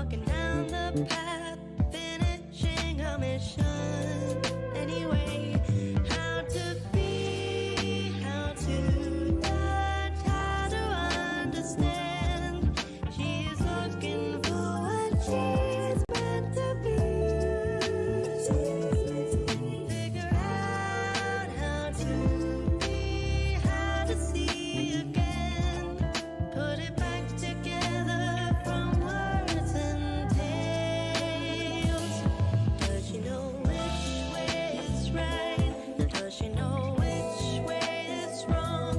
walking down the path, finishing a mission. Anyway, how to be, how to touch, how to understand. She's looking for what she's meant to be. Figure out how to be, how to see again. Put it back together from words and tales. Does she know which way is right? Does she know which way is wrong?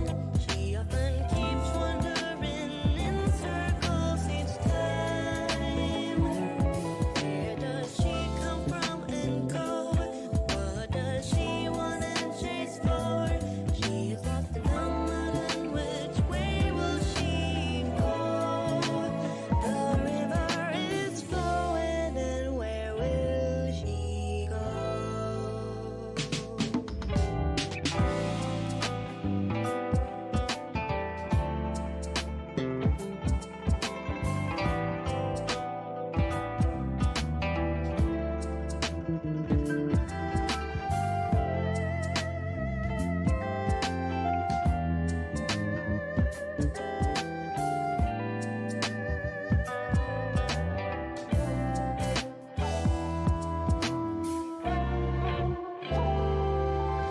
She often keeps wandering in circles each time. Where does she come from and go? What does she want and chase for? She is lost and uncertain. Which way will she go? The river is flowing, and where will she go?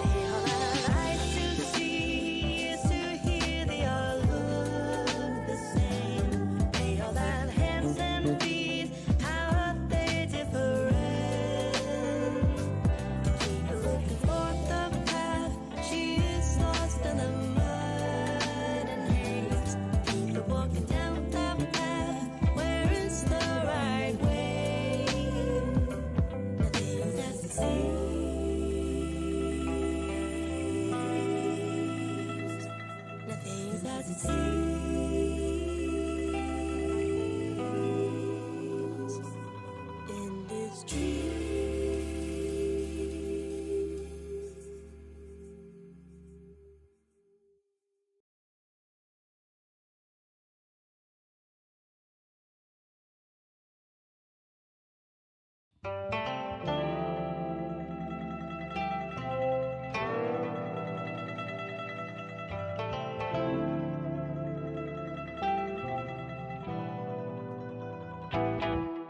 They all have eyes to see, ears to hear, they all look the same. They all have hands and feet, how are they different? Keep looking for the path, she is lost in the mud and haze. Keep walking down the path, where is the right way? Nothing's as it seems. Nothing's as it seems in this dream.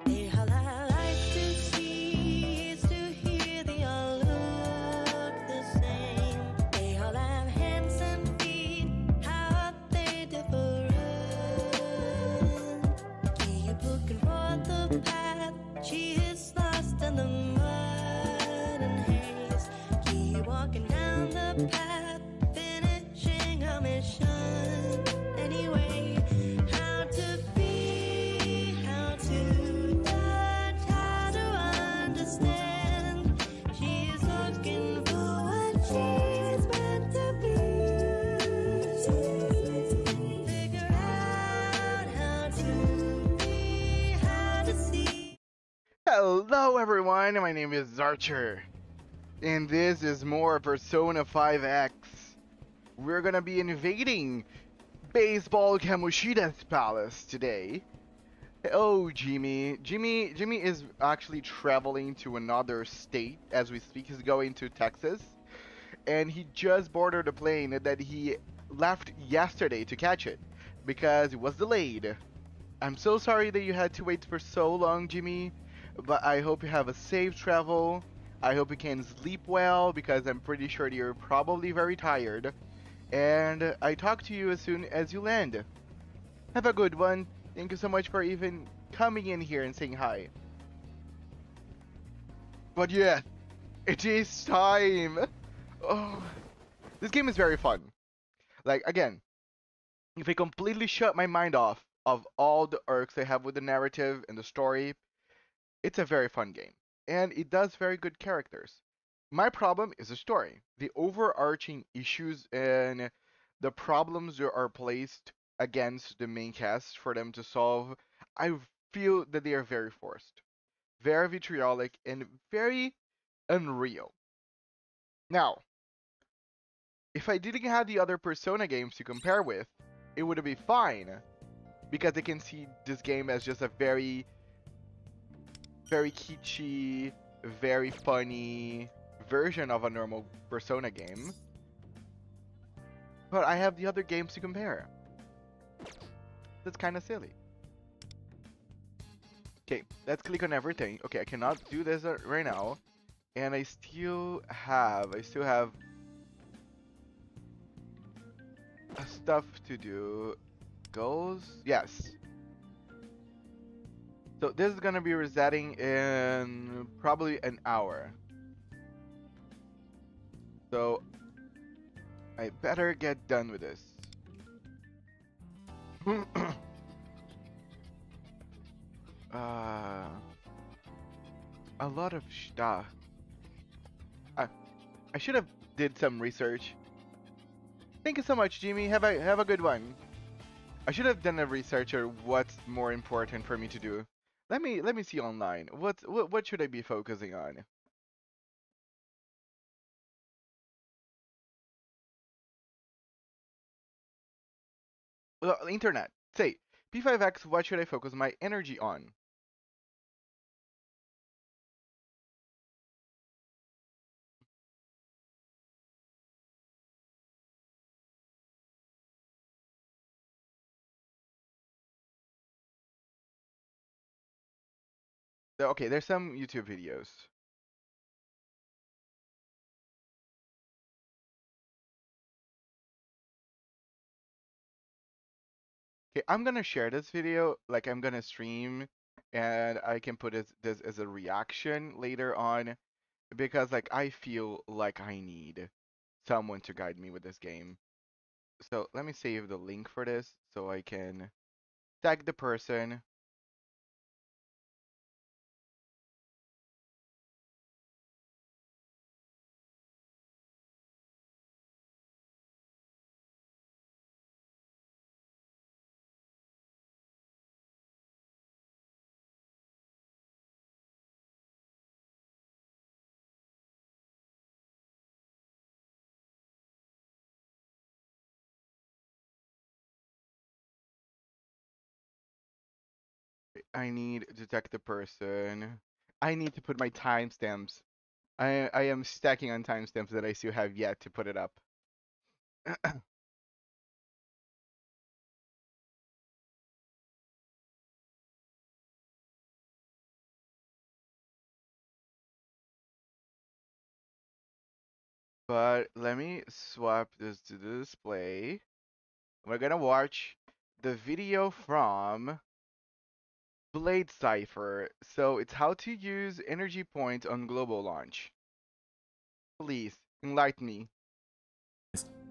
They all have eyes to see, ears to hear, they all look the same. They all have hands and feet, how are they different? Keep looking for the path, she is lost in the mud and haze. Keep walking down the path, finishing a mission. Anyway, how to be, how to touch, how to understand. She's looking for what she's meant to be. Figure out how to be, how to see. Hello everyone, my name is Archer, and this is more Persona 5X. We're gonna be invading Baseball Kamoshida's palace today. Oh, Jimmy is actually traveling to another state as we speak. He's going to Texas, and he just boarded a plane that he left yesterday to catch it because it was delayed. I'm so sorry that you had to wait for so long, Jimmy, but I hope you have a safe travel. I hope you can sleep well because I'm pretty sure you're probably very tired. And I talk to you as soon as you land. Have a good one. Thank you so much for even coming in here and saying hi. But yeah, it is time. Oh, this game is very fun. Like, again, if I completely shut my mind off of all the irks I have with the narrative and the story, it's a very fun game. And it does very good characters. My problem is the story. The overarching issues and the problems that are placed against the main cast for them to solve, I feel that they are very forced, very vitriolic, and very unreal. Now, if I didn't have the other Persona games to compare with, it would be fine, because I can see this game as just a very very kitschy, very funny version of a normal Persona game. But I have the other games to compare. That's kind of silly. Okay, let's click on everything. Okay, I cannot do this right now. And I still have stuff to do. Goals? Yes. So this is gonna be resetting in probably an hour. So I better get done with this. A lot of stuff. I should have did some research. Thank you so much, Jimmy. Have a good one. I should have done a research or what's more important for me to do. Let me see online. What should I be focusing on? Well, internet. Say, P5X, what should I focus my energy on? Okay, there's some YouTube videos. Okay, I'm gonna share this video, like I'm gonna stream, and I can put this as a reaction later on, because like I feel like I need someone to guide me with this game. So let me save the link for this so I can tag the person. I need to tag the person. I need to put my timestamps. I am stacking on timestamps that I still have yet to put it up. But let me swap this to the display. We're gonna watch the video from Blade Cipher. So it's how to use energy points on global launch. Please enlighten me.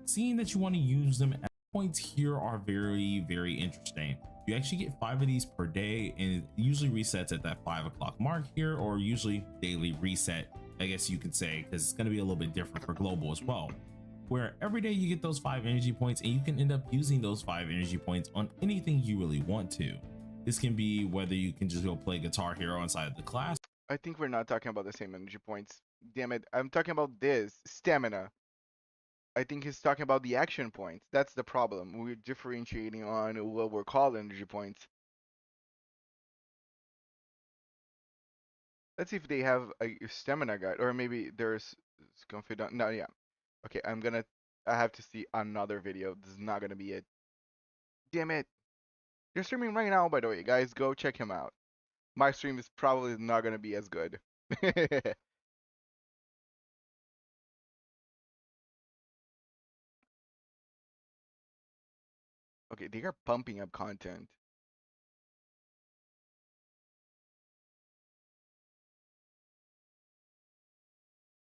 Seeing that you want to use them at points here are very interesting. You actually get 5 of these per day, and it usually resets at that 5 o'clock mark here, or usually daily reset, I guess you could say, because it's going to be a little bit different for global as well, where every day you get those 5 energy points, and you can end up using those 5 energy points on anything you really want to. This can be whether you can just go play Guitar Hero inside of the class. I think we're not talking about the same energy points. Damn it, I'm talking about this stamina. I think he's talking about the action points. That's the problem. We're differentiating on what we're called energy points. Let's see if they have a stamina guide, or maybe there's confident. No, yeah. Okay, I have to see another video. This is not gonna be it. Damn it. You're streaming right now, by the way, guys. Go check him out. My stream is probably not gonna be as good. Okay, they are pumping up content.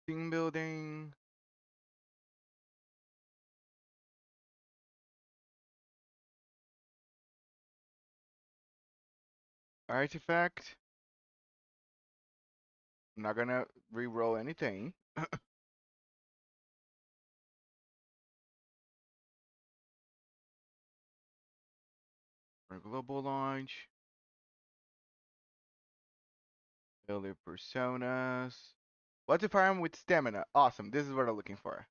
Team building. Artifact. I'm not gonna re-roll anything. For global launch. Builder personas. What's a farm with stamina? Awesome. This is what I'm looking for.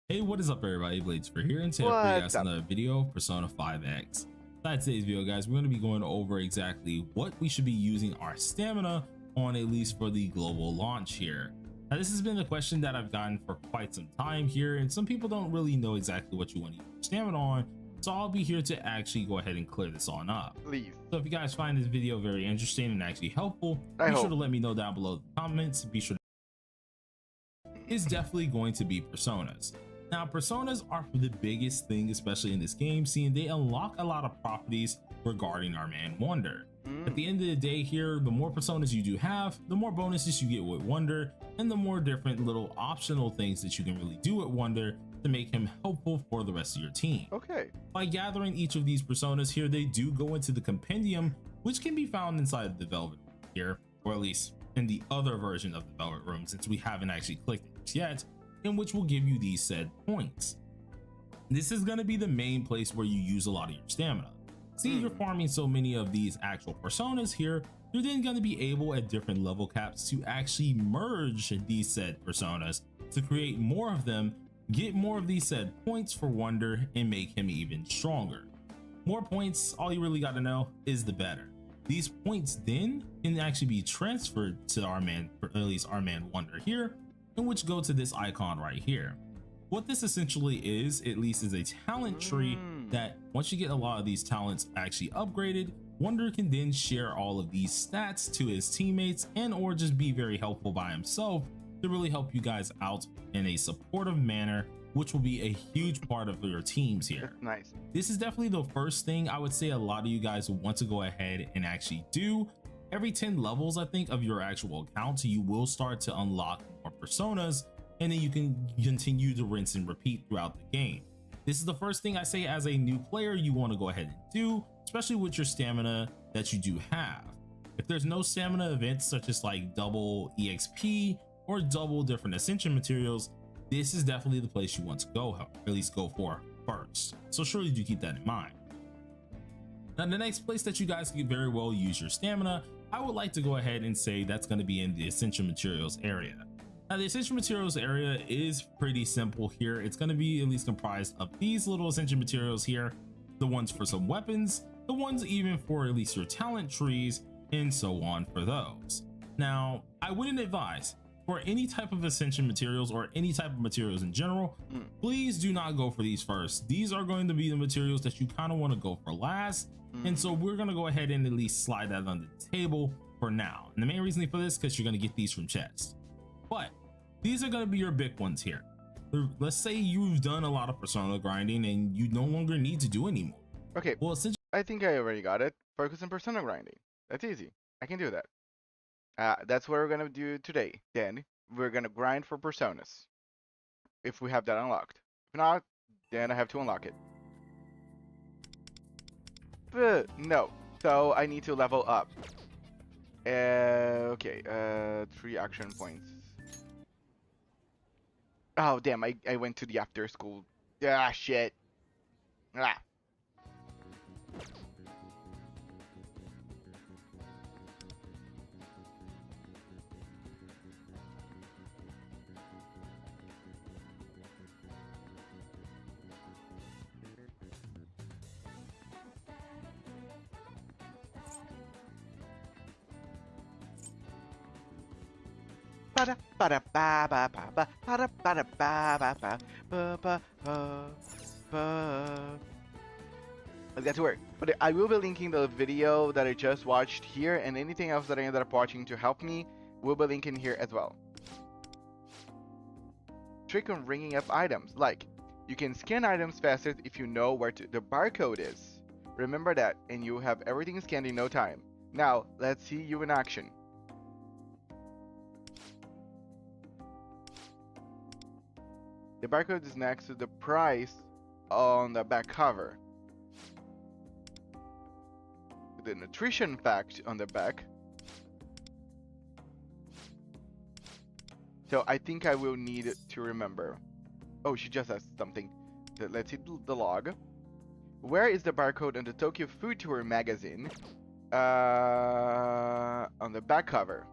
Hey, what is up everybody, Blades for here, and today for you What's guys up? another video of Persona 5X. Inside today's video, guys, we're going to be going over exactly what we should be using our stamina on, at least for the global launch here. Now, this has been a question that I've gotten for quite some time here, and some people don't really know exactly what you want to use your stamina on, so I'll be here to actually go ahead and clear this on up. Please. So if you guys find this video very interesting and actually helpful, I be hope. sure to let me know down below in the comments. Be sure is definitely going to be personas. Now, personas are the biggest thing, especially in this game, seeing they unlock a lot of properties regarding our man Wonder. At the end of the day here, the more personas you do have, the more bonuses you get with Wonder, and the more different little optional things that you can really do with Wonder to make him helpful for the rest of your team. Okay. By gathering each of these personas here, they do go into the compendium, which can be found inside the Velvet Room here, or at least in the other version of the Velvet Room, since we haven't actually clicked it yet, in which will give you these said points. This is going to be the main place where you use a lot of your stamina. See, you're farming so many of these actual personas here, you're then going to be able at different level caps to actually merge these said personas to create more of them, get more of these said points for Wonder, and make him even stronger. More points, all you really got to know is the better. These points then can actually be transferred to our man, or at least our man Wonder here, in which go to this icon right here. What this essentially is, at least, is a talent tree that once you get a lot of these talents actually upgraded, Wonder can then share all of these stats to his teammates and or just be very helpful by himself to really help you guys out in a supportive manner, which will be a huge part of your teams here. That's nice. This is definitely the first thing I would say a lot of you guys want to go ahead and actually do. Every 10 levels, I think, of your actual account, you will start to unlock more personas, and then you can continue to rinse and repeat throughout the game. This is the first thing I say as a new player you want to go ahead and do, especially with your stamina that you do have. If there's no stamina events such as like double EXP or double different ascension materials, this is definitely the place you want to go, or at least go for first. So surely do keep that in mind. Now, the next place that you guys can very well use your stamina, I would like to go ahead and say that's going to be in the essential materials area. Now, the essential materials area is pretty simple here. It's going to be at least comprised of these little essential materials here, the ones for some weapons, the ones even for at least your talent trees, and so on for those. Now, I wouldn't advise for any type of essential materials or any type of materials in general, please do not go for these first. These are going to be the materials that you kind of want to go for last. And so we're going to go ahead and at least slide that on the table for now. And the main reason for this, because you're going to get these from chests. But these are going to be your big ones here. Let's say you've done a lot of persona grinding and you no longer need to do anymore. Okay. Well, essentially, I think I already got it. Focus on persona grinding. That's easy. I can do that. That's what we're gonna do today. Then we're gonna grind for personas. If we have that unlocked. If not, then I have to unlock it. But no. So I need to level up. Okay. 3 action points. Oh damn! I went to the after school. Ah shit. Ah. Let's get to work. But I will be linking the video that I just watched here, and anything else that I ended up watching to help me will be linking here as well. Trick on ringing up items, like you can scan items faster if you know where the barcode is. Remember that, and you have everything scanned in no time. Now let's see you in action. The barcode is next to the price on the back cover. The nutrition fact on the back. So I think I will need to remember. Oh, she just asked something. Let's hit the log. Where is the barcode on the Tokyo Food Tour magazine? On the back cover.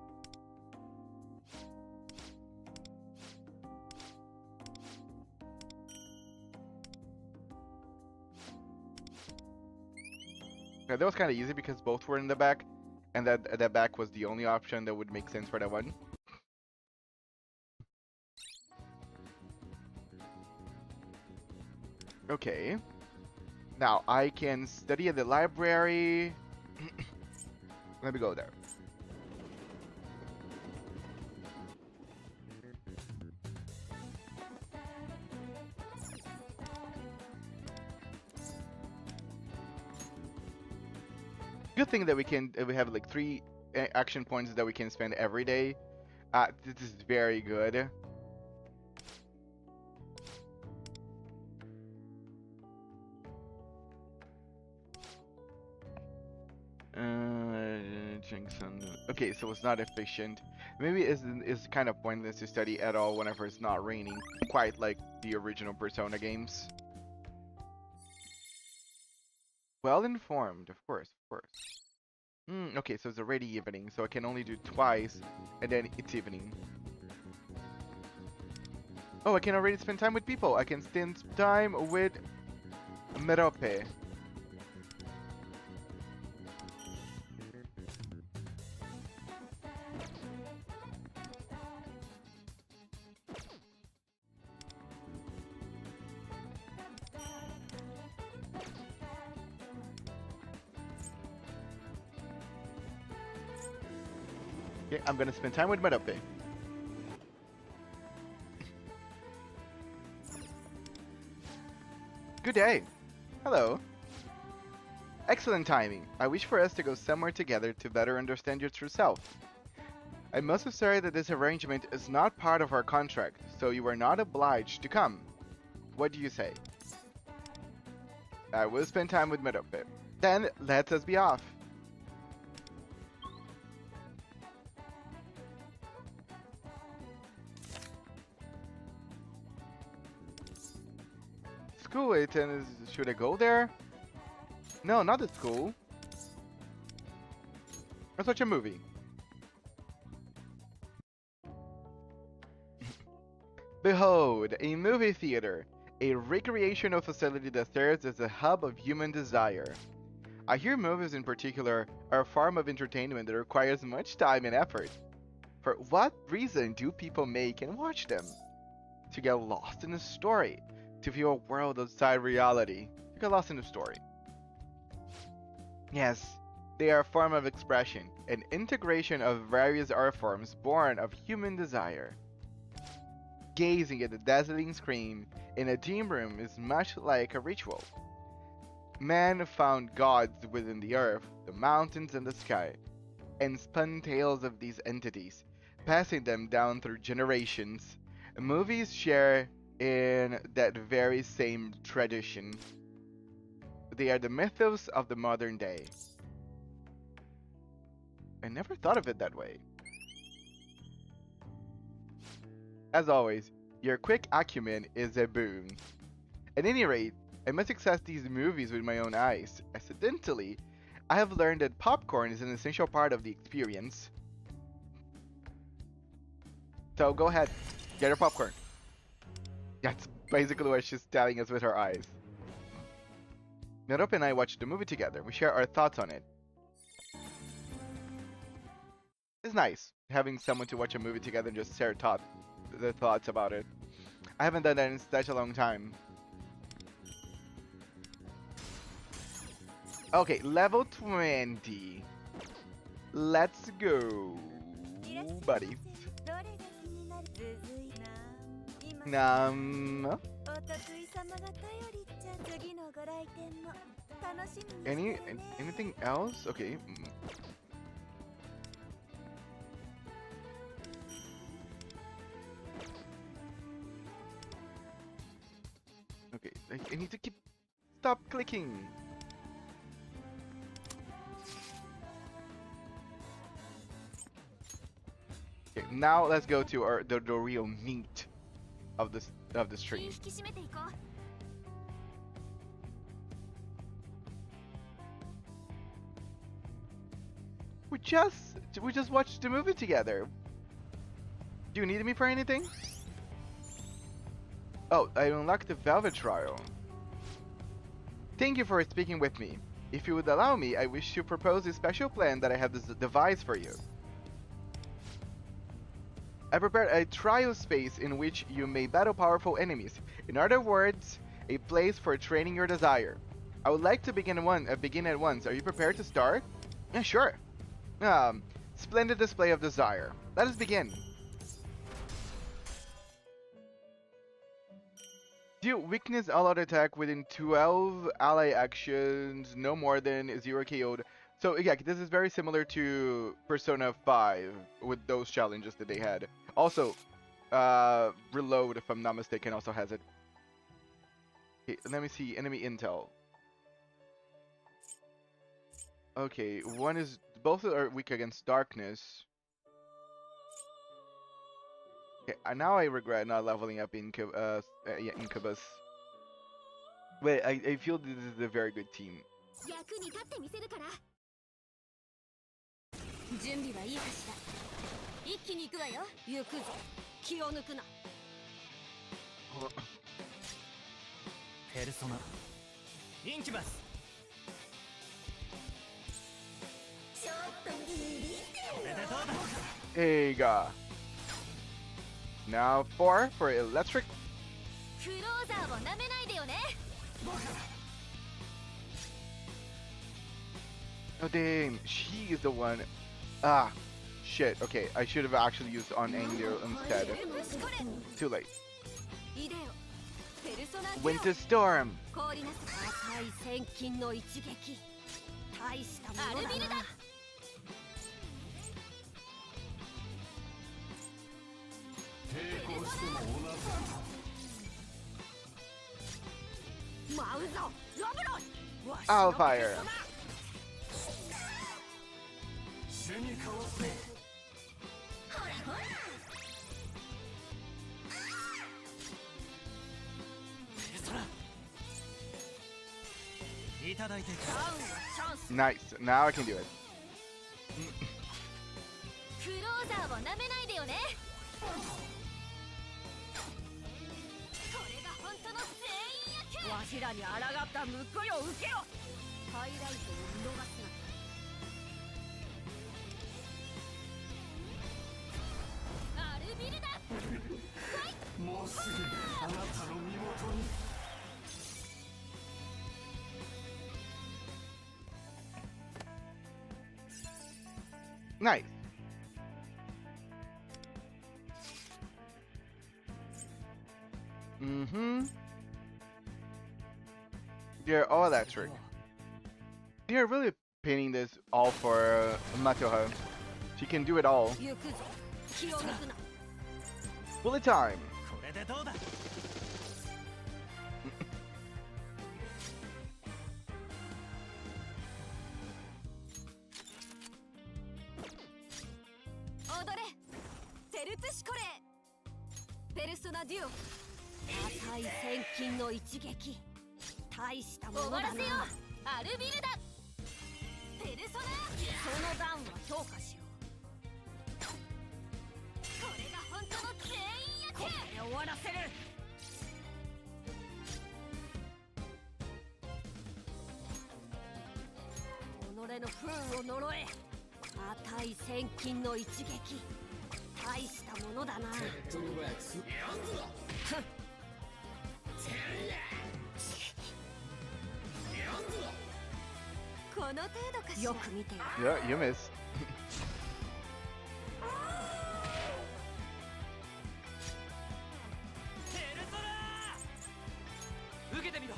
Yeah, that was kind of easy because both were in the back, and that back was the only option that would make sense for that one. Okay. Now I can study at the library. Let me go there. Good thing that we have like 3 action points that we can spend every day. This is very good. Okay, so it's not efficient. Maybe it's kind of pointless to study at all whenever it's not raining, quite like the original Persona games. Well informed, of course, of course. Okay, so it's already evening, so I can only do twice, and then it's evening. Oh, I can already spend time with people. I can spend time with Merope. Okay, I'm gonna spend time with Merope. Good day. Hello. Excellent timing. I wish for us to go somewhere together to better understand your true self. I must be sorry that this arrangement is not part of our contract, so you are not obliged to come. What do you say? I will spend time with Merope. Then, let us be off. School, should I go there? No, not the school. Let's watch a movie. Behold, a movie theater, a recreational facility that serves as a hub of human desire. I hear movies in particular are a form of entertainment that requires much time and effort. For what reason do people make and watch them? To get lost in a story, to view a world outside reality, to get lost in a story. Yes, they are a form of expression, an integration of various art forms born of human desire. Gazing at the dazzling screen in a dim room is much like a ritual. Man found gods within the earth, the mountains, and the sky, and spun tales of these entities, passing them down through generations. Movies share in that very same tradition. They are the mythos of the modern day. I never thought of it that way. As always, your quick acumen is a boon. At any rate, I must access these movies with my own eyes. Accidentally, I have learned that popcorn is an essential part of the experience. So go ahead, get your popcorn. That's basically what she's telling us with her eyes. Merope and I watched the movie together. We share our thoughts on it. It's nice having someone to watch a movie together and just share the thoughts about it. I haven't done that in such a long time. Okay, level 20. Let's go, buddy. Anything else? Okay. Okay, I need to stop clicking. Okay, now let's go to the real meat of the stream. We just watched the movie together. Do you need me for anything? Oh, I unlocked the Velvet Trial. Thank you for speaking with me. If you would allow me, I wish to propose a special plan that I have devised for you. I prepared a trial space in which you may battle powerful enemies. In other words, a place for training your desire. I would like to begin at once. Are you prepared to start? Yeah, sure. Splendid display of desire. Let us begin. Deal weakness all-out attack within 12 ally actions, no more than 0 KO'd. So yeah, this is very similar to Persona 5 with those challenges that they had. Also, Reload, if I'm not mistaken, also has it. Okay, let me see, enemy intel. Okay, both are weak against darkness. Okay, now I regret not leveling up Incubus. Wait, I feel this is a very good team. 役に立ってみせるから。準備はいいかしら。一気に行くわよ。行くぞ。気を抜くな。ペルソナインキュバス。ちょっとビビってこれでどうだ。 Hey, now 4 for electric. クローザーを舐めないでよね。 Oh damn, she is the one. Ah, shit. Okay, I should have actually used on Angel instead. Too late. イデオ。ペルソナ Winter Storm. 氷なす赤い千金の一撃。大したものだな。アルビルだ。舞うぞ、ロブロイ。わしの Alfire. 主にかわせ。ほらほら。ペルソナいただいてくダウンはチャンス。 Nice. Now I can do it. クローザーを舐めないでよね。これが本当の全員役。わしらに抗った報いを受けよ。ハイライトを見逃すな。アルビルだ。もうすぐあなたの身元に。 Nice. They're all electric. They're really painting this all for Matoha. She can do it all. 行くぞ。気を抜くな。 Bullet time. これでどうだ。踊れ。セルツシコレー。ペルソナデュオ。赤い千金の一撃。大したものだな。終わらせよ。アルビルだ。ペルソナ。その段は評価しよう。これが本当の全員役。これで終わらせる。己の不運を呪え。赤い千金の一撃。大したものだな。この程度かしら。よく見てよ。 Yeah, you missed. ペルソナ受けてみろ。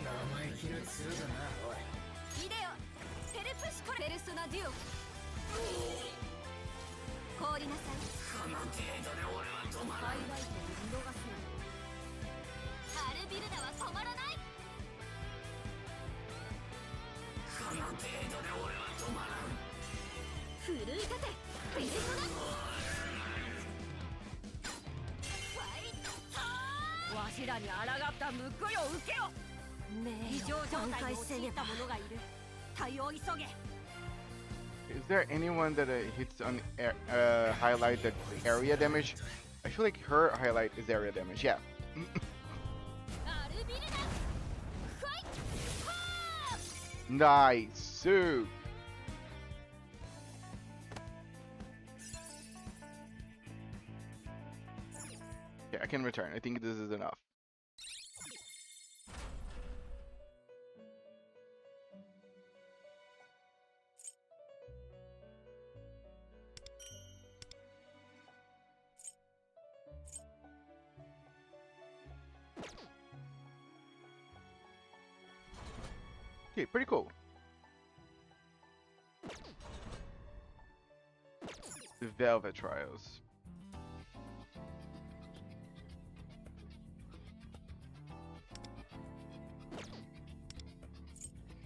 生意気なツーだなおい。イデオ。ペルプシコレ。ペルソナデュオ。凍りなさい。この程度で俺は止まらん。ハイライトを見逃すな。アルビルダは止まらない。この程度で俺は止まらん。奮い立て。ペルソナ。ファイト。わしらに抗った報いを受けよ。異常状態に陥った者がいる。対応急げ。 Is there anyone that hits on highlight that's area damage? I feel like her highlight is area damage. Yeah. アルビルダ。ファイト。Nice. Okay, I can return. I think this is enough. Okay, pretty cool. The Velvet Trials.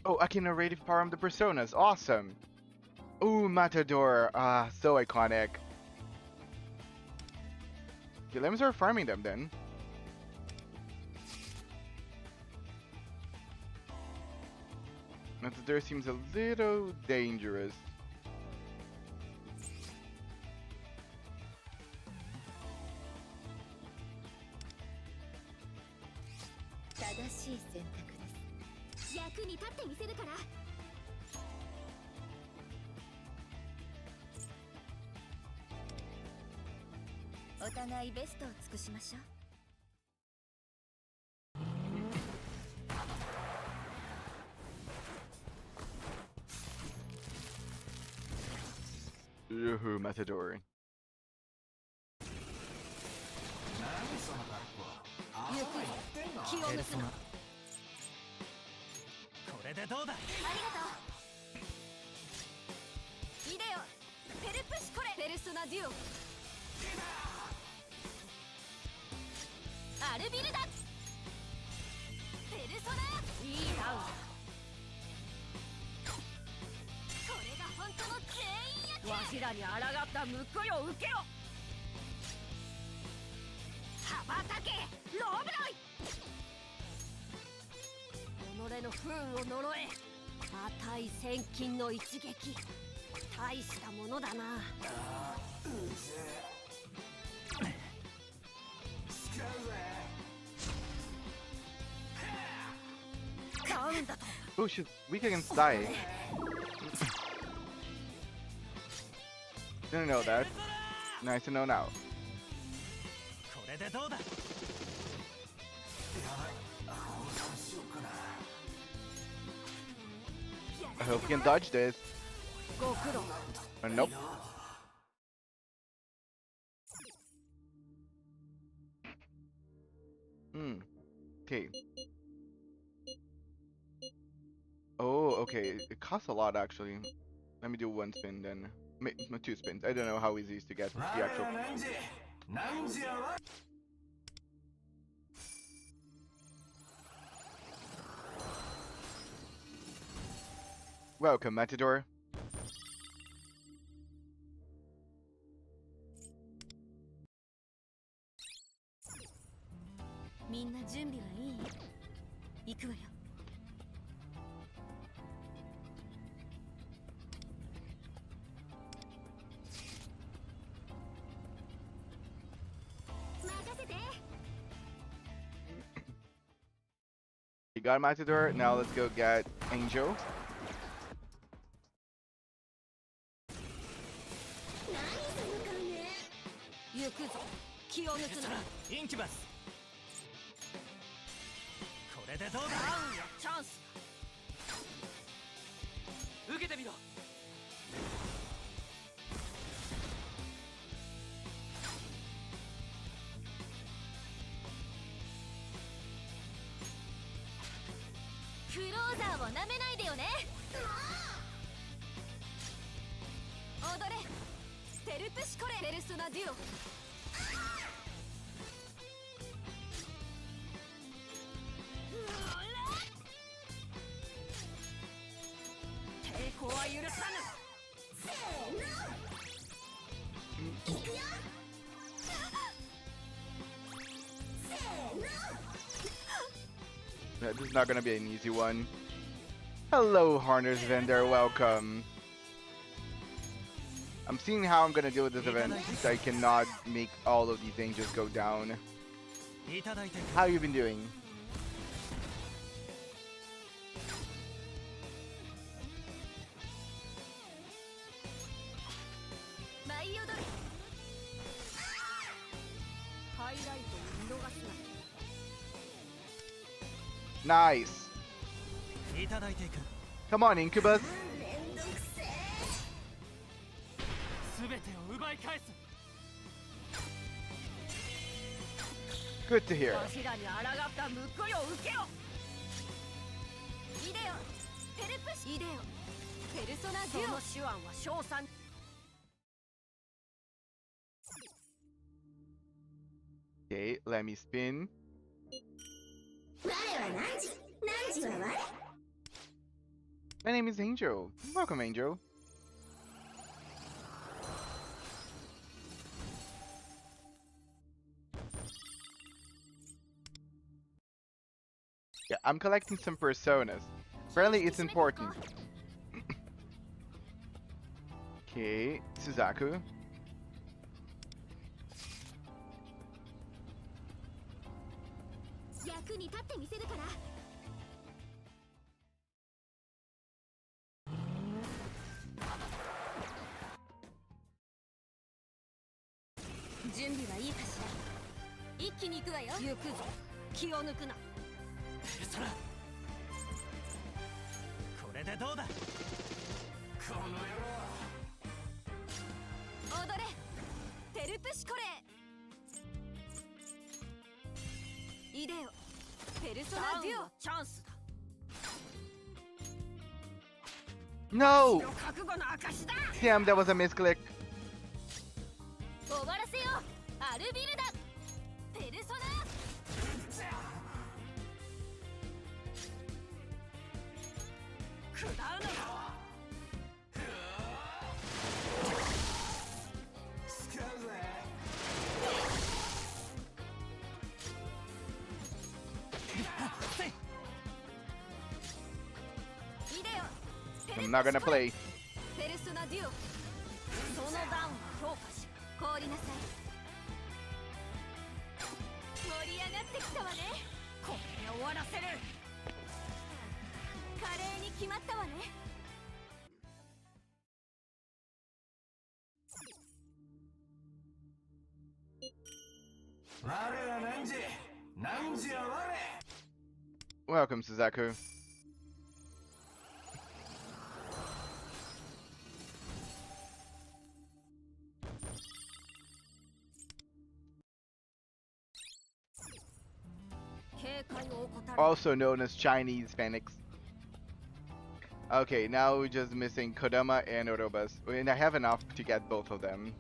Oh, I can narrate farm the personas. Awesome. Ooh, Matador. Ah, so iconic. Okay, let me start farming them then. Matador seems a little dangerous. Ooh, Matador. ペルソナこれでどうだ。イデオペルプシコレペルソナデュオアルビルダペルソナいいダウンこれが本当の全員やわしらに抗った報いを受けろ羽ばたけローブロイ己の不運を呪え値千金の一撃大したものだな買うんだと Oh shit, weak against die. Didn't know that. Nice to know now. これでどうだ。 I hope we can dodge this. ご苦労 Nope. Okay. Oh, okay. It costs a lot actually. Let me do one spin then. Two spins. I don't know how easy it is to get the actual. Welcome, Matador. みんな準備はいい行くわよ任せて You got Matador. Now let's go get Angel. 何その顔ね行くぞ気を抜くなインキュバスこれでどうだ。ダウンやチャンス受けてみろクローザーをなめないでよね踊れペルプシコレペルソナデュオ抵抗は許さぬせーの行くよせーの Yeah, this is not gonna be an easy one. Hello, Harness Vendor. Welcome. I'm seeing how I'm gonna deal with this event since I cannot make all of these angels go down. いただいて How you been doing? Nice. いただいていく。 Come on, Incubus. すべてを奪い返す。 Good to hear. わしらに抗った報いを受けよ。イデオペルプシイデオペルソナデュオ。その手腕は称賛。 Okay, let me spin. My name is Angel. Welcome, Angel. Yeah, I'm collecting some personas. Apparently, it's important. Okay, Suzaku. No! Damn, that was a misclick. 終わらせよアルビルダペルソナ。食らうのか。I'm not gonna play. ペルソナデュオそのダウンを評価し凍りなさい。盛り上がってきたわね。これで終わらせる。華麗に決まったわね。我は何時何時は我。 Welcome, Suzaku. Also known as Chinese phantomx. Okay, now we're just missing Kodama and Orobas. And I have enough to get both of them.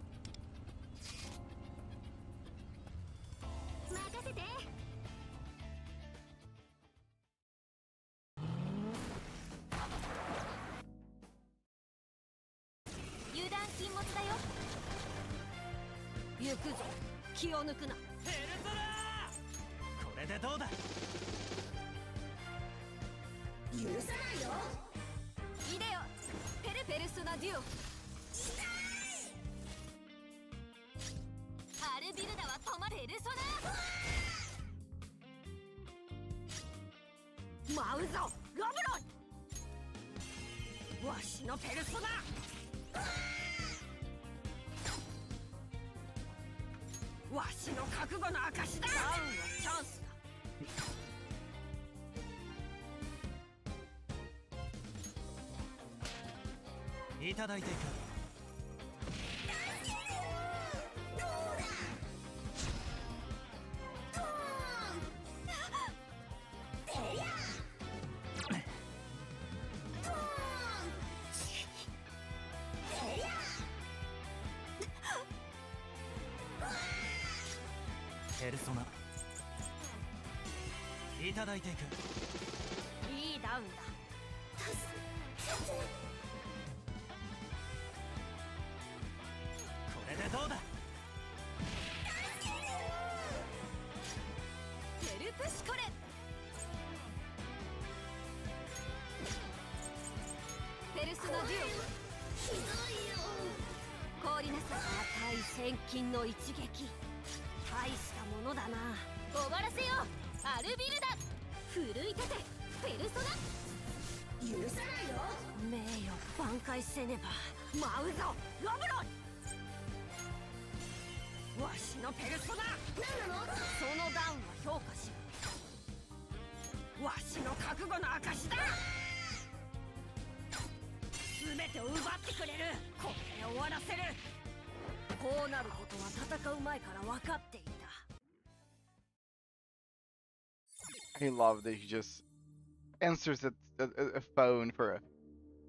Persona. いただいていく。いいダウンだ。これでどうだ。ペルプシコレ。ペルソナデュオ。氷なさ値千金の一撃。大したものだな。終わらせよアルビルダ。奮い立てペルソナ。許さないよ。名誉挽回せねば。舞うぞロブロン。わしのペルソナ。何なの。そのダウンは評価しわしの覚悟の証だ。全てを奪ってくれる。これで終わらせる。こうなることは戦う前から分かっていた。 I love that he just answers a phone for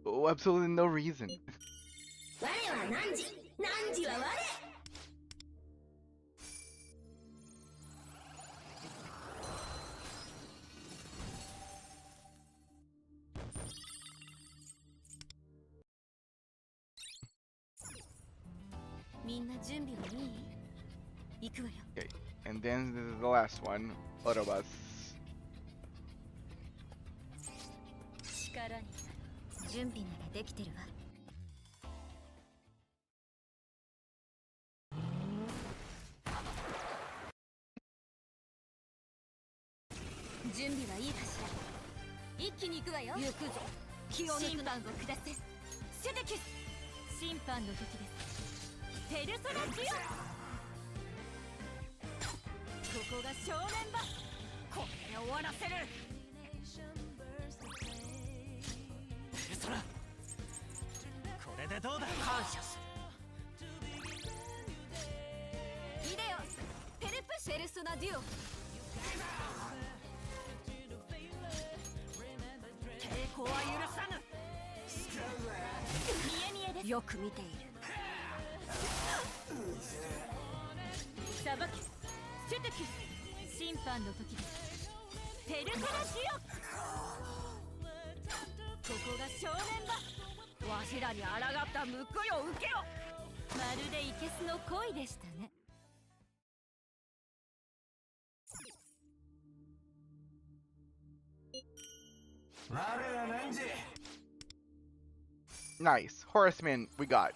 absolutely no reason. 我は汝、汝は我。みんな準備はいい？行くわよ。 Okay, and then this is the last one, Orobas. 力になる。準備ならできてるわ。準備はいいかしら。一気に行くわよ。行くぞ。気を抜くな。審判を下せ。セテキス。審判の時です。ペルソナジオ。ここが正念場。これで終わらせる。ペルソナ、これでどうだ。感謝する。イデオス、ペルプシェルソナデュオ。抵抗は許さぬ。見え見えです。よく見ている。さばき、セテキス。審判の時です。ペルソナジオ。ここが正念場。わしらに抗った報いを受けよ。まるでイケスの恋でしたね。我は何時。 Nice. Horseman, we got.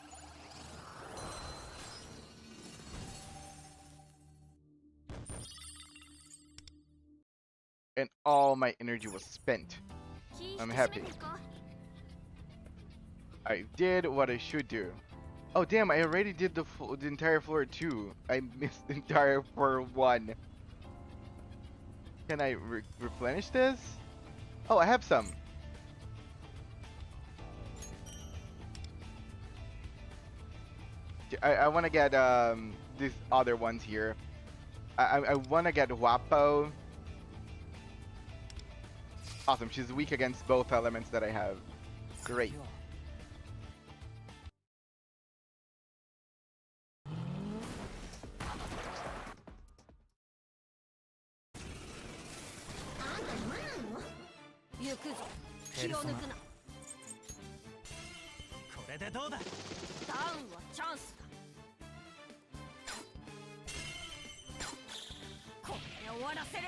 And all my energy was spent. I'm happy. I did what I should do. Oh damn, I already did the entire floor 2. I missed the entire floor 1. Can I replenish this? Oh, I have some. I want to get these other ones here. I want to get Wapo. Awesome, she's weak against both elements that I have. Great. Persona. これでどうだ。ダウンはチャンスだ。これで終わらせる。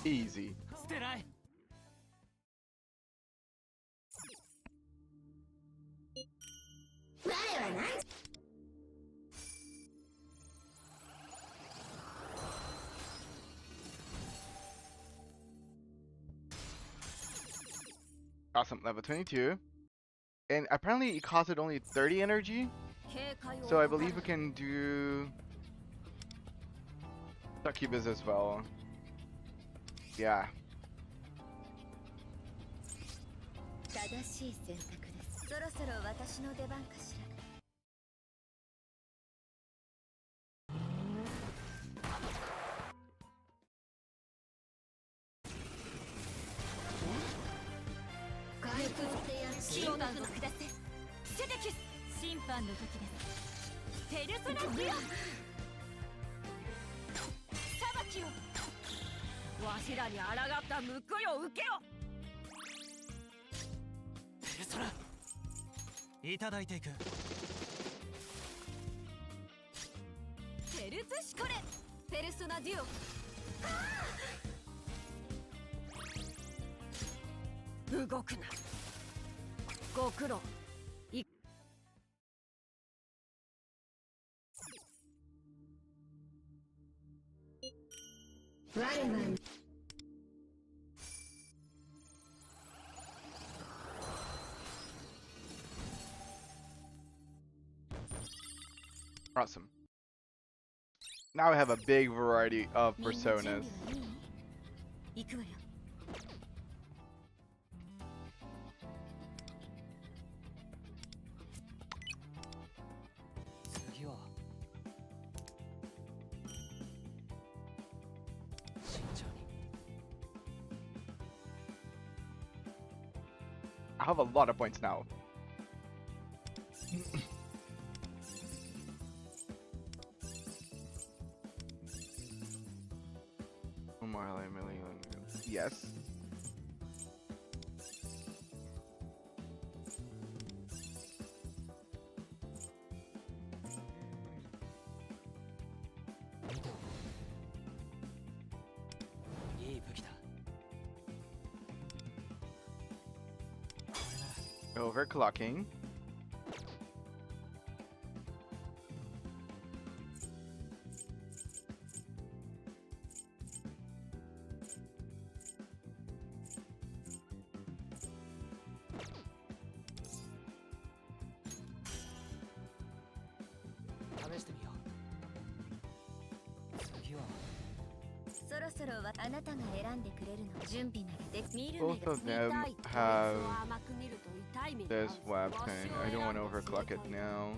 Easy. 捨てない。我は何？ Awesome, level 22. And apparently it costed only 30 energy. So I believe we can do Succubus as well. Yeah. 正しい選択です。そろそろ私の出番かしら。審判を下せ。セテキス。審判の時です。ペルソナジオ。裁きを。わしらに抗った報いを受けよ。ペルソナ、いただいていく。ペルプシコレ。ペルソナデュオ。動くな。ご苦労。我は Awesome. Now I have a big variety of personas. 行くわよ。次は慎重に。 I have a lot of points now. One more highlight million. Yes. Overclocking. Both of them have this weapon. I don't want to overclock it now.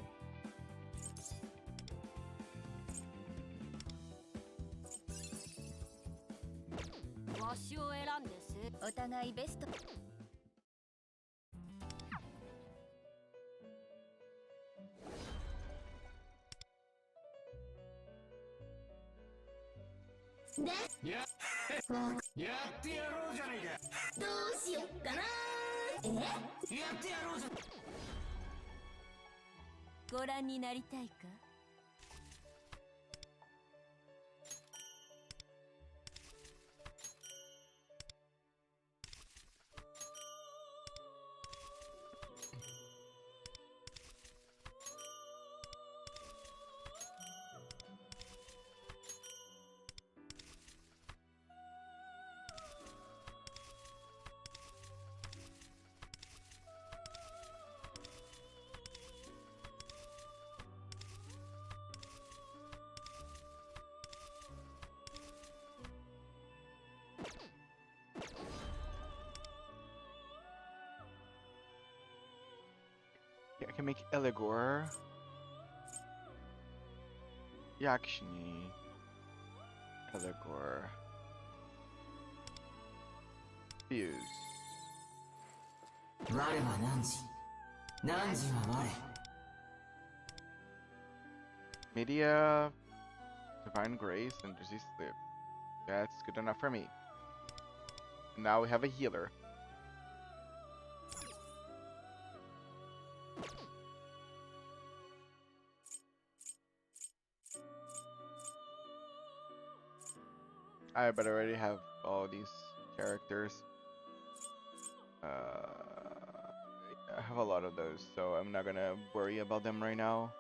Yeah. やってやろうじゃねえか。どうしよっかな。やってやろうじゃ。ご覧になりたいか。Yeah, I can make Eligor. Yakshini. Eligor. Fuse. 我は汝。汝は我。 Media, Divine Grace, and Disease Sleep. That's good enough for me. Now we have a healer. I but already have all these characters. I have a lot of those, so I'm not gonna worry about them right now.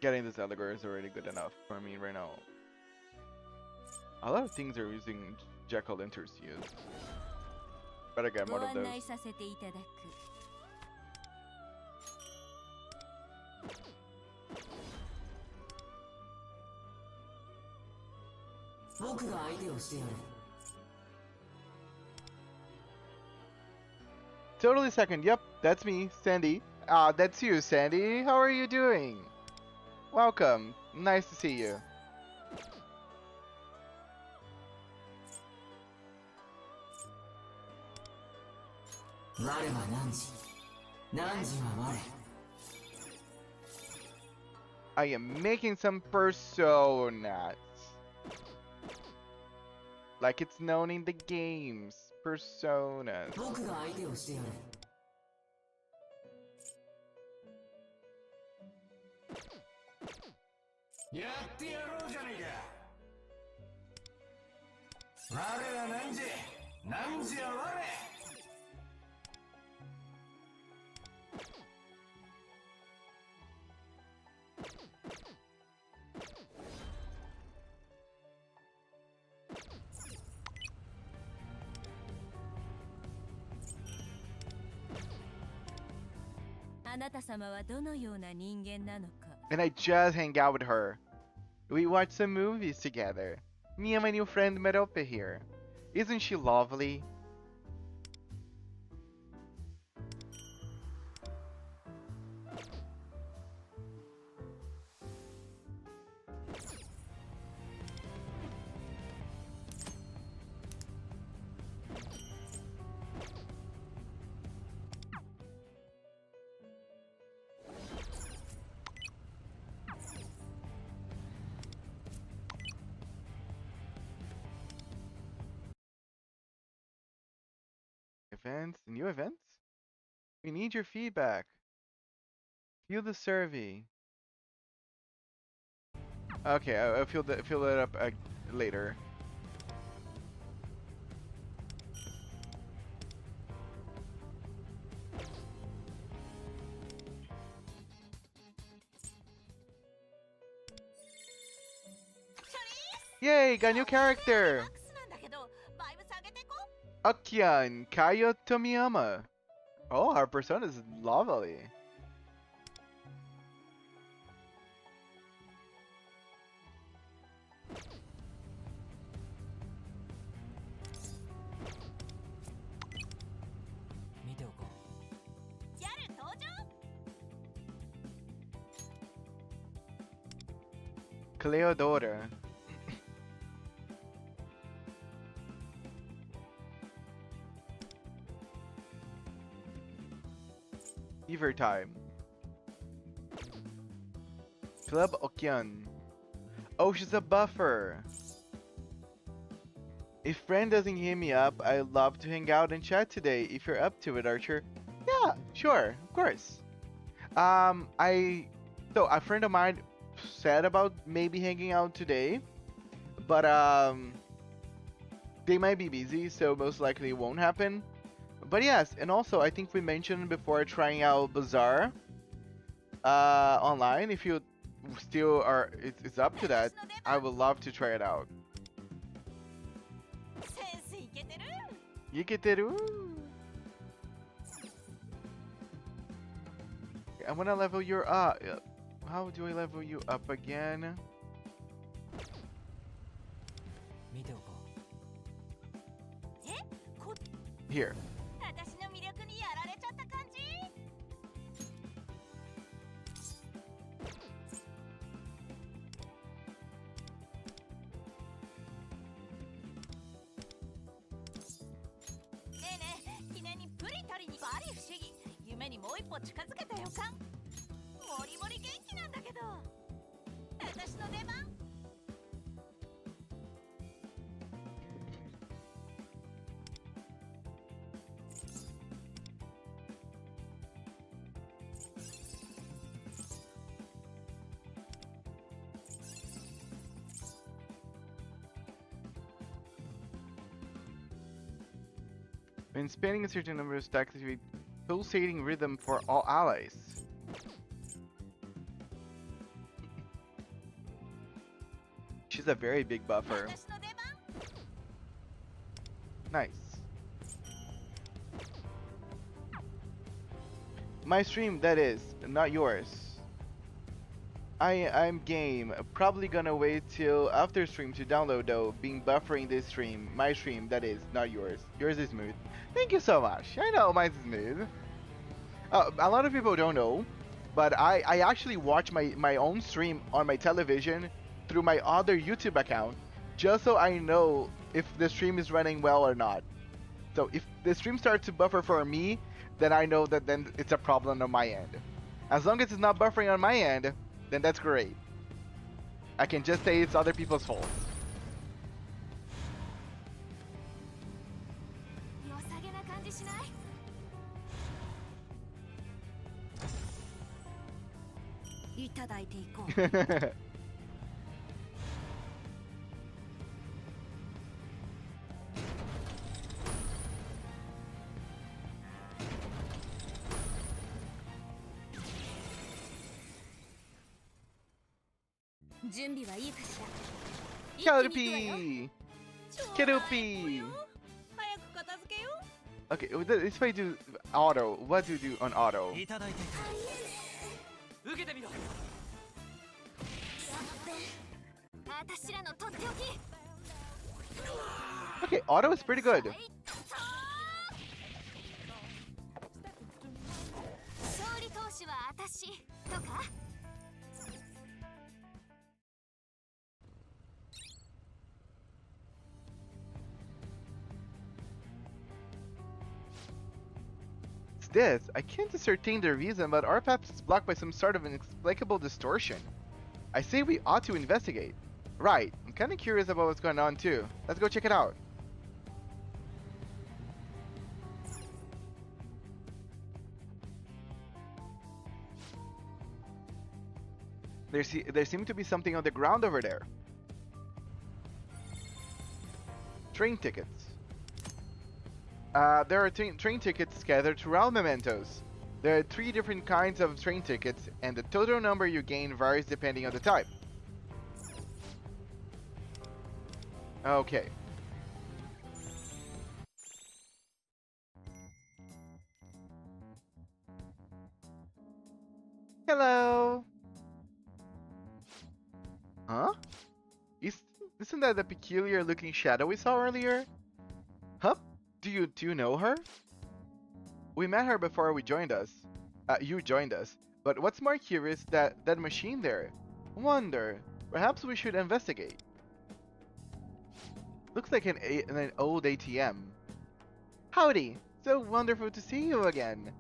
Getting this Eligor is already good enough for me right now. A lot of things are using Jekyll Interseus. Better get one of those. させていただく。僕が相手をしてやる。 Totally second. Yep, that's me, Sandy. That's you, Sandy. How are you doing? Welcome. Nice to see you. I am making some personas. Like it's known in the games. Personas. 僕が相手をしてやる。 やってやろうじゃねえか。我は何時は我。 あなた様はどのような人間なのか。 And I just hang out with her. We watched some movies together. Me and my new friend Merope here. Isn't she lovely? Events? New events? We need your feedback. Fill the survey. Okay, I'll fill that up later. Yay, got a new character! なんだけどバイブ下げてこ Akyan Kaya Tomiyama. Oh, her persona is lovely. Cleodora. Fever time. Club Okyan. Oh, she's a buffer. If friend doesn't hit me up, I'd love to hang out and chat today if you're up to it, Archer. Yeah, sure, of course. So a friend of mine said about maybe hanging out today, but they might be busy, so most likely it won't happen. But yes, and also I think we mentioned before trying out Bazaar online. If you still are, it's up to that. I would love to try it out. センスいけてる Yiketeru. I wanna level you up. How do I level you up again? 見ておこ Here. 私の魅力にやられちゃった感じ ねえねえ記念にプリン取りにバリ不思議夢にもう一歩近づけた予感もりもり元気なんだけど私の出番 When spending a certain number of stacks, activate pulsating rhythm for all allies. She's a very big buffer. 私の出番 Nice. My stream, that is, not yours. I'm game. Probably gonna wait till after stream to download though. Being buffering this stream. My stream, that is, not yours. Yours is smooth. Thank you so much. I know mine's smooth. A lot of people don't know, but I actually watch my own stream on my television through my other YouTube account, just so I know if the stream is running well or not. So if the stream starts to buffer for me, then I know that then it's a problem on my end. As long as it's not buffering on my end, then that's great. I can just say it's other people's fault. 良さげな感じしないいただいていこう 準備はいいかしら一気に行くわよ Kelpie! 超 Kelpie! 早く片付けよ Okay, if I do auto, what do you do on auto? ういただいていこう受けてみろ私らのとっておき Okay, auto is pretty good. 勝利投手は私とか What's this? I can't ascertain the reason, but our path is blocked by some sort of inexplicable distortion. I say we ought to investigate. Right, I'm kind of curious about what's going on too. Let's go check it out. There seems to be something on the ground over there. Train tickets. There are train tickets scattered throughout mementos. There are 3 different kinds of train tickets, and the total number you gain varies depending on the type. Okay. Hello. Huh? Isn't that the peculiar looking shadow we saw earlier? Huh? Do you know her? We met her before we joined us. You joined us. But what's more curious, that machine there. Wonder. Perhaps we should investigate. Looks like an old ATM. Howdy. So wonderful to see you again.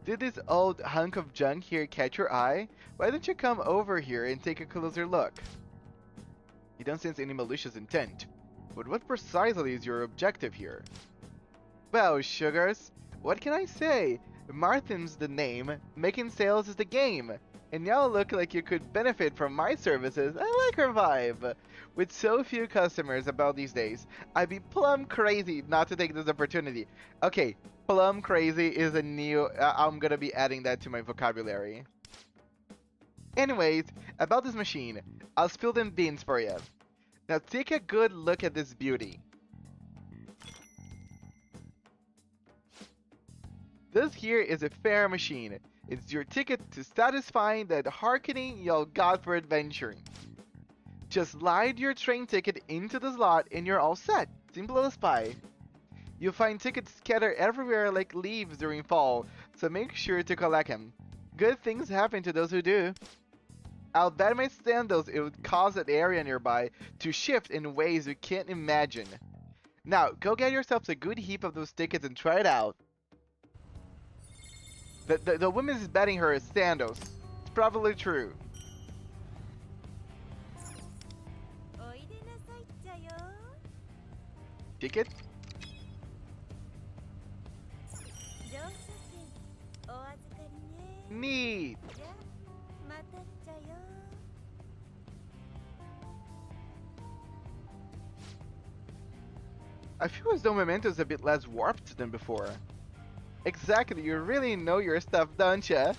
Did this old hunk of junk here catch your eye? Why don't you come over here and take a closer look? You don't sense any malicious intent. But what precisely is your objective here? Well, sugars, what can I say? Martin's the name, making sales is the game. And y'all look like you could benefit from my services. I like her vibe. With so few customers about these days, I'd be plumb crazy not to take this opportunity. Okay, plumb crazy is a new... I'm gonna be adding that to my vocabulary. Anyways, about this machine, I'll spill them beans for you. Now take a good look at this beauty. This here is a fair machine. It's your ticket to satisfying that hearkening y'all got for adventuring. Just slide your train ticket into the slot and you're all set. Simple as pie. You'll find tickets scattered everywhere like leaves during fall, so make sure to collect them. Good things happen to those who do. I'll bet my sandals it would cause that area nearby to shift in ways you can't imagine. Now, go get yourselves a good heap of those tickets and try it out. The woman is betting her sandals. It's probably true. Ticket? Neat! I feel as though Memento's a bit less warped than before. Exactly, you really know your stuff, don't ya?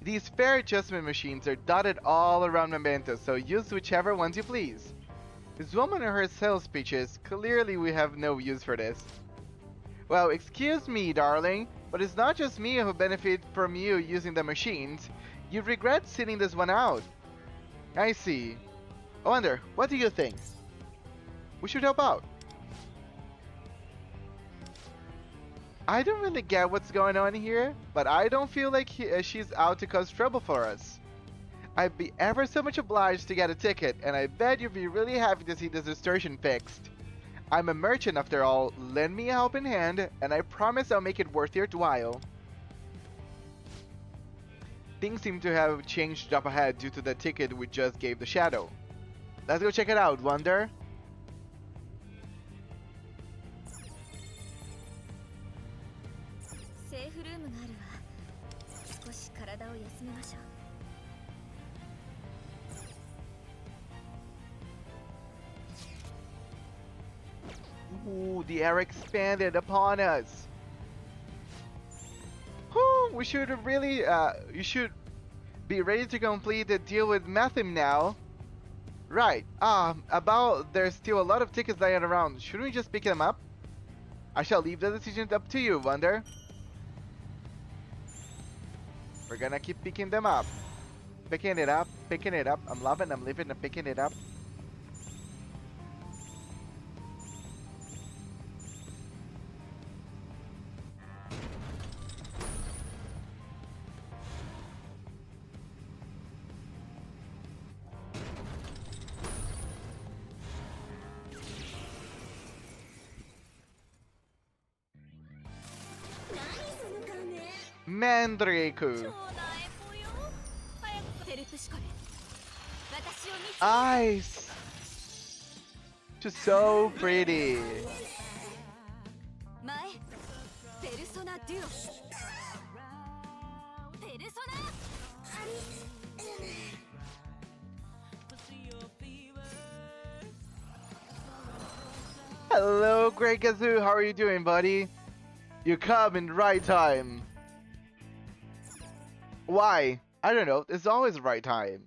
These fare adjustment machines are dotted all around Mementos, so use whichever ones you please. This woman and her sales pitches, clearly we have no use for this. Well, excuse me, darling, but it's not just me who benefit from you using the machines. You'd regret sitting this one out. I see. I wonder, what do you think? We should help out. I don't really get what's going on here, but I don't feel like she's out to cause trouble for us. I'd be ever so much obliged to get a ticket, and I bet you'd be really happy to see this distortion fixed. I'm a merchant after all, lend me a helping hand, and I promise I'll make it worth your while. Things seem to have changed up ahead due to the ticket we just gave the shadow. Let's go check it out, Wonder. Ooh, the air expanded upon us. Whew, we should really, you should be ready to complete the deal with Mathim now. Right, there's still a lot of tickets lying around. Shouldn't we just pick them up? I shall leave the decision up to you, Wonder. We're gonna keep picking them up. Picking it up. I'm loving, I'm living, I'm picking it up. Mandrake. 超なえぽよ早くテルプシコレ私を見つ Eyes. Just so pretty. 前ペルソナデュオペルソナ Hello, Greg Gazoo. How are you doing, buddy? You come in the right time. Why? I don't know. It's always the right time.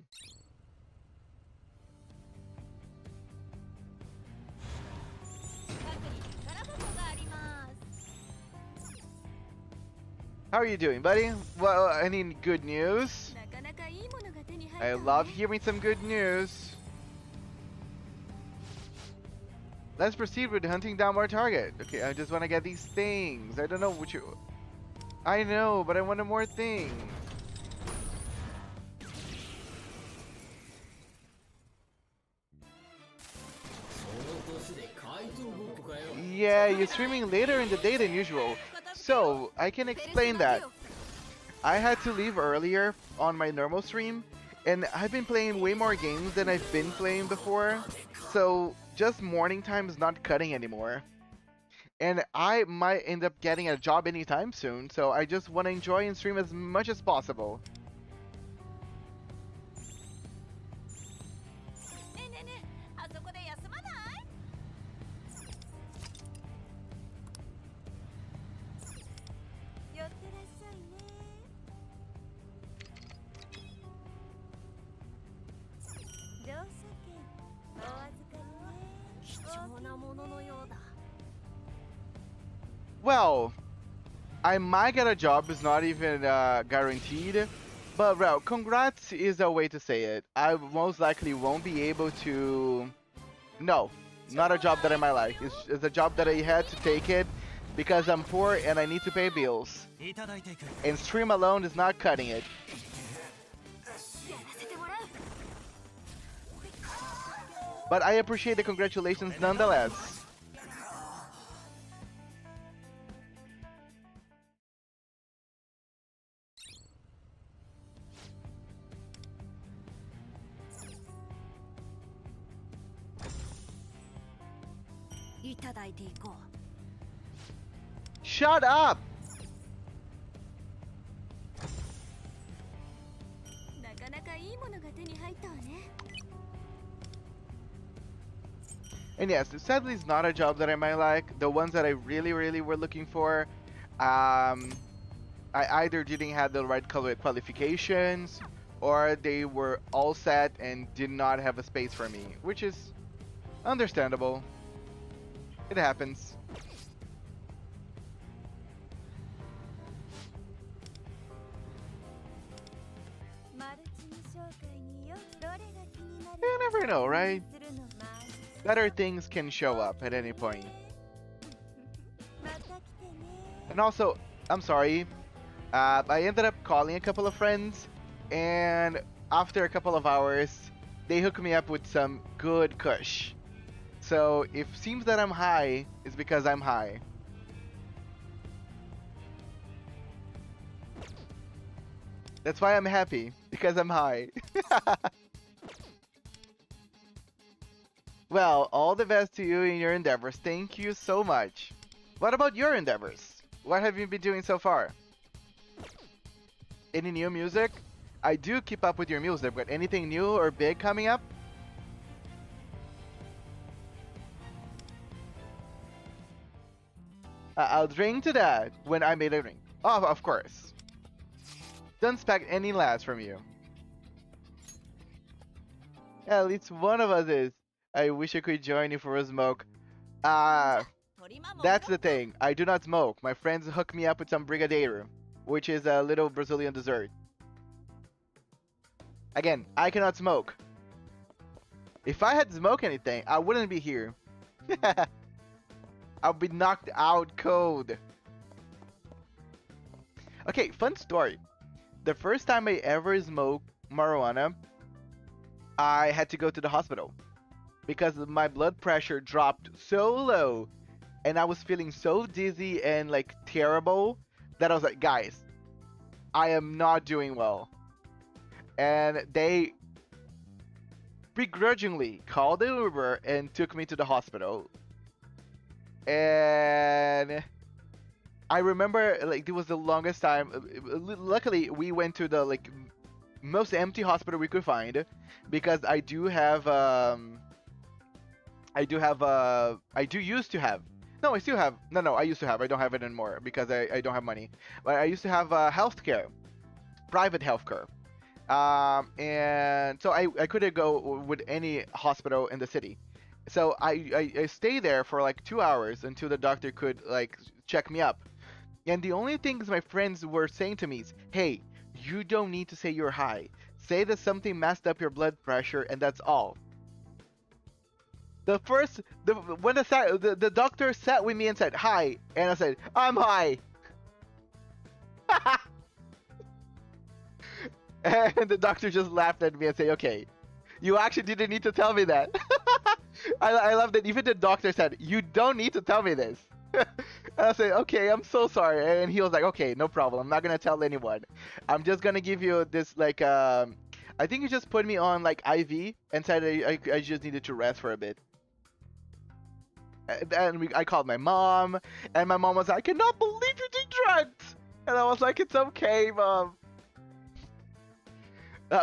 How are you doing, buddy? Well, any good news? なかなかいいものが手に入った I わ love hearing some good news. Let's proceed with hunting down more target. Okay, I just want to get these things. I don't know what you... I know, but I wanted more things. Yeah, you're streaming later in the day than usual. So, I can explain that. I had to leave earlier on my normal stream, and I've been playing way more games than I've been playing before. So, just morning time is not cutting anymore. And I might end up getting a job anytime soon, so I just want to enjoy and stream as much as possible. ねえねえねえあそこで休まない寄ってらっしゃいね乗車券お預かりね貴重なもののようだ Well, I might get a job, it's not even guaranteed. But well, congrats is a way to say it. I most likely won't be able to... No, not a job that I might like. It's a job that I had to take it because I'm poor and I need to pay bills. いただいていく And stream alone is not cutting it. やらせてもらう But I appreciate the congratulations nonetheless. Shut up! なかなかいいものが手に入ったわね And yes, sadly it's not a job that I might like. The ones that I really were looking for, I either didn't have the right color qualifications, or they were all set and did not have a space for me, which is understandable. It happens. You never know, right? Better things can show up at any point. And also, I'm sorry, I ended up calling a couple of friends, and after a couple of hours, they hooked me up with some good kush. So if it seems that I'm high, it's because I'm high. That's why I'm happy, because I'm high. Well, all the best to you in your endeavors. Thank you so much. What about your endeavors? What have you been doing so far? Any new music? I do keep up with your music, but anything new or big coming up? I'll drink to that when I made a drink. Oh, of course. Don't expect any less from you. At least one of us is. I wish I could join you for a smoke. That's the thing. I do not smoke. My friends hook me up with some brigadeiro, which is a little Brazilian dessert. Again, I cannot smoke. If I had smoked anything, I wouldn't be here. I'll be knocked out cold. Okay, fun story. The first time I ever smoked marijuana, I had to go to the hospital because my blood pressure dropped so low and I was feeling so dizzy and like terrible that I was like, guys, I am not doing well. And they begrudgingly called an Uber and took me to the hospital. And I remember like it was the longest time. Luckily, we went to the like most empty hospital we could find because I do used to have. No, I still have. No, I used to have. I don't have it anymore because I don't have money. But I used to have healthcare, private healthcare. And so I couldn't go with any hospital in the city. So I stayed there for like 2 hours until the doctor could like check me up. And the only things my friends were saying to me is, hey, you don't need to say you're high. Say that something messed up your blood pressure and that's all. When the doctor sat with me and said, hi, and I said, I'm high. And the doctor just laughed at me and said, okay, you actually didn't need to tell me that. I love that even the doctor said, you don't need to tell me this. And I said, okay, I'm so sorry. And he was like, okay, no problem. I'm not going to tell anyone. I'm just going to give you this, like, I think he just put me on, like, IV and said I just needed to rest for a bit. And I called my mom, and my mom was like, I cannot believe you did drugs. And I was like, it's okay, mom.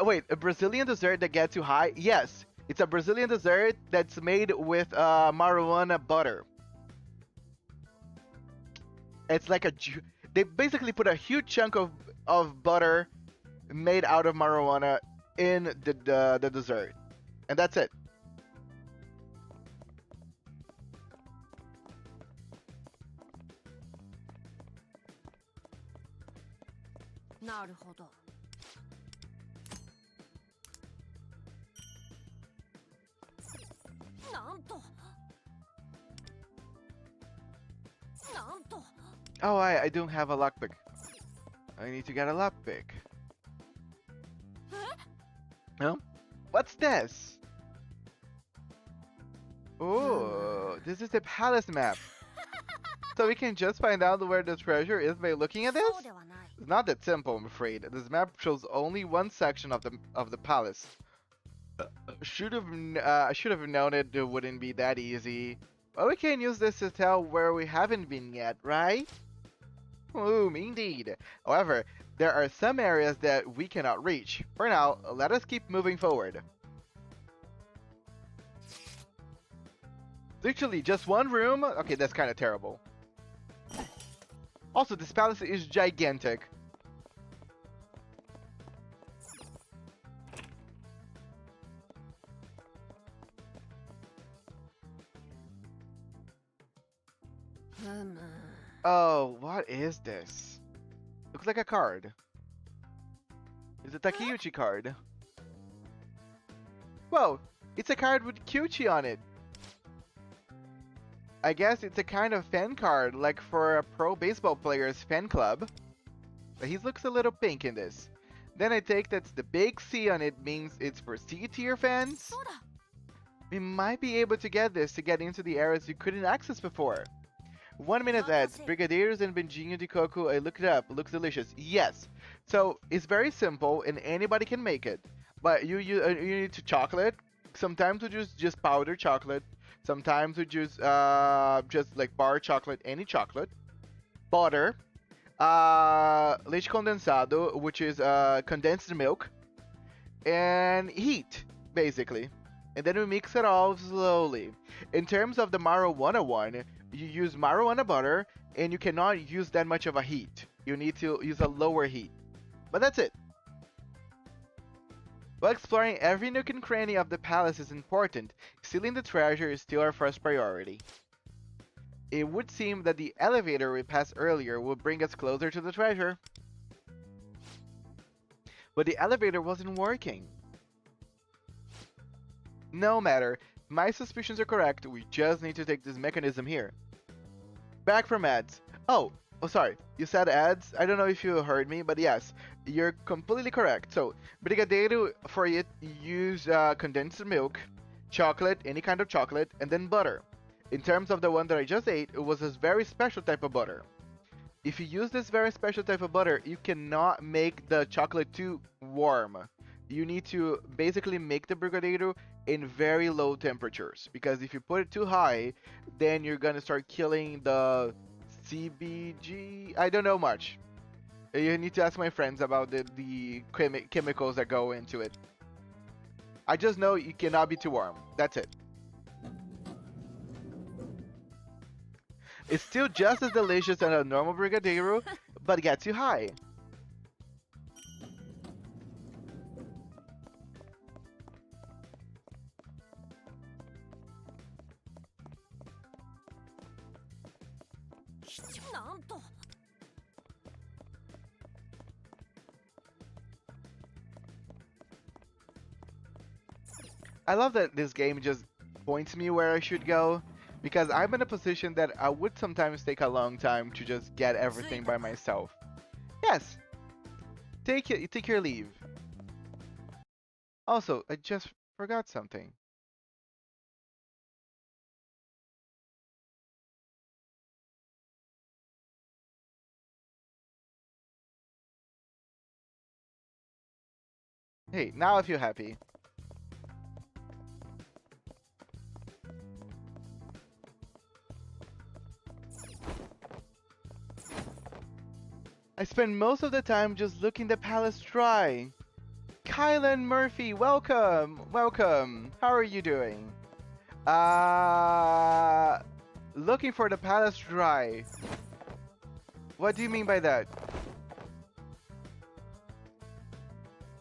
Wait, a Brazilian dessert that gets you high? Yes, it's a Brazilian dessert that's made with marijuana butter. It's like they basically put a huge chunk of butter made out of marijuana in the dessert. And that's it. Oh, I don't have a lockpick. I need to get a lockpick. No? What's this? Oh, this is the palace map. So we can just find out where the treasure is by looking at this? It's not that simple, I'm afraid. This map shows only one section of the palace. I should have known it wouldn't be that easy. But we can use this to tell where we haven't been yet, right? Indeed. However, there are some areas that we cannot reach. For now, let us keep moving forward. Literally, just one room? Okay, that's kind of terrible. Also, this palace is gigantic. Oh, what is this? Looks like a card. It's a Takeuchi card. Whoa, it's a card with Kyuchi on it. I guess it's a kind of fan card, like for a pro baseball player's fan club. But he looks a little pink in this. Then I take that the big C on it means it's for C-tier fans. We might be able to get this to get into the areas you couldn't access before. 1 minute ads, Brigadeiros and Benjinho de Coco, I looked it up, looks delicious. Yes, so it's very simple and anybody can make it. But you need to chocolate, sometimes we use just powdered chocolate, sometimes we use just like bar chocolate, any chocolate, butter, leite condensado, which is condensed milk, and heat, basically. And then we mix it all slowly. In terms of the marijuana one, you use marijuana butter, and you cannot use that much of a heat. You need to use a lower heat. But that's it. While exploring every nook and cranny of the palace is important, stealing the treasure is still our first priority. It would seem that the elevator we passed earlier will bring us closer to the treasure. But the elevator wasn't working. No matter, my suspicions are correct, we just need to take this mechanism here. Back from ads. Oh, sorry, you said ads? I don't know if you heard me, but yes, you're completely correct. So, Brigadeiro, for it, use condensed milk, chocolate, any kind of chocolate, and then butter. In terms of the one that I just ate, it was a very special type of butter. if you use this very special type of butter, you cannot make the chocolate too warm. You need to basically make the brigadeiro in very low temperatures, because if you put it too high, then you're gonna start killing the CBG. I don't know much. You need to ask my friends about the chemicals that go into it. I just know you cannot be too warm. That's it. It's still just as delicious as a normal brigadeiro, but gets you high. I love that this game just points me where I should go, because I'm in a position that I would sometimes take a long time to just get everything by myself. Yes, take your leave. Also, I just forgot something. Hey, now I feel happy. I spend most of the time just looking the palace dry. Kylan Murphy, welcome! Welcome! How are you doing? Looking for the palace dry. What do you mean by that?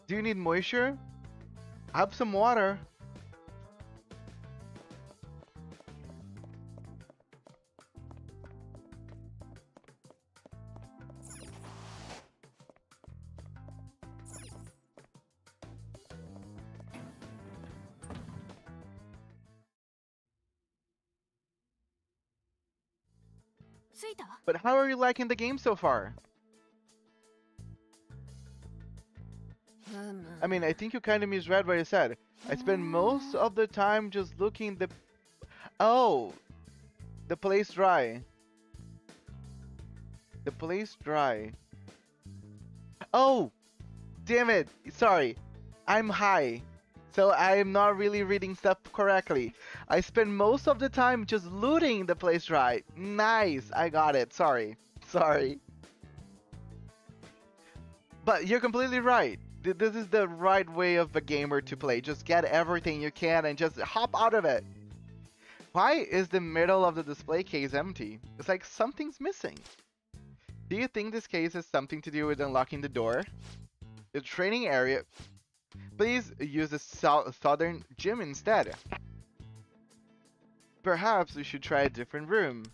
Do you need moisture? Have some water. But how are you liking the game so far? I mean, I think you kind of misread what I said. I spend most of the time just looking the... Oh! The place dry. The place dry. Oh! Damn it! Sorry. I'm high. So I'm not really reading stuff correctly. I spend most of the time just looting the place dry. Nice! I got it. Sorry. Sorry. But you're completely right. This is the right way of a gamer to play. Just get everything you can and just hop out of it. Why is the middle of the display case empty? It's like something's missing. Do you think this case has something to do with unlocking the door? The training area. Please use the southern gym instead. Perhaps we should try a different room.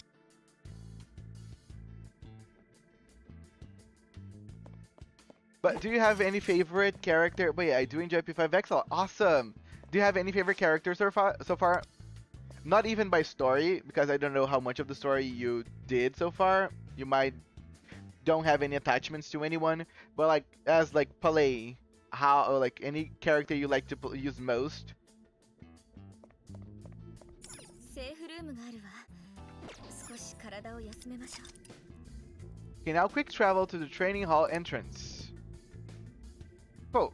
But do you have any favorite character? Wait, I do enjoy P5X. Awesome. Do you have any favorite characters so far? Not even by story, because I don't know how much of the story you did so far. You might don't have any attachments to anyone, but like as like play, how or like any character you like to use most. Okay, now quick travel to the training hall entrance. Oh.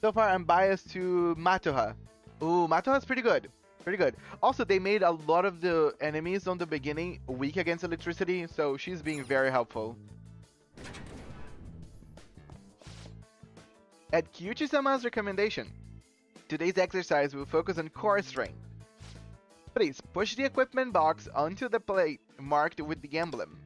So far I'm biased to Matoha. Ooh, Matoha's pretty good. Pretty good. Also, they made a lot of the enemies on the beginning weak against electricity, so she's being very helpful. At Kyuchi-sama's recommendation, today's exercise will focus on core strength. Please push the equipment box onto the plate marked with the emblem.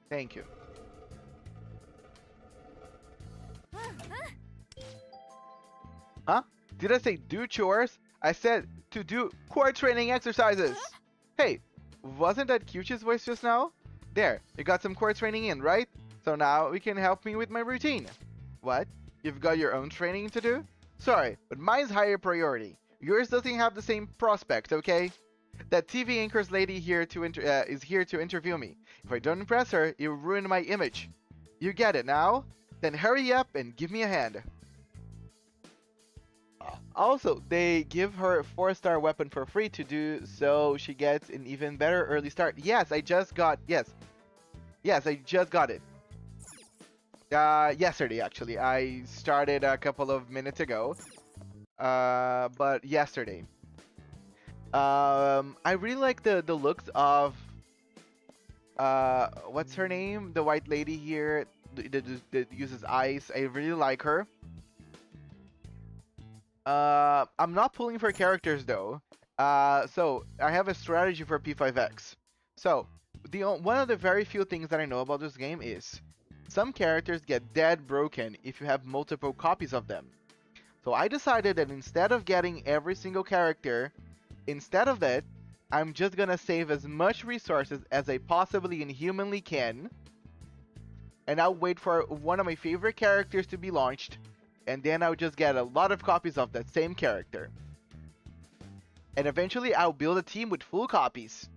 Thank you. Huh? Did I say do chores? I said to do core training exercises. Hey, wasn't that Kyuchi's voice just now? There, you got some core training in, right? So now you can help me with my routine. What? You've got your own training to do? Sorry, but mine's higher priority. Yours doesn't have the same prospect, okay? That TV anchor's lady here to is here to interview me. If I don't impress her, it will ruin my image. You get it now? Then hurry up and give me a hand. Also, they give her 4-star weapon for free to do so she gets an even better early start. Yes, I just got it. Yesterday actually. I started a couple of minutes ago. But yesterday. I really like the looks of what's her name? The white lady here that uses ice. I really like her. I'm not pulling for characters though. So I have a strategy for P5X. So one of the very few things that I know about this game is some characters get dead broken if you have multiple copies of them. So I decided that instead of getting every single character, instead of that, I'm just gonna save as much resources as I possibly and humanly can. And I'll wait for one of my favorite characters to be launched. And then I'll just get a lot of copies of that same character. And eventually I'll build a team with full copies.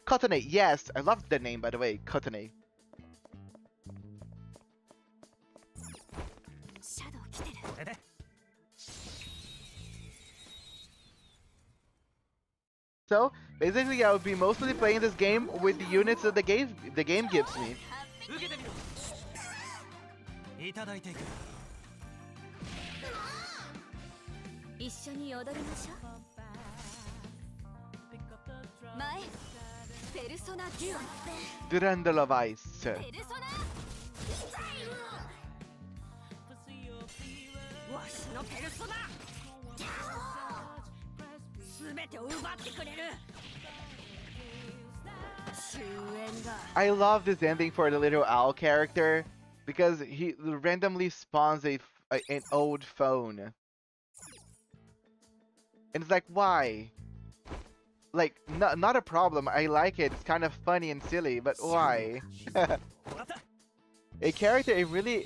Kotane, yes, I love the name by the way, Kotane. So basically I will be mostly playing this game with the units that the game gives me. いただいていく。一緒に踊りましょう。前ペルソナデュオ Durante la Vice. ペルソナわしのペルソナすべてを奪ってくれる終焉だ。 I love this ending for the little owl character because he randomly spawns an old phone. And it's like, why? Like, not a problem. I like it. It's kind of funny and silly, but why? A character I really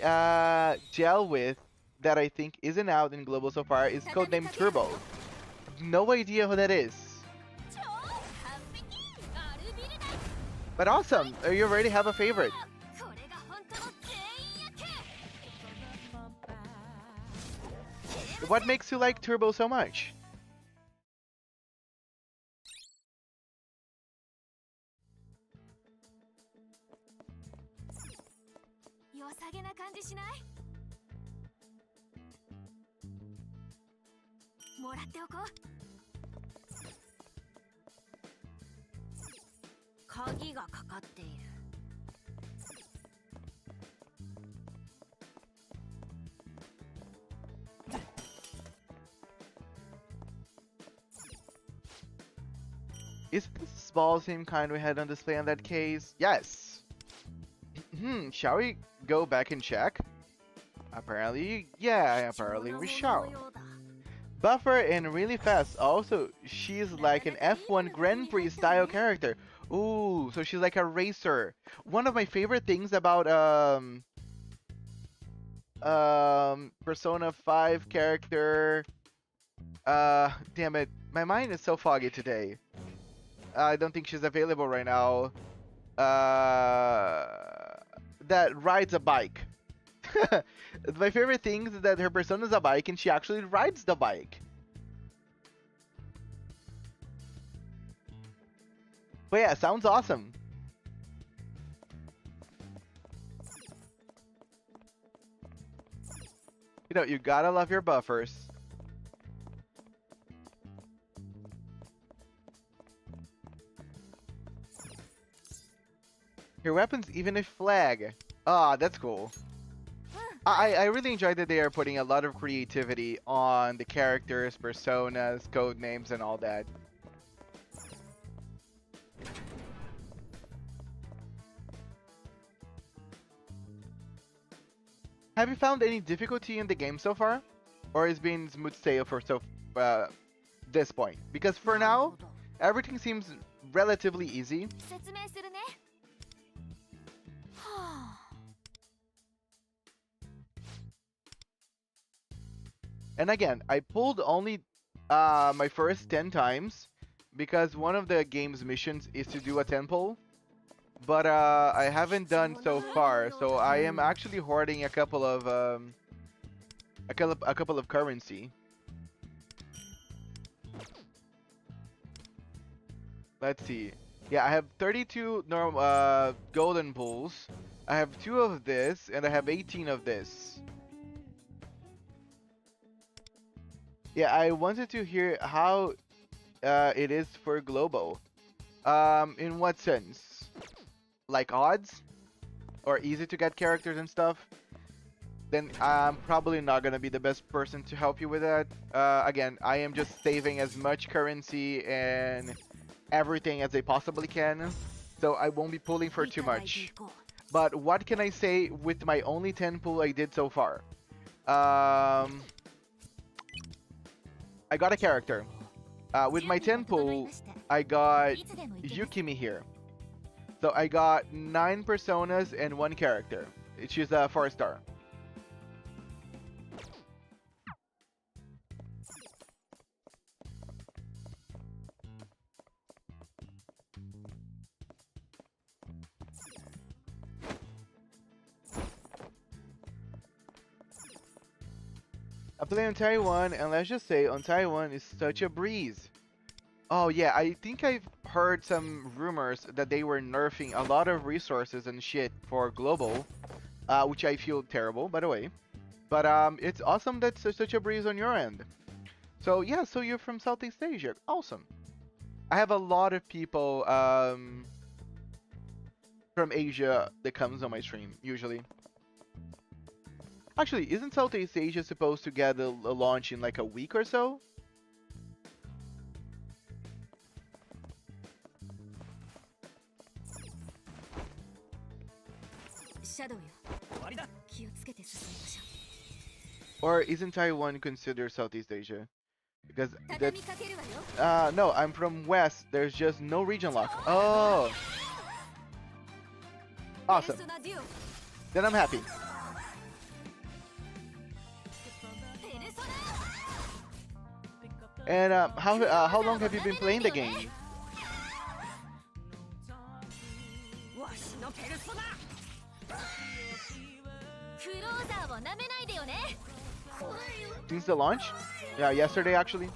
gel with that I think isn't out in global so far is codenamed Turbo. No idea who that is. But awesome! You already have a favorite. What makes you like Turbo so much? Is this ball same kind we had on display on that case? Yes! Shall we go back and check? Apparently, yeah, apparently we shall. Buffer and really fast. Also, she's like an F1 Grand Prix style character. Ooh, so she's like a racer. One of my favorite things about Persona 5 character. Damn it, my mind is so foggy today. I don't think she's available right now. That rides a bike. My favorite thing is that her persona is a bike and she actually rides the bike. But yeah, sounds awesome. You know, you gotta love your buffers. Your weapons even a flag. Ah, that's cool. I really enjoyed that they are putting a lot of creativity on the characters, personas, code names, and all that. Have you found any difficulty in the game so far? Or has been smooth sail for this point? Because for now, everything seems relatively easy. And again, I pulled only my first 10 times because one of the game's missions is to do a 10 pull. but I haven't done so far. So I am actually hoarding a couple of currency. Let's see. Yeah, I have 32 golden bulls. I have 2 of this, and I have 18 of this. Yeah, I wanted to hear how it is for Globo. In what sense? Like odds? Or easy to get characters and stuff? Then I'm probably not gonna be the best person to help you with that. Again, I am just saving as much currency and everything as I possibly can, so I won't be pulling for too much. But what can I say with my only 10 pull I did so far? I got a character. With my 10 pull, I got Yukimi here. So I got 9 personas and 1 character. She's a 4-star. I play on Taiwan, and let's just say on Taiwan is such a breeze. Oh yeah, I think I've heard some rumors that they were nerfing a lot of resources and shit for global, which I feel terrible, by the way. But it's awesome that such a breeze on your end. So yeah, so you're from Southeast Asia, awesome. I have a lot of people from Asia that comes on my stream usually. Actually, isn't Southeast Asia supposed to get a launch in like a week or so? Or isn't Taiwan considered Southeast Asia? Because that's... no, I'm from West. There's just no region lock. Oh! Awesome. Then I'm happy. And how long have you been playing the game? Since the launch? Yeah, yesterday actually.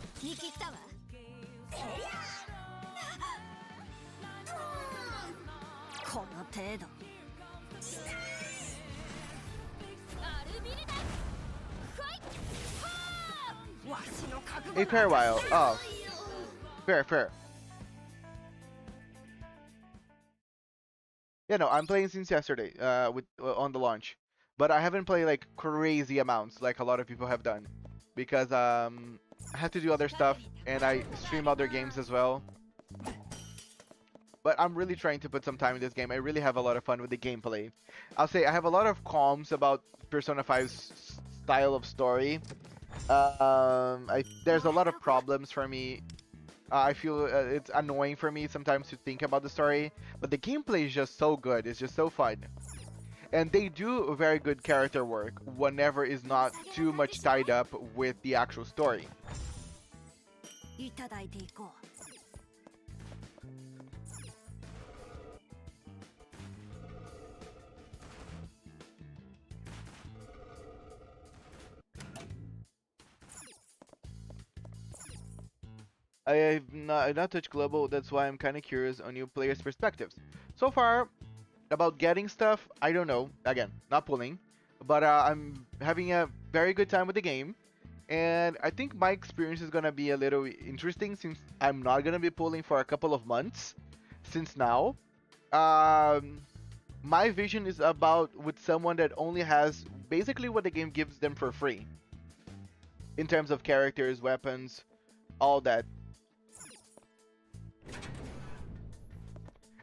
A fair while. Oh, fair. Yeah, no, I'm playing since yesterday. On the launch, but I haven't played like crazy amounts like a lot of people have done, because I have to do other stuff and I stream other games as well. But I'm really trying to put some time in this game. I really have a lot of fun with the gameplay. I'll say I have a lot of qualms about Persona 5's style of story. There's a lot of problems for me. I feel it's annoying for me sometimes to think about the story, but the gameplay is just so good. It's just so fun. And they do very good character work whenever it's not too much tied up with the actual story. I've not touched global, that's why I'm kind of curious on new players' perspectives. So far, about getting stuff, I don't know. Again, not pulling, but I'm having a very good time with the game, and I think my experience is gonna be a little interesting since I'm not gonna be pulling for a couple of months. Since now, my vision is about with someone that only has basically what the game gives them for free, in terms of characters, weapons, all that.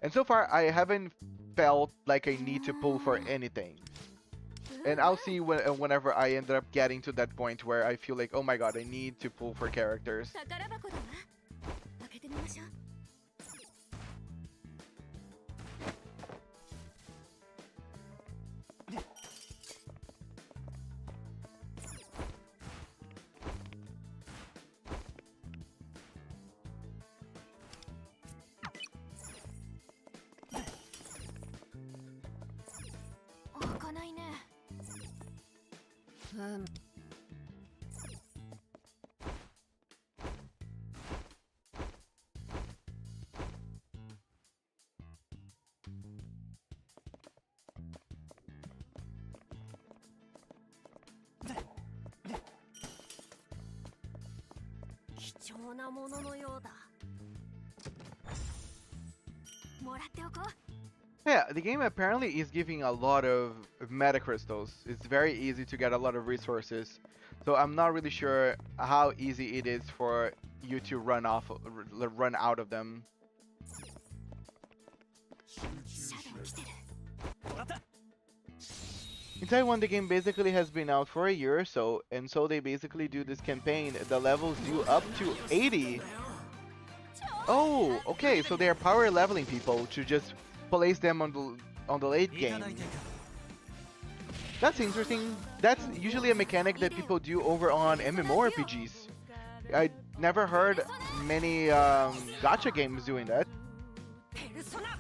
And so far, I haven't felt like I need to pull for anything. And I'll see whenever I end up getting to that point where I feel like, oh my god, I need to pull for characters. 貴重なもののようだ。もらっておこう。 Yeah, the game apparently is giving a lot of meta crystals. It's very easy to get a lot of resources. So I'm not really sure how easy it is for you to run out of them. シャドウ来てる。 In Taiwan, the game basically has been out for a year or so, and so they basically do this campaign. The levels do up to 80. Oh, okay, so they are power leveling people to just place them on the late game. That's interesting. That's usually a mechanic that people do over on MMORPGs. I never heard many gacha games doing that. ペルソナ。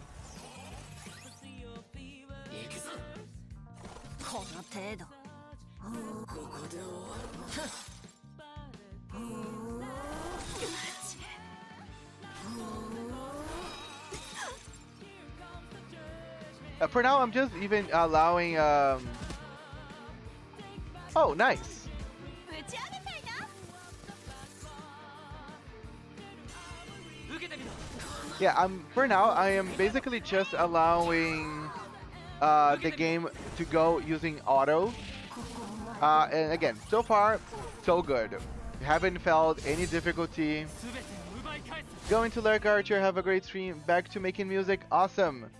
この程度。For now, I'm just even allowing. Oh, nice. 打ち上げたいな。 Yeah, for now, I am basically just allowing the game to go using auto. And again, so far, so good. Haven't felt any difficulty. Going to Lurk Archer, have a great stream. Back to making music, awesome.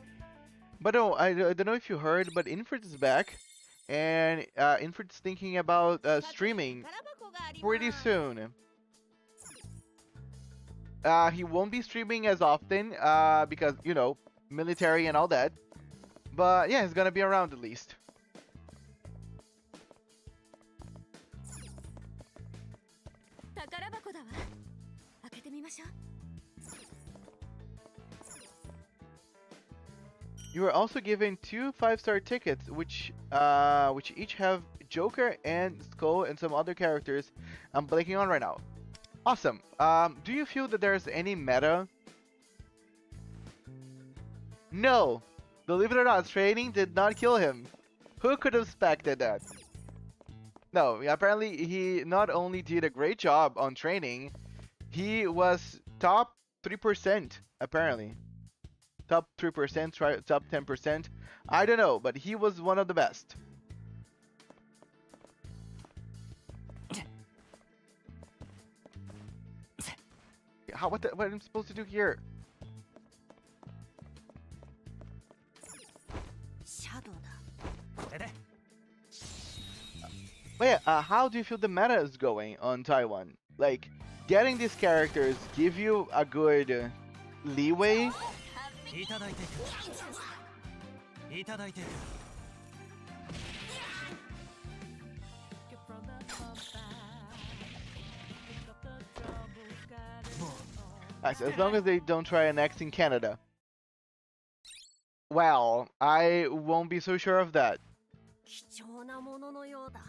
But no, I don't know if you heard, but Infrit is back. And Infrit's thinking about streaming pretty soon. He won't be streaming as often because, you know, military and all that. But yeah, he's gonna be around at least. 宝箱だわ。開けてみましょう。 You are also given 2 5-star tickets, which each have Joker and Skull and some other characters I'm blanking on right now. Awesome. Do you feel that there's any meta? No. Believe it or not, training did not kill him. Who could have expected that? No, apparently he not only did a great job on training, he was top 3% apparently. Top 3%, top 10%. I don't know, but he was one of the best. What am I supposed to do here? シャドウだ。 But yeah, how do you feel the meta is going on Taiwan? Like, getting these characters give you a good leeway? いただいていく。いただいていく。 Nice, as long as they don't try annexing Canada. Well, I won't be so sure of that. 貴重なもののようだ。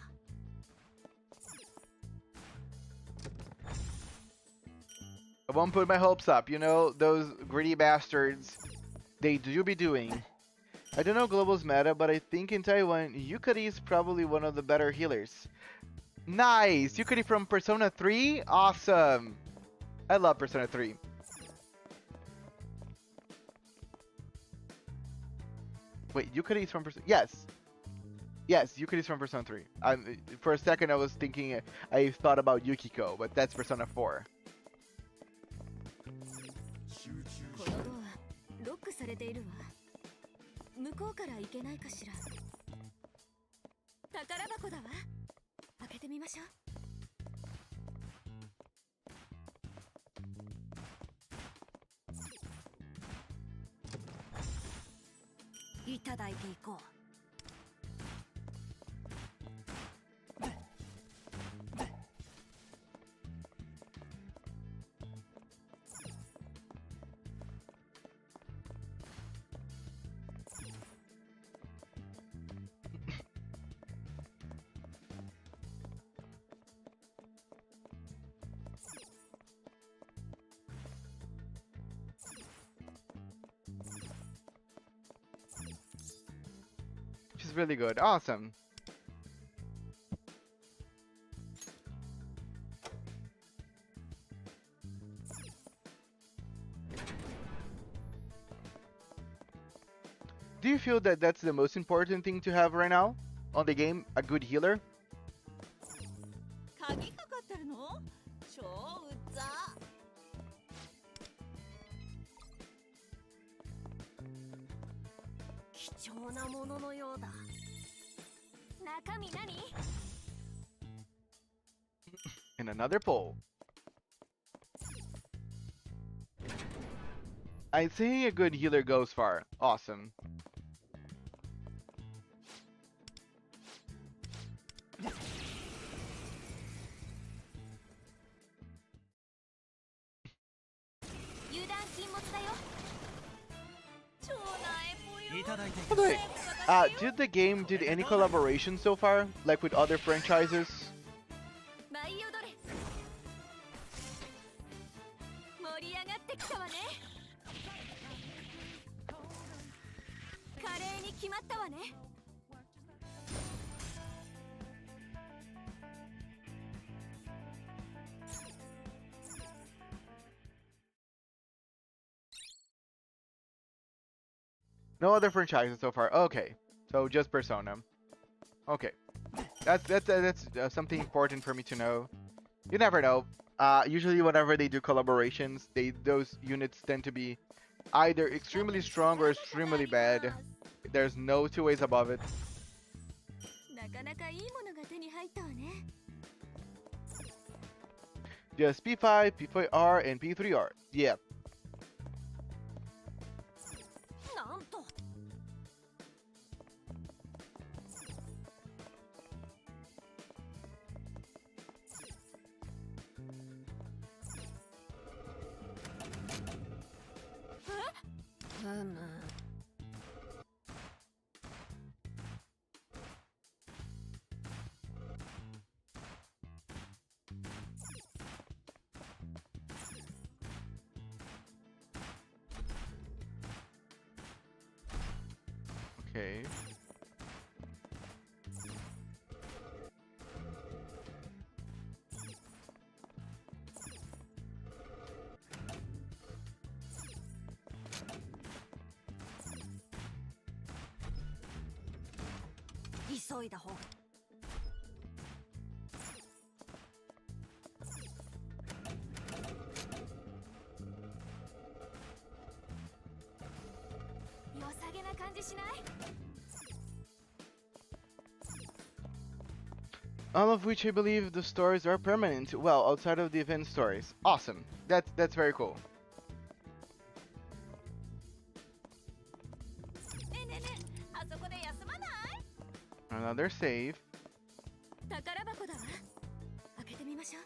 I won't put my hopes up, you know, those greedy bastards. They do be doing. I don't know Global's meta, but I think in Taiwan, Yukari is probably one of the better healers. Nice! Yukari from Persona 3? Awesome! I love Persona 3. Wait, Yukari is from Persona... Yes! Yes, Yukari is from Persona 3. For a second I was thinking... I thought about Yukiko, but that's Persona 4. このドアロックされているわ。向こうから行けないかしら。宝箱だわ。開けてみましょう。いただいていこう。really good. Awesome. Do you feel that that's the most important thing to have right now on the game? A good healer? 鍵かかってるの？超うざ。貴重なもののようだ。中身何？ And another poll. I think a good healer goes far. Awesome. By the way, did the game did any collaboration so far, like with other franchises? 舞い踊れ。盛り上がってきたわね。華麗に決まったわね。No other franchises so far. Okay, so just Persona. Okay, that's something important for me to know. You never know. Usually, whenever they do collaborations, those units tend to be either extremely strong or extremely bad. There's no two ways above it. なかなかいいものが手に入ったわね。 Just P5, P5R, and P3R. Yeah. なんと。Okay. Hurry. 急いだ方が。良さげな感じしない？ All of which I believe the stories are permanent. Well, outside of the event stories. Awesome. That's very cool. ねえねえねえ、あそこで休まない？ Another save. 宝箱だわ。開けてみましょう。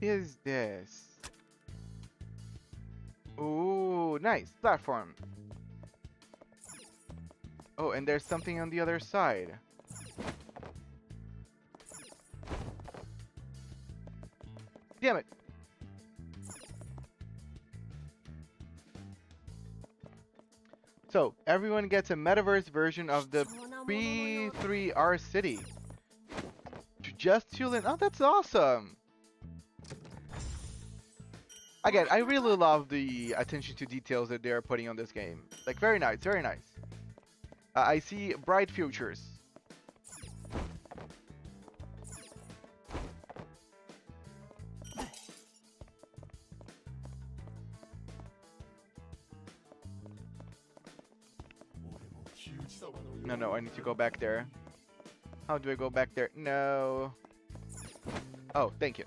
Is this? Ooh, nice platform. Oh, and there's something on the other side. Damn it. So, everyone gets a metaverse version of the P3R city. Just chill in. Oh, that's awesome. Again, I really love the attention to details that they're putting on this game. Like, very nice, very nice. I see bright futures. No, I need to go back there. How do I go back there? No. Oh, thank you.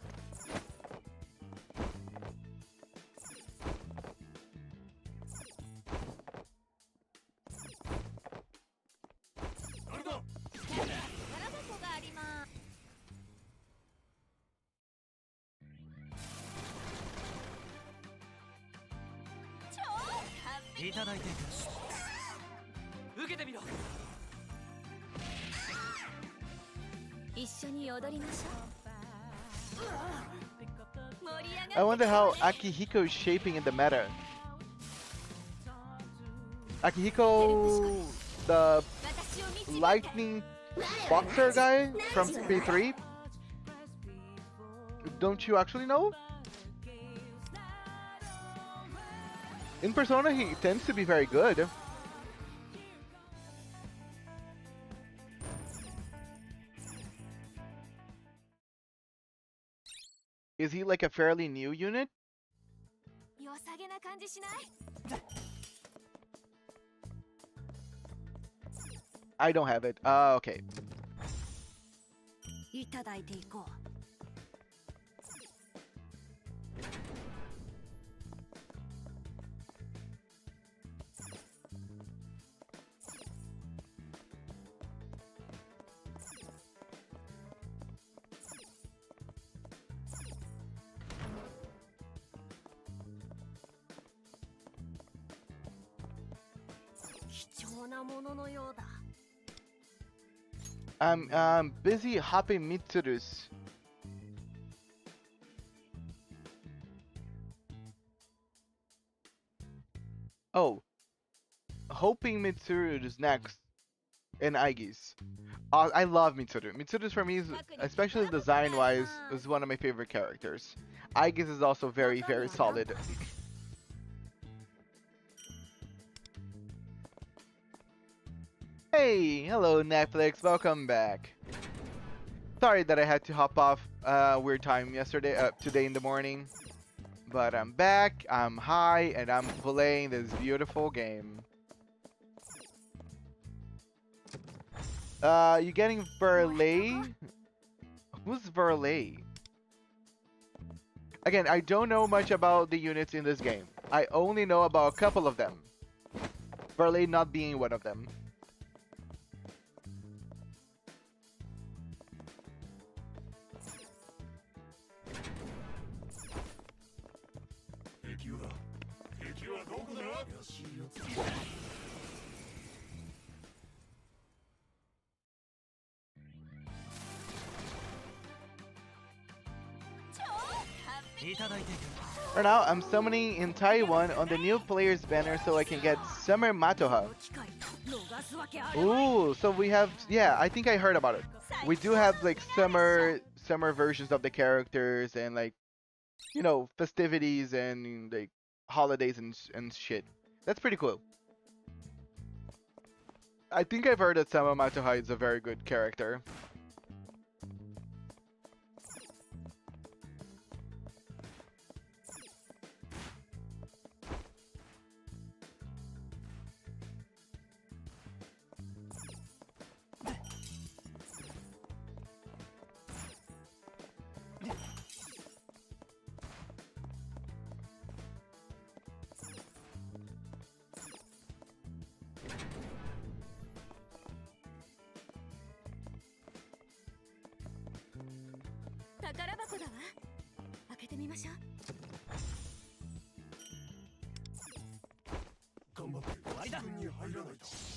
いただいていく受けてみろ一緒に踊りましょう。盛り上 I がって wonder how Akihiko is shaping in the meta. Akihiko, the 私を導いて。 lightning boxer guy from P3. Don't you actually know? In Persona, he tends to be very good. Is he like a fairly new unit? 良さげな感じしない？ I don't have it. Okay. いただいていこう。貴重なもののようだ。 I'm busy hopping Mitsurus. Oh, hoping Mitsuru is next, and Aigis. I love Mitsuru. Mitsuru for me, is, especially design-wise, is one of my favorite characters. Aigis is also very, very solid. Hey, hello Netflix, welcome back. Sorry that I had to hop off weird time today in the morning. But I'm back, I'm high, and I'm playing this beautiful game. You getting Verlay? Who's Verlay? Again, I don't know much about the units in this game. I only know about a couple of them. Verlay not being one of them. For now, I'm summoning in Taiwan on the new players banner so I can get Summer Matoha. Ooh, so we have, yeah, I think I heard about it. We do have like summer versions of the characters and like, you know, festivities and like holidays and shit. That's pretty cool. I think I've heard that Summer Matoha is a very good character.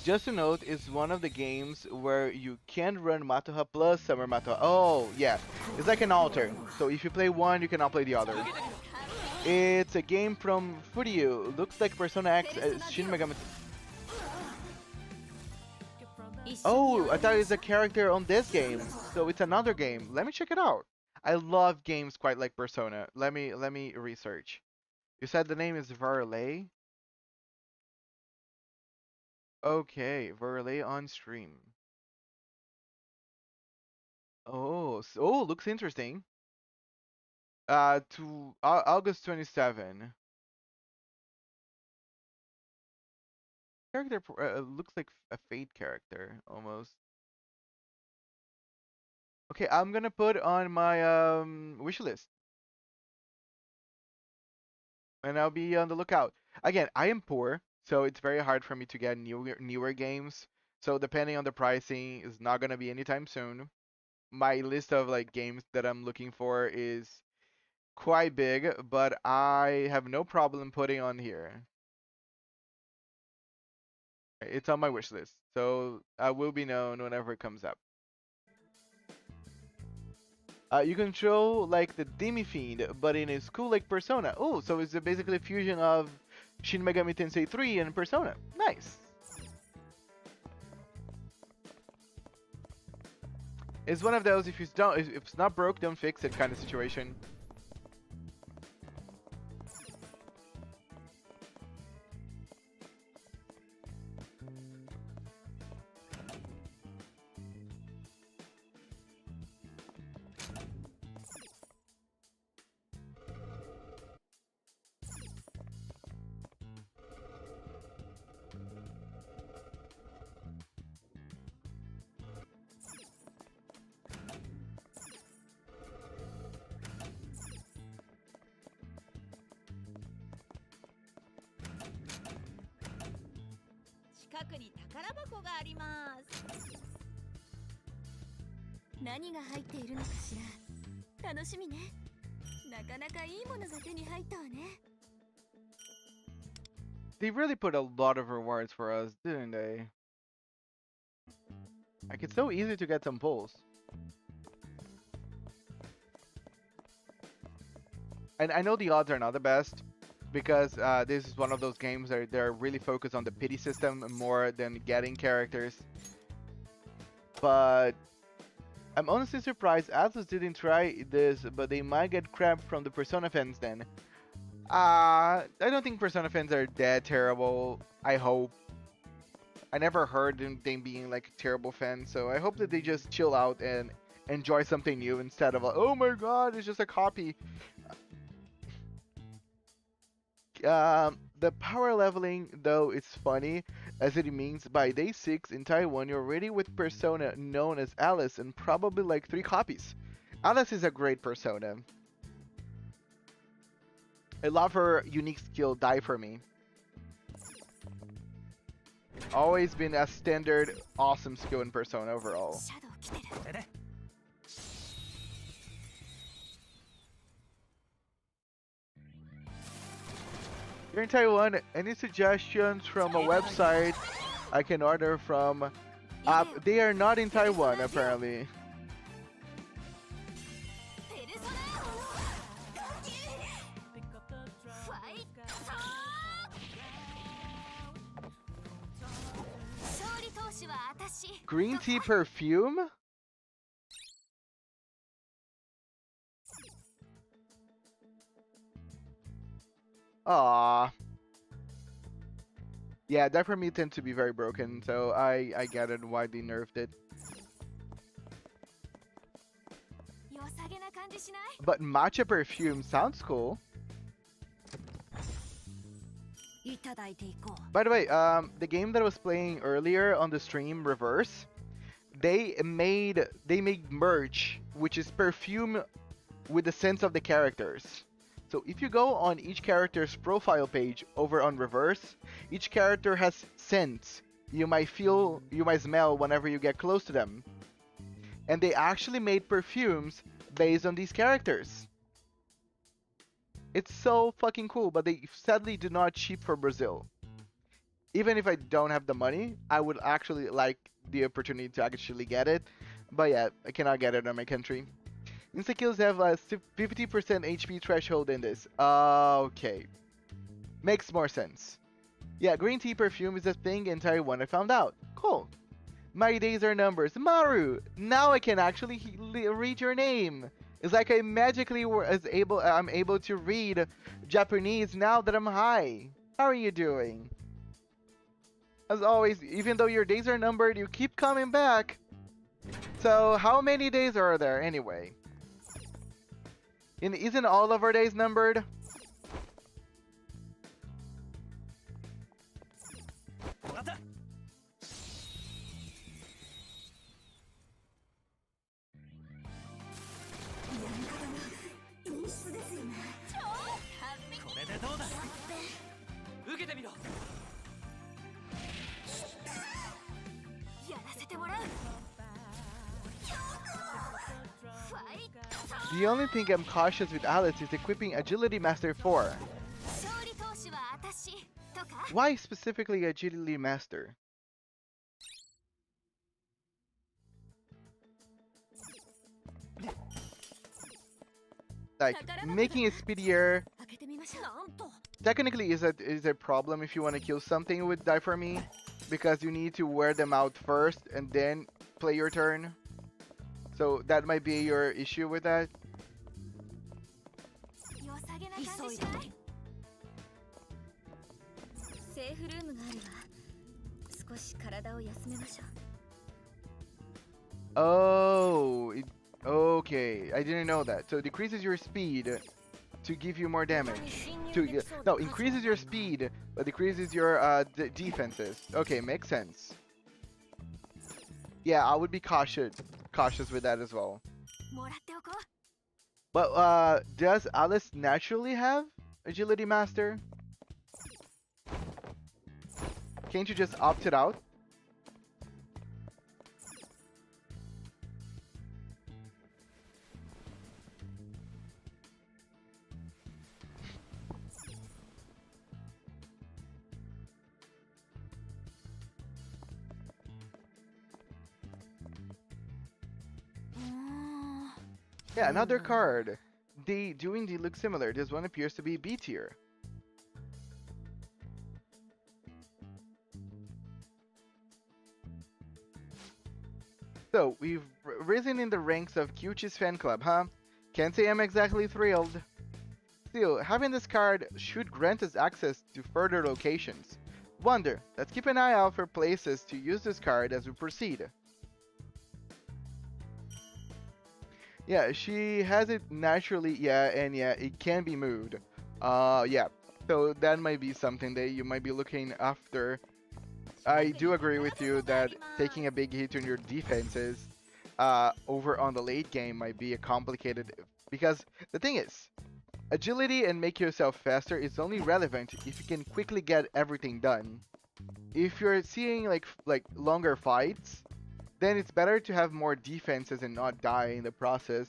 Just to note, it's one of the games where you can run Matoha plus Summer Matoha. Oh, yeah. It's like an altar. So if you play one, you cannot play the other. It's a game from Furyu. Looks like Persona X Shin Megami. Oh, I thought it was a character on this game. So it's another game. Let me check it out. I love games quite like Persona. Let me research. You said the name is Verlay? Okay, Verlay on stream. Oh, looks interesting. To August 27. Character looks like a Fate character almost. Okay, I'm gonna put on my wish list, and I'll be on the lookout. Again, I am poor, so it's very hard for me to get newer games. So depending on the pricing, is not gonna be anytime soon. My list of like games that I'm looking for is quite big, but I have no problem putting on here. It's on my wish list, so I will be known whenever it comes up. You control like the Demi Fiend, but in a school like Persona. Oh, so it's basically a fusion of Shin Megami Tensei 3 and Persona. Nice. It's one of those if it's not broke, don't fix it kind of situation. They really put a lot of rewards for us, didn't they? Like, it's so easy to get some pulls. And I know the odds are not the best, because this is one of those games that they're really focused on the pity system more than getting characters. But I'm honestly surprised Atlus didn't try this, but they might get crap from the Persona fans then. I don't think Persona fans are that terrible. I hope. I never heard them being like a terrible fan, so I hope that they just chill out and enjoy something new instead of like, oh my god, it's just a copy. The power leveling though is funny, as it means by day 6 in Taiwan you're already with Persona known as Alice and probably like 3 copies. Alice is a great Persona. I love her unique skill, Die For Me. Always been a standard awesome skill in Persona overall. You're in Taiwan, any suggestions from a website I can order from? They are not in Taiwan apparently. Green tea perfume? Ah. Yeah, that for me tends to be very broken, so I get it why they nerfed it. But matcha perfume sounds cool. By the way, the game that I was playing earlier on the stream, Reverse, they made merch, which is perfume with the scents of the characters. So if you go on each character's profile page over on Reverse, each character has scents you might smell whenever you get close to them. And they actually made perfumes based on these characters. It's so fucking cool, but they sadly do not ship for Brazil. Even if I don't have the money, I would actually like the opportunity to actually get it. But yeah, I cannot get it in my country. Insta-kills have a 50% HP threshold in this. Okay. Makes more sense. Yeah, green tea perfume is a thing in Taiwan, I found out. Cool. My days are numbers. Maru! Now I can actually read your name. It's like I magically I'm able to read Japanese now that I'm high. How are you doing? As always, even though your days are numbered, you keep coming back. So how many days are there anyway? Isn't all of our days numbered? The only thing I'm cautious with Alice is equipping Agility Master 4. Why specifically Agility Master? like making it speedier 開けてみましょう。なんと technically is a problem if you want to kill something with die for me, because you need to wear them out first and then play your turn. So that might be your issue with that. 良さげな感じしない？セーフルームがあるわ。少し体を休めましょう。 Oh, okay. I didn't know that. So it decreases your speed to give you more damage. No, increases your speed, but decreases your defenses. Okay, makes sense. Yeah, I would be cautious with that as well. もらっておこう。 But does Alice naturally have Agility Master? Can't you just opt it out? Yeah, another card. They do indeed look similar. This one appears to be B tier. So, we've risen in the ranks of Kyuchi's fan club, huh? Can't say I'm exactly thrilled. Still, having this card should grant us access to further locations. Wonder, let's keep an eye out for places to use this card as we proceed. Yeah, she has it naturally, yeah, and yeah, it can be moved. Yeah, so that might be something that you might be looking after. I do agree with you that taking a big hit on your defenses over on the late game might be a complicated, because the thing is, agility and make yourself faster is only relevant if you can quickly get everything done. If you're seeing like longer fights, then it's better to have more defenses and not die in the process.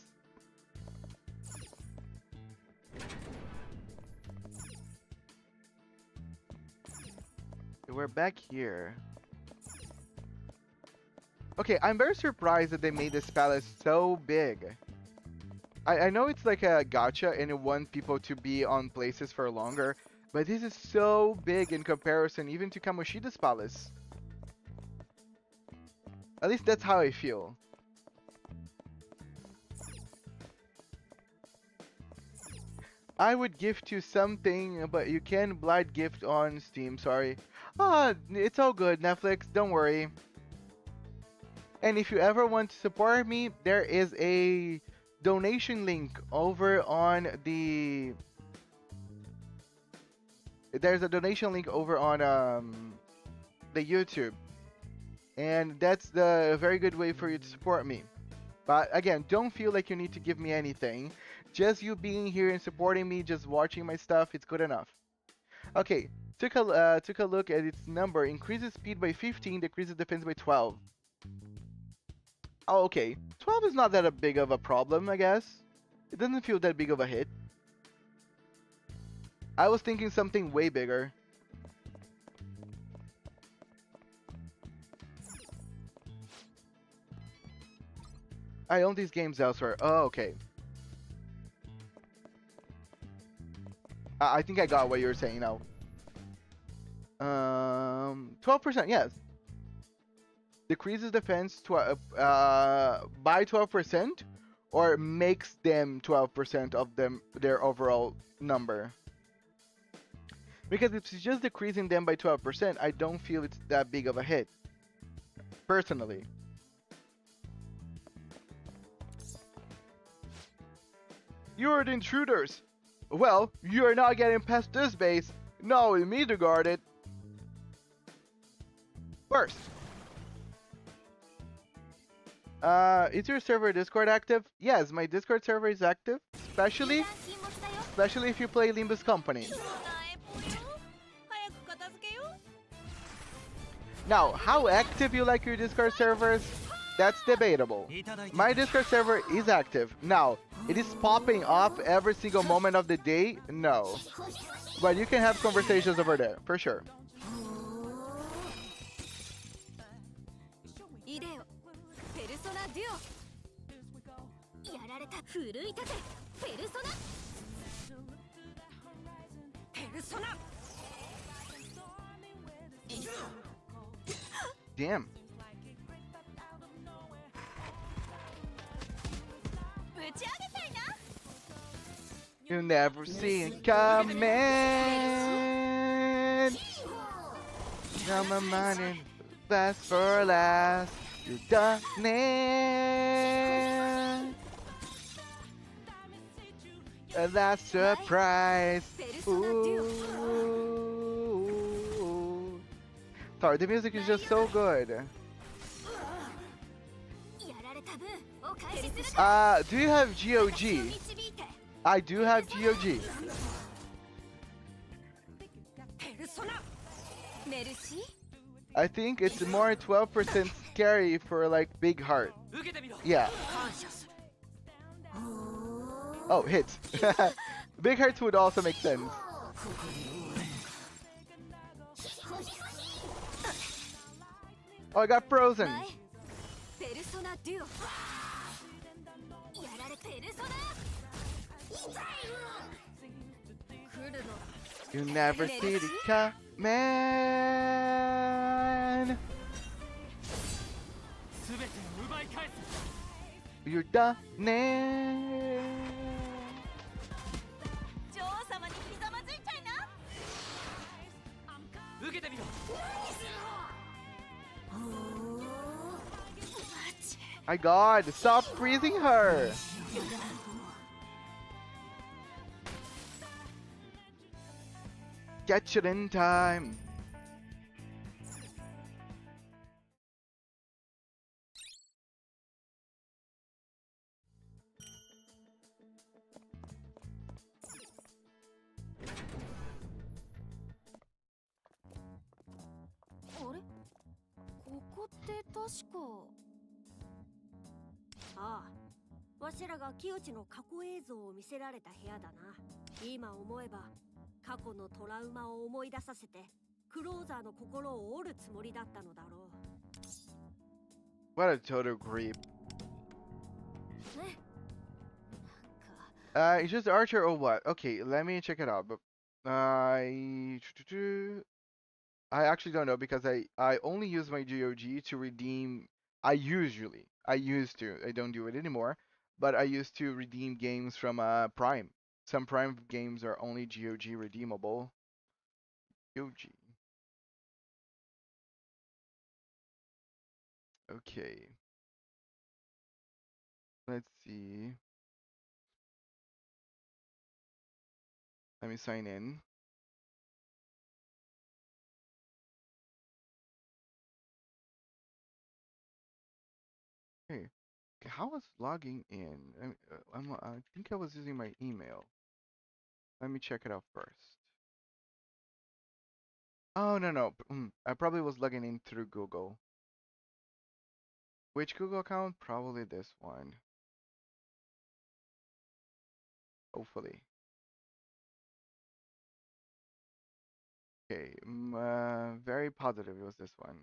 We're back here. Okay, I'm very surprised that they made this palace so big. I know it's like a gacha and it want people to be on places for longer, but this is so big in comparison even to Kamoshida's palace. At least that's how I feel. I would gift you something, but you can blind gift on Steam, sorry. It's all good, Netflix, don't worry. And if you ever want to support me, there is a donation link over on the... There's a donation link over on the YouTube. And that's the very good way for you to support me. But again, don't feel like you need to give me anything. Just you being here and supporting me, just watching my stuff, it's good enough. Okay, took a look at its number. Increases speed by 15, decreases defense by 12. Oh, okay. 12 is not that big of a problem, I guess. It doesn't feel that big of a hit. I was thinking something way bigger. I own these games elsewhere. Oh, okay. I think I got what you were saying now. 12%, yes. Decreases defense by 12% or makes them 12% of their overall number. Because if it's just decreasing them by 12%, I don't feel it's that big of a hit. Personally. You're the intruders! Well, you're not getting past this base. No, you me to guard it. First. Is your server Discord active? Yes, my Discord server is active. Especially if you play Limbus Company. Now, how active you like your Discord servers? That's debatable. My Discord server is active. Now, it is popping off every single moment of the day? No. But you can have conversations over there, for sure. られた奮い立てペルソナペルソナ Damn. ぶち上げたいな You never see it coming. Now my money best for last. You done it. A last surprise. Ooh. Sorry, the music is just so good. やられた分お返しするか Do you have 私 GOG? を導いて I do have GOG. ペルソナメルシー I think it's more 12% scary for like big heart. 受けてみろ Yeah. 感謝する Oh, hits. Big hearts would also make sense. Oh, I got frozen. 前ペルソナデュオやられペルソナ来るのだ You never see the coming. 全てを奪い返す You're done it. 女王様にひざまずいたいな受けてみろ My God, stop freezing her. Get it in time. What? ここって確かああわしらが清地の過去映像を見せられた部屋だな今思えば過去のトラウマを思い出させてクローザーの心を折るつもりだったのだろ What a total creep. うね It's just Archer or what? Okay, let me check it out. But I actually don't know because I only use my GOG to redeem. I used to. I don't do it anymore. But I used to redeem games from Prime. Some Prime games are only GOG redeemable. GOG. Okay. Let's see. Let me sign in. Okay. How was logging in? I think I was using my email. Let me check it out first. Oh, no. I probably was logging in through Google. Which Google account? Probably this one. Hopefully. Okay, very positive it was this one.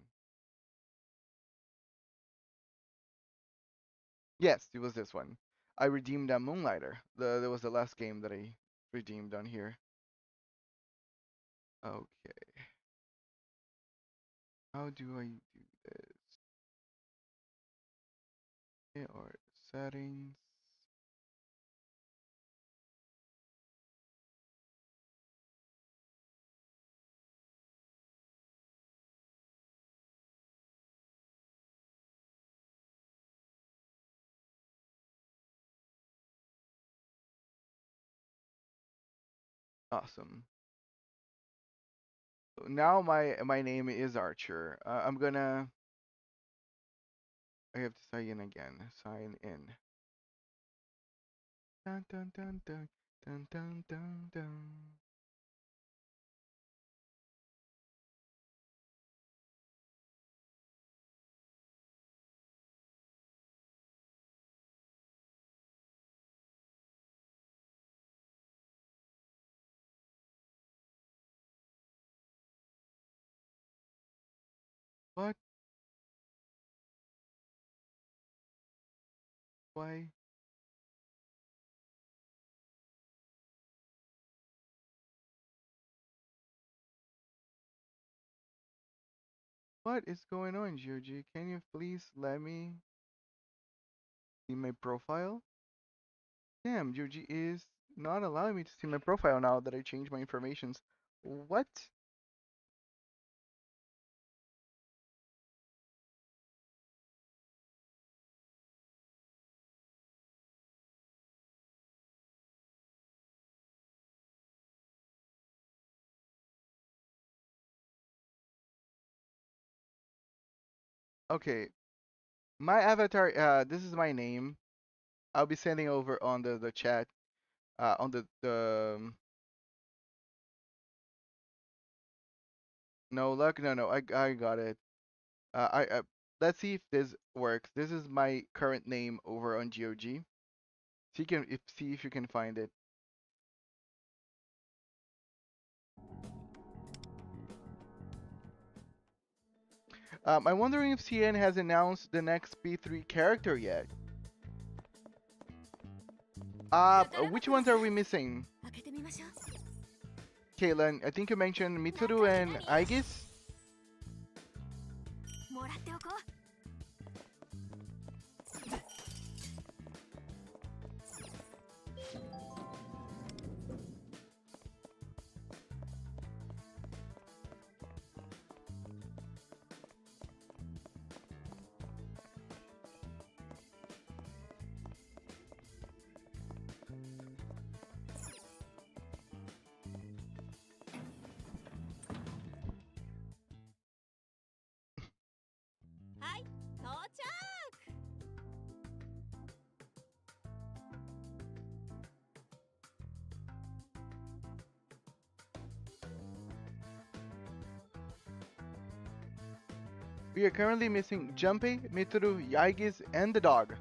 Yes, it was this one. I redeemed a Moonlighter. That was the last game that I redeemed on here. Okay. How do I do this? Okay, or settings. Awesome. So now my name is Archer. I have to sign in again. Sign in. Dun dun dun dun dun dun dun dun. What? Why? What is going on, Gioji? Can you please let me see my profile? Damn, Gioji is not allowing me to see my profile now that I changed my informations. What? Okay, my avatar, this is my name. I'll be sending over on the chat, on no luck, no, I got it. Let's see if this works. This is my current name over on GOG. See if you can find it. I'm wondering if CN has announced the next P3 character yet. Which ones are we missing? 開けてみましょう。 Caitlin, I think you mentioned Mitsuru and Aegis. もらっておこう。 はい、到着。 We are currently missing Junpei, Mitsuru, Aegis, and the dog.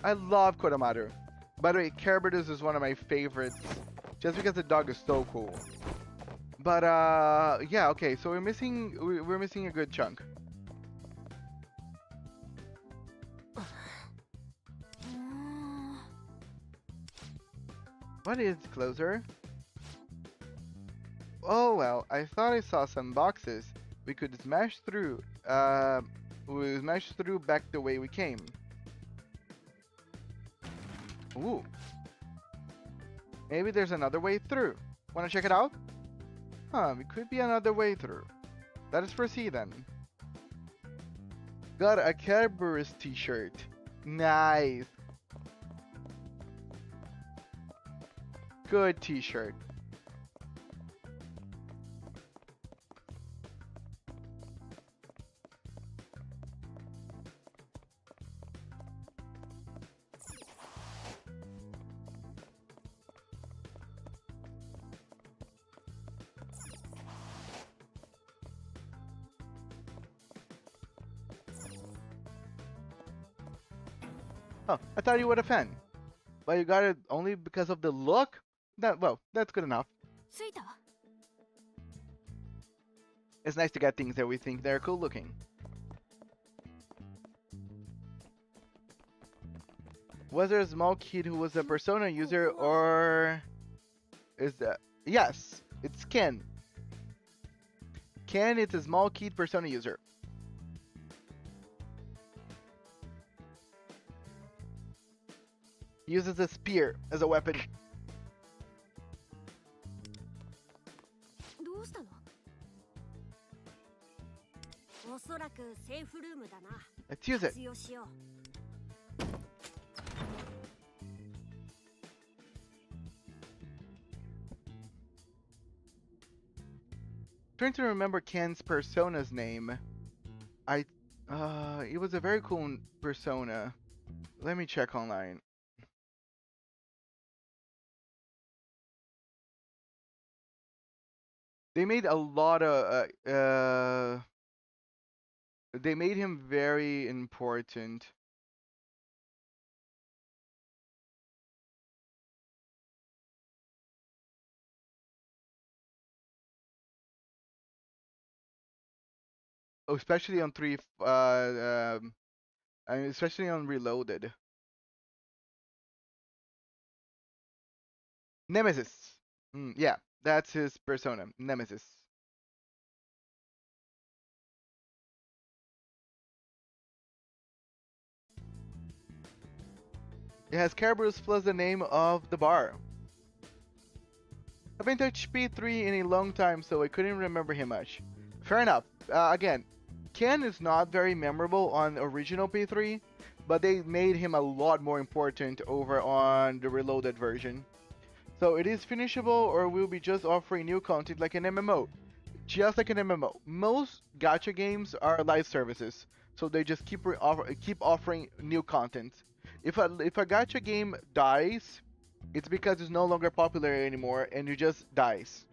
I love Kodamaru. By the way, Carabitus is one of my favorites, just because the dog is so cool. But yeah, okay. So we're missing a good chunk. What is closer? Oh well, I thought I saw some boxes. We could smash through. We smash through back the way we came. Ooh. Maybe there's another way through. Wanna check it out? Huh, it could be another way through. Let us proceed then. Got a Kerberos t-shirt. Nice. Good t-shirt. Oh, I thought you were a fan. But you got it only because of the look? Well, that's good enough. 着いた。 It's nice to get things that we think they're cool looking. Was there a small kid who was a Persona user, or is that... Yes, it's Ken. Ken is a small kid Persona user. He uses a spear as a weapon. どうしたの？おそらくセーフルームだな。 Let's use it. 活用しよう。 Trying to remember Ken's Persona's name. It was a very cool persona. Let me check online. They made a lot of they made him very important. Especially on especially on Reloaded. Nemesis. Yeah, that's his persona, Nemesis. It has Kerberos plus the name of the bar. I haven't touched P3 in a long time, so I couldn't remember him much. Fair enough. Again, Ken is not very memorable on original P3, but they made him a lot more important over on the reloaded version. So it is finishable, or we'll be just offering new content like an MMO. Just like an MMO. Most gacha games are live services, so they just keep offering new content. If a gacha game dies, it's because it's no longer popular anymore and it just dies.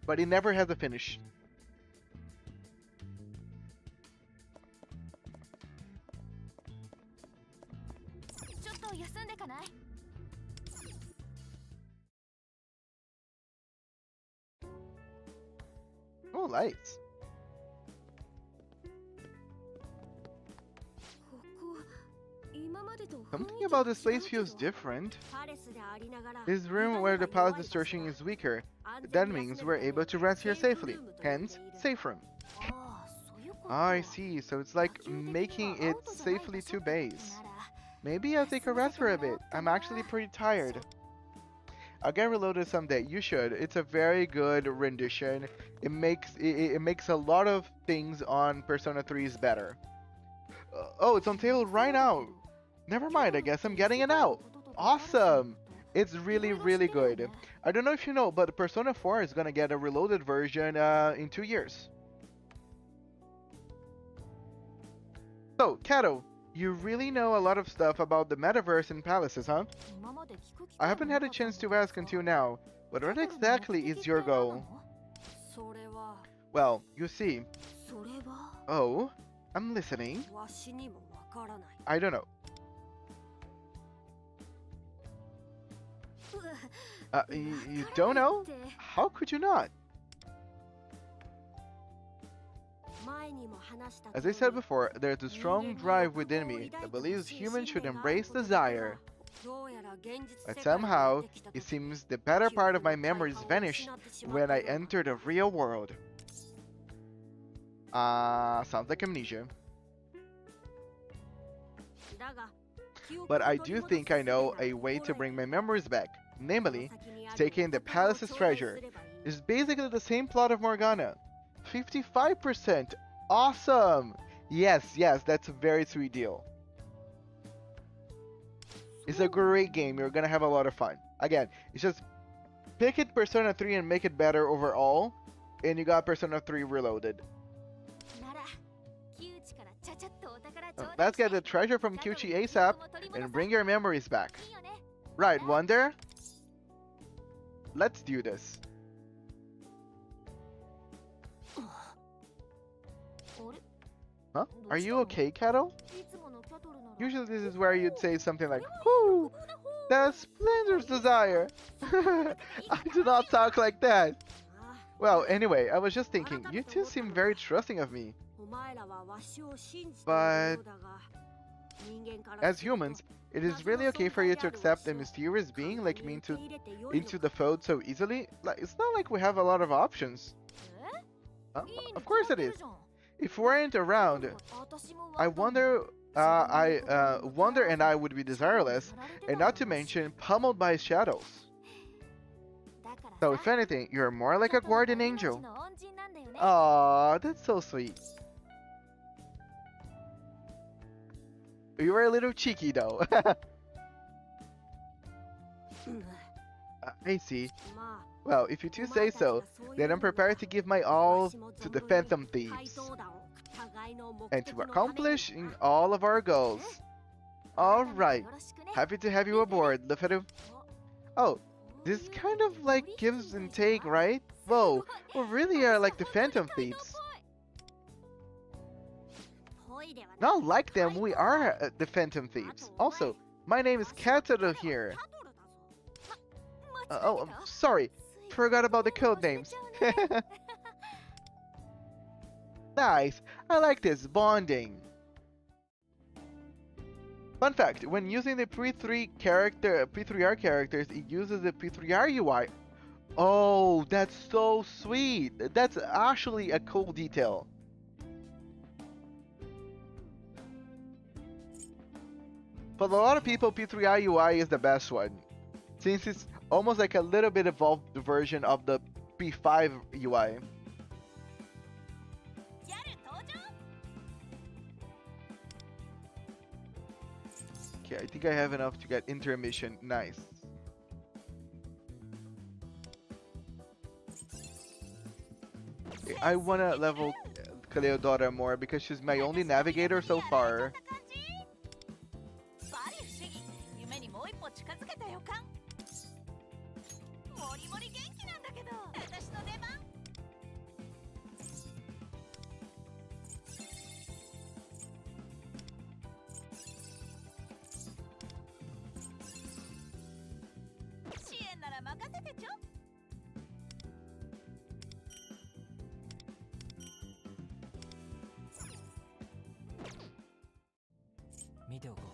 But it never has a finish. Oh, lights. Something about this place feels different. This room where the palace distortion is weaker. That means we're able to rest here safely. Hence, safe room. Ah, I see. So it's like making it safely to base. Maybe I'll take a rest for a bit. I'm actually pretty tired. I'll get reloaded someday. You should. It's a very good rendition. It makes a lot of things on Persona 3's better. Oh, it's on sale right now. Never mind, I guess I'm getting it out. Awesome! It's really, really good. I don't know if you know, but Persona 4 is gonna get a reloaded version in 2 years. So, Kato, you really know a lot of stuff about the metaverse and palaces, huh? I haven't had a chance to ask until now, but what exactly is your goal? Well, you see... Oh, I'm listening. I don't know. You don't know? How could you not? As I said before, there's a strong drive within me that believes humans should embrace desire. But somehow, it seems the better part of my memories vanished when I entered the real world. Sounds like amnesia. But I do think I know a way to bring my memories back. Namely, taking the palace's treasure. It's basically the same plot of Morgana. 55%! Awesome! Yes, that's a very sweet deal. It's a great game, you're gonna have a lot of fun. Again, it's just pick it Persona 3 and make it better overall, and you got Persona 3 Reloaded. Let's get the treasure from Kyuchi ASAP and bring your memories back. Right, Wonder? Let's do this. Huh? Are you okay, Kato? Usually this is where you'd say something like, "Whoo! That's Splender's desire!" I do not talk like that. Well, anyway, I was just thinking, you two seem very trusting of me. But as humans, it is really okay for you to accept a mysterious being like me into the fold so easily? Like, it's not like we have a lot of options. Of course it is. If we weren't around, I wonder and I would be desireless, and not to mention pummeled by shadows. So if anything, you're more like a guardian angel. Aww, that's so sweet. You were a little cheeky though. I see. Well, if you two say so, then I'm prepared to give my all to the Phantom Thieves. And to accomplish all of our goals. Alright, happy to have you aboard, Luferu. Oh, this kind of like gives and take, right? Whoa, we really are like the Phantom Thieves. Not like them, we are the Phantom Thieves. Also, my name is Kataro here. Oh, I'm sorry. Forgot about the code names. Nice. I like this bonding. Fun fact, when using the P3R characters, it uses the P3R UI. Oh, that's so sweet. That's actually a cool detail. For a lot of people, P3i UI is the best one, since it's almost like a little bit evolved version of the P5 UI. ギャル登場 Okay, I think I have enough to get intermission. Nice. Okay, I wanna level Kaleodora more because she's my only navigator so far. バリ不思議夢にもう一歩近づけた予感もりもり元気なんだけど私の出番支援なら任せてちょ見ておこう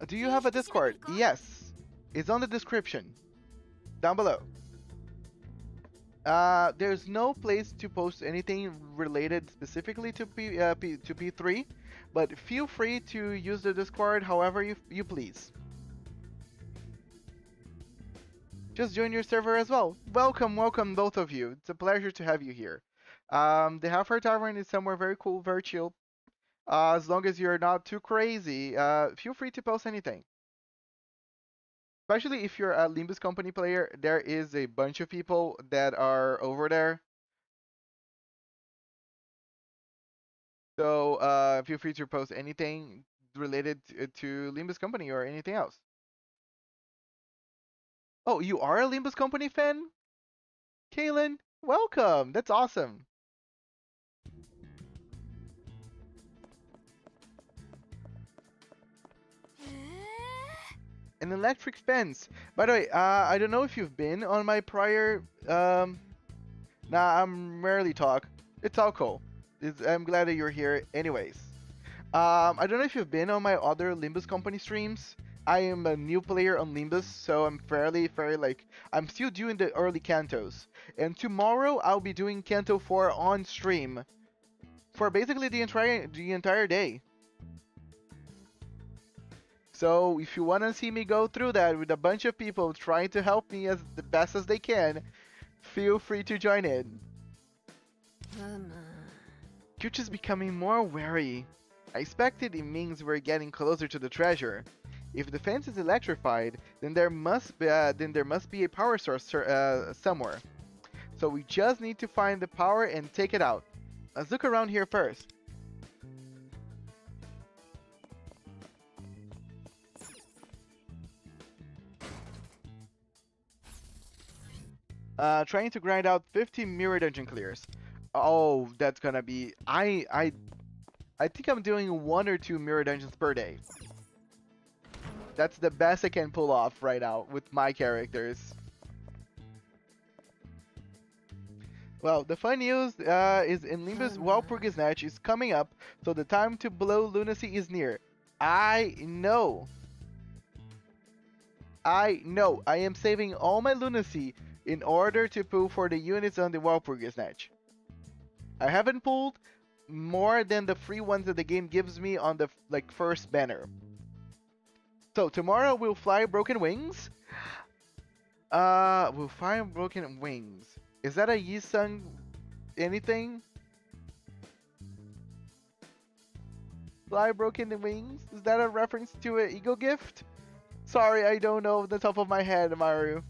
Do you have a Discord? Yes. It's on the description. Down below. There's no place to post anything related specifically to P3, but feel free to use the Discord however you please. Just join your server as well. Welcome, welcome both of you. It's a pleasure to have you here. The Half-Hour Tavern is somewhere very cool, very chill. As long as you're not too crazy, feel free to post anything. Especially if you're a Limbus Company player, there is a bunch of people that are over there. So feel free to post anything related to Limbus Company or anything else. Oh, you are a Limbus Company fan? Kaylin, welcome! That's awesome! An electric fence. By the way, I don't know if you've been on my prior. Nah, I'm rarely talk. It's all cool. I'm glad that you're here. Anyways, I don't know if you've been on my other Limbus Company streams. I am a new player on Limbus, so I'm fairly like I'm still doing the early cantos. And tomorrow I'll be doing Canto 4 on stream for basically the entire day. So if you want to see me go through that with a bunch of people trying to help me as the best as they can, feel free to join in. Kyuch is becoming more wary. I expected it means we're getting closer to the treasure. If the fence is electrified, then there must be a power source somewhere. So we just need to find the power and take it out. Let's look around here first. Trying to grind out 50 mirror dungeon clears. Oh, that's gonna be... I think I'm doing 1 or 2 mirror dungeons per day. That's the best I can pull off right now with my characters. Well, the fun news is in Limbus, Walpurgis Snatch is coming up, so the time to blow lunacy is near. I know. I am saving all my lunacy in order to pull for the units on the Walpurgis Snatch. I haven't pulled more than the free ones that the game gives me on the first banner. So tomorrow we'll fly Broken Wings. We'll fly Broken Wings. Is that a Yisung anything? Fly Broken Wings? Is that a reference to an Ego Gift? Sorry, I don't know off the top of my head, Maru.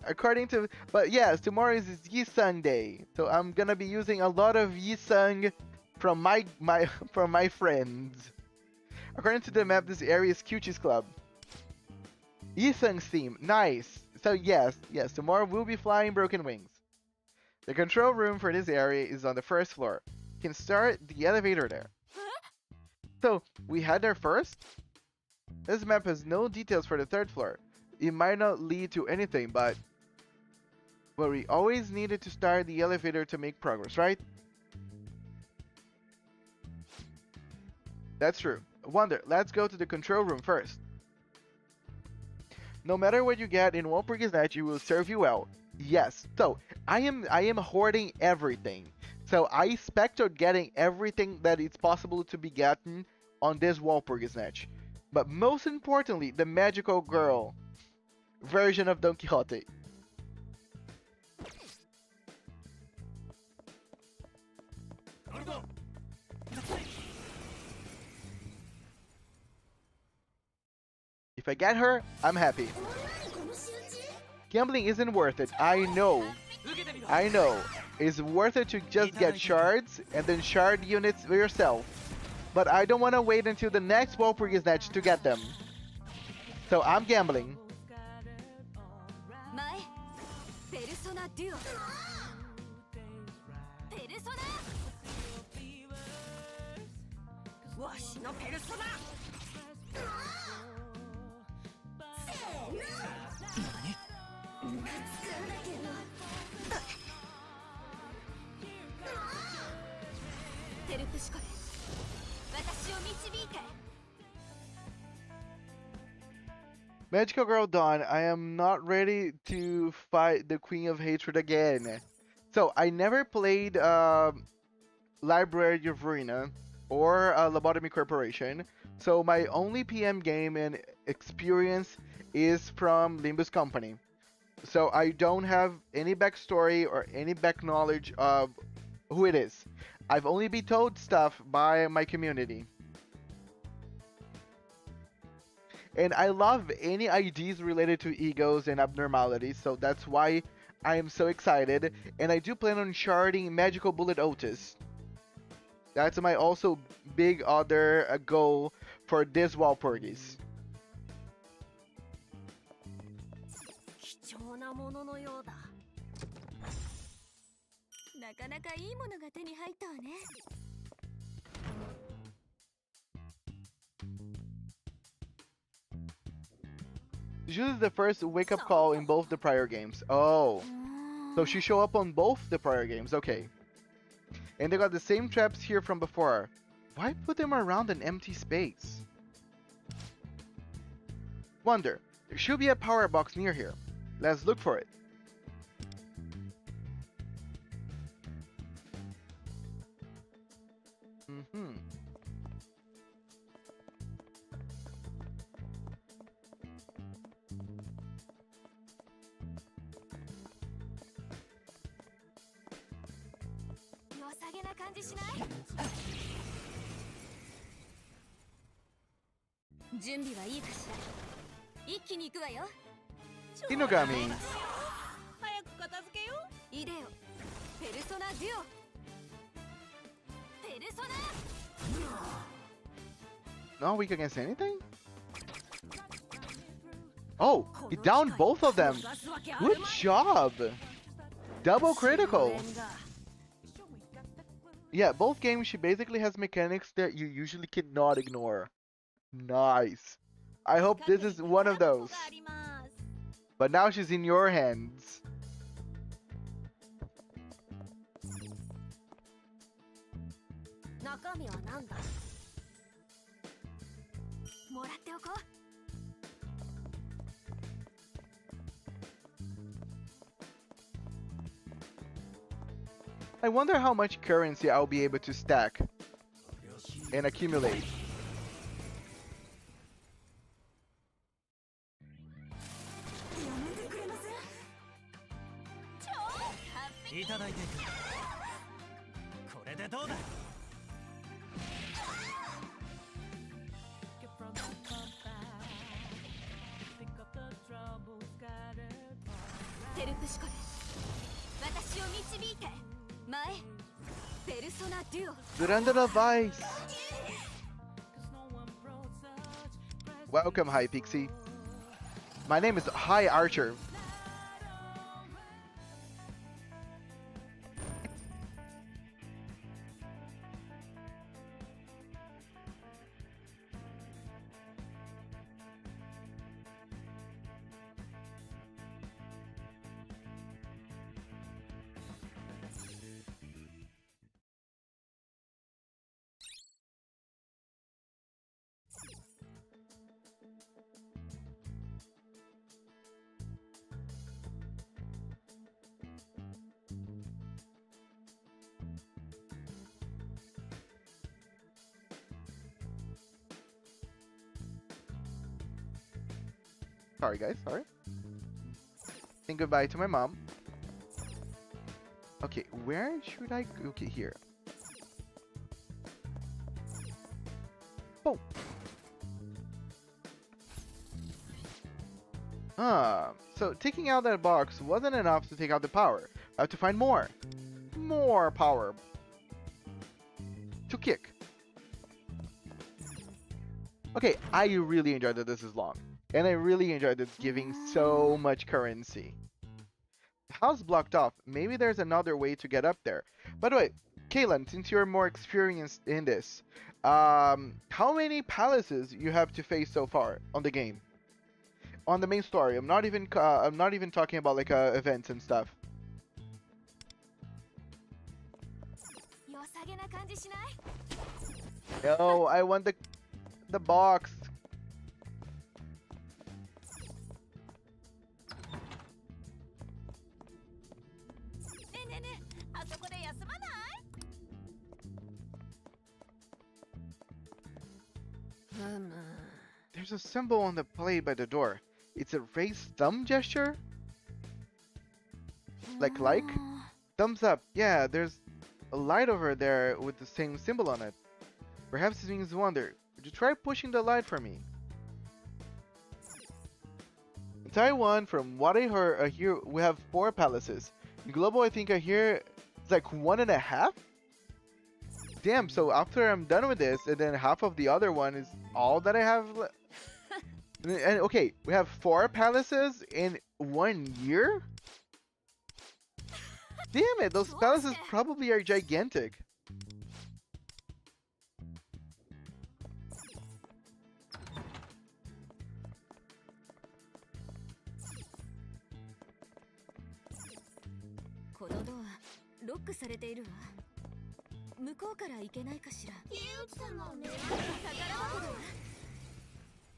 According to, but yes, tomorrow is Yisung Day, so I'm gonna be using a lot of Yisung from my friends. According to the map, this area is Kyuchi's club. Yisung's theme, nice. So yes, tomorrow we'll be flying Broken Wings. The control room for this area is on the first floor. You can start the elevator there. So we head there first. This map has no details for the third floor. It might not lead to anything, but we always needed to start the elevator to make progress, right? That's true. Wonder, let's go to the control room first. No matter what you get in Walpurgis Snatch, it will serve you well. Yes. So I am hoarding everything. So I expect on getting everything that it's possible to be gotten on this Walpurgis Snatch. But most importantly, the magical girl version of Don Quixote. If I get her, I'm happy. Gambling isn't worth it. I know. I know. It's worth it to just get shards and then shard units yourself. But I don't want to wait until the next Walpurgis Snatch to get them. So I'm gambling. 前ペルソナデュオペルソナわしのペルソナテルプシコレ私を導いて Magical Girl Dawn, I am not ready to fight the Queen of Hatred again. So, I never played Library of Verena or Lobotomy Corporation. So, my only PM game and experience is from Limbus Company. So, I don't have any backstory or any back knowledge of who it is. I've only been told stuff by my community. And I love any ideas related to egos and abnormalities, so that's why I am so excited. And I do plan on sharding Magical Bullet Otis. That's my also big other goal for this Walpurgis. 貴重なもののようだなかなかいいものが手に入ったわね This is the first wake-up call in both the prior games. Oh. So she show up on both the prior games. Okay. And they got the same traps here from before. Why put them around an empty space? Wonder. There should be a power box near here. Let's look for it. Mm-hmm. Inogami. 早く片付けようイデオペルソナデュオペルソナ Not weak against anything? Oh, he downed both of them. Good job. Double critical. Yeah, both games she basically has mechanics that you usually cannot ignore. Nice. I hope this is one of those. But now she's in your hands. 中身は何だもらっておこう I wonder how much currency I'll be able to stack and accumulate. いただいていくこれでどうだ テルプシコレ私を導いて前ペルソナデュオ Durante the Vice. Welcome, Hi Pixie. My name is Hi Archer. Sorry, guys. Sorry. Saying goodbye to my mom. Okay, where should I go? Okay, here. Oh. So taking out that box wasn't enough to take out the power. I have to find more. More power. To kick. Okay, I really enjoyed that this is long. And I really enjoyed it's giving so much currency. The house blocked off. Maybe there's another way to get up there. By the way, Kaylan, since you're more experienced in this, how many palaces you have to face so far on the game? On the main story. I'm not even talking about like events and stuff. 良さげな感じしない？ No, I want the box. ねえねえねえ、あそこで休まない？ There's a symbol on the plate by the door. It's a raised thumb gesture? Like? Thumbs up. Yeah, there's a light over there with the same symbol on it. Perhaps it means wonder. Would you try pushing the light for me? In Taiwan, from what I heard, I hear we have 4 palaces. In Global, I think I hear it's like 1.5? Damn, so after I'm done with this, and then half of the other one is all that I have and okay, we have 4 palaces in 1 year? Damn it, those palaces probably are gigantic.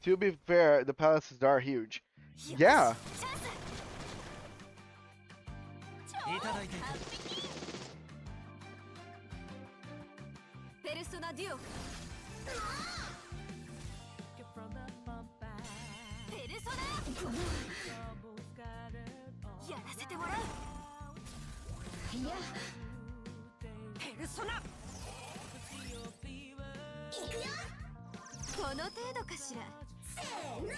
To be fair, the palaces are huge. Yeah. いただいていた。ペルソナデュオ。ペルソナ。やらせてもらう。いや。ペルソナ。いくよ。この程度かしら。せーの。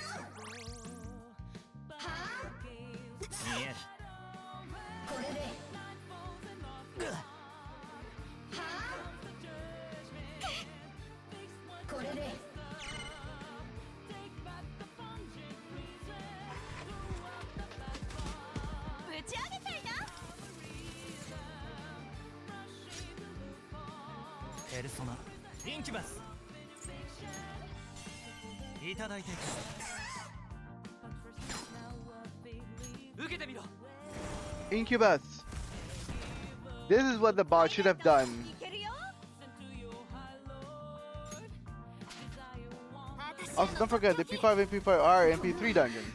はあ。見える。 これではあこれで打ち上げたいなペルソナインキュバスいただいていく受けてみろ Incubus. This is what the bot should have done. Also, don't forget the P5 and P5R and P3 dungeons.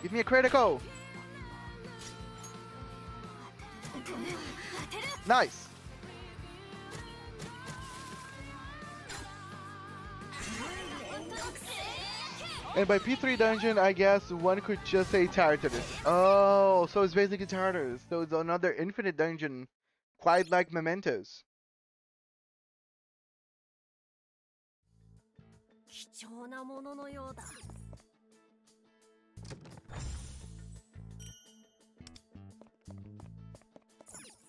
Give me a critical. Nice. And by P3 dungeon, I guess one could just say Tartarus. Oh, so it's basically Tartarus. So it's another infinite dungeon, quite like Mementos. 貴重なもののようだ。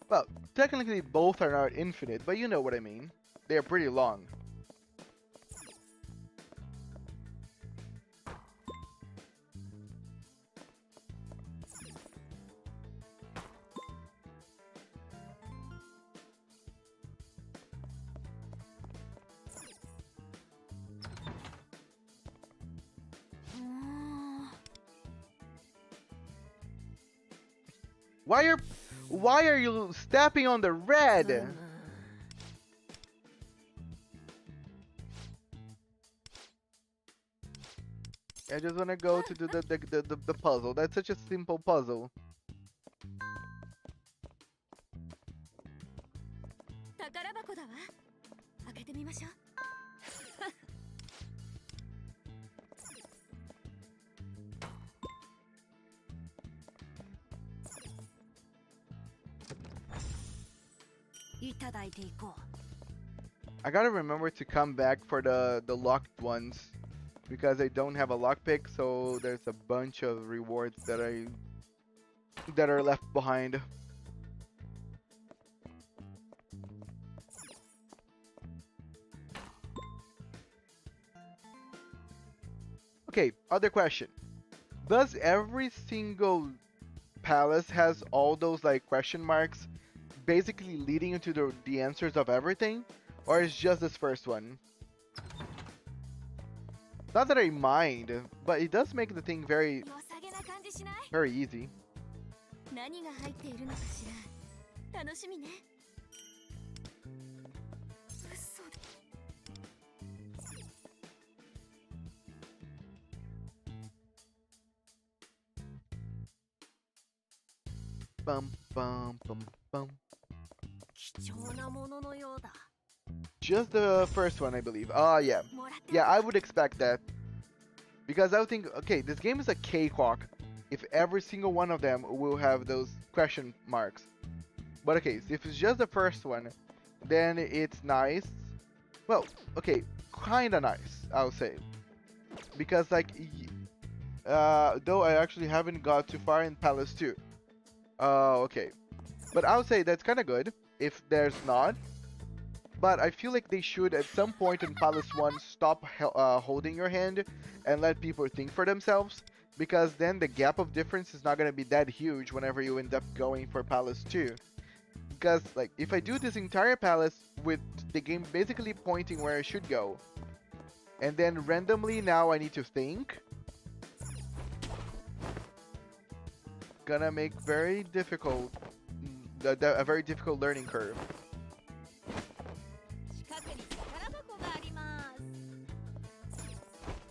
Well, technically both are not infinite, but you know what I mean. They are pretty long. Why are you stepping on the red? I just wanna go to do the puzzle. That's such a simple puzzle. 宝箱だわ。開けてみましょう。いただいていこう。I gotta remember to come back for the locked ones because I don't have a lockpick, so there's a bunch of rewards that are left behind. Okay, other question. Does every single palace has all those like question marks basically leading into the answers of everything? Or is just this first one? Not that I mind, but it does make the thing very, 良さげな感じしない？ very easy. 何が入っているのかしら。楽しみね。嘘だ。Bum bum bum bum. 貴重なもののようだ。 Just the first one, I believe. Ah, yeah. もらって。 Yeah, I would expect that. Because I would think, okay, this game is a cakewalk if every single one of them will have those question marks. But okay, so if it's just the first one, then it's nice. Well, okay, kinda nice, I'll say. Because, like, though I actually haven't got too far in Palace 2. Okay. But I'll say that's kinda good if there's not. But I feel like they should, at some point in Palace 1, stop holding your hand and let people think for themselves. Because then the gap of difference is not going to be that huge whenever you end up going for Palace 2. Because, like, if I do this entire Palace with the game basically pointing where I should go, and then randomly now I need to think, gonna make very difficult, a very difficult learning curve. 近くに宝箱がありま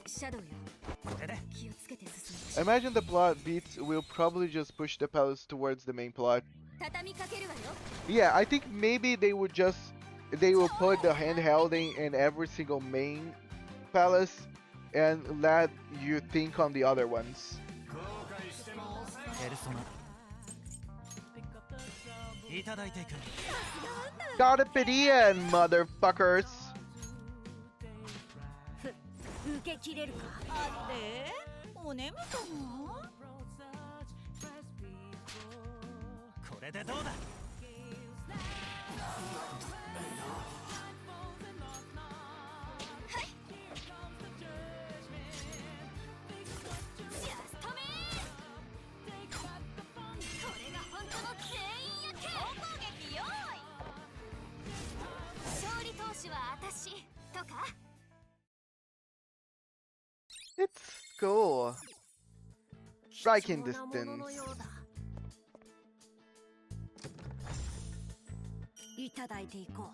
す。シャドウよ。これで。気をつけて進 I imagine the plot beats will probably just push the palace towards the main plot. む。畳みかけるわよ。 Yeah, I think maybe they will put the handhelding in every single main palace and let you think on the other ones. ペルソナいただいていく。 Gotta fit in, motherfuckers. 受け切れるか。あれ？お眠かも？これでどうだ。 It's cool. Striking distance. いただいていこう。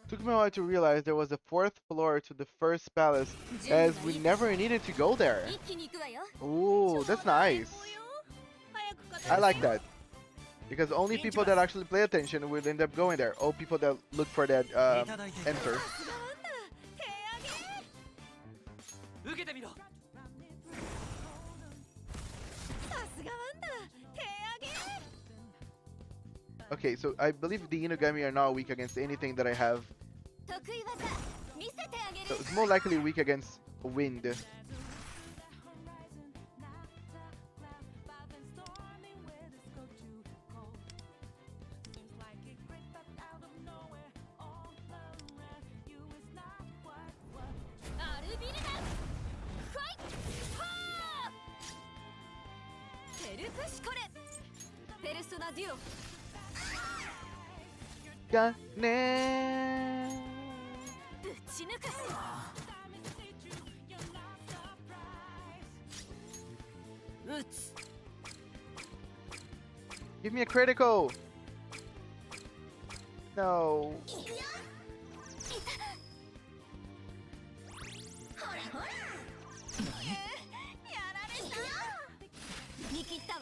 Took me a while to realize there was a fourth floor to the first palace, as we never needed to go there. 一気に行くわよ。 Ooh, that's nice. I like that. Because only people that actually pay attention will end up going there. Or people that look for that enter. 受けてみろ。 Okay, so I believe the Inugami are not weak against anything that I have. 得意技見せてあげる。 So it's more likely weak against wind. ルビルダファイトペルプシコレペルソナデュオがねぶち抜く撃つ Give me a critical. No. ほらほらやられた見切ったわ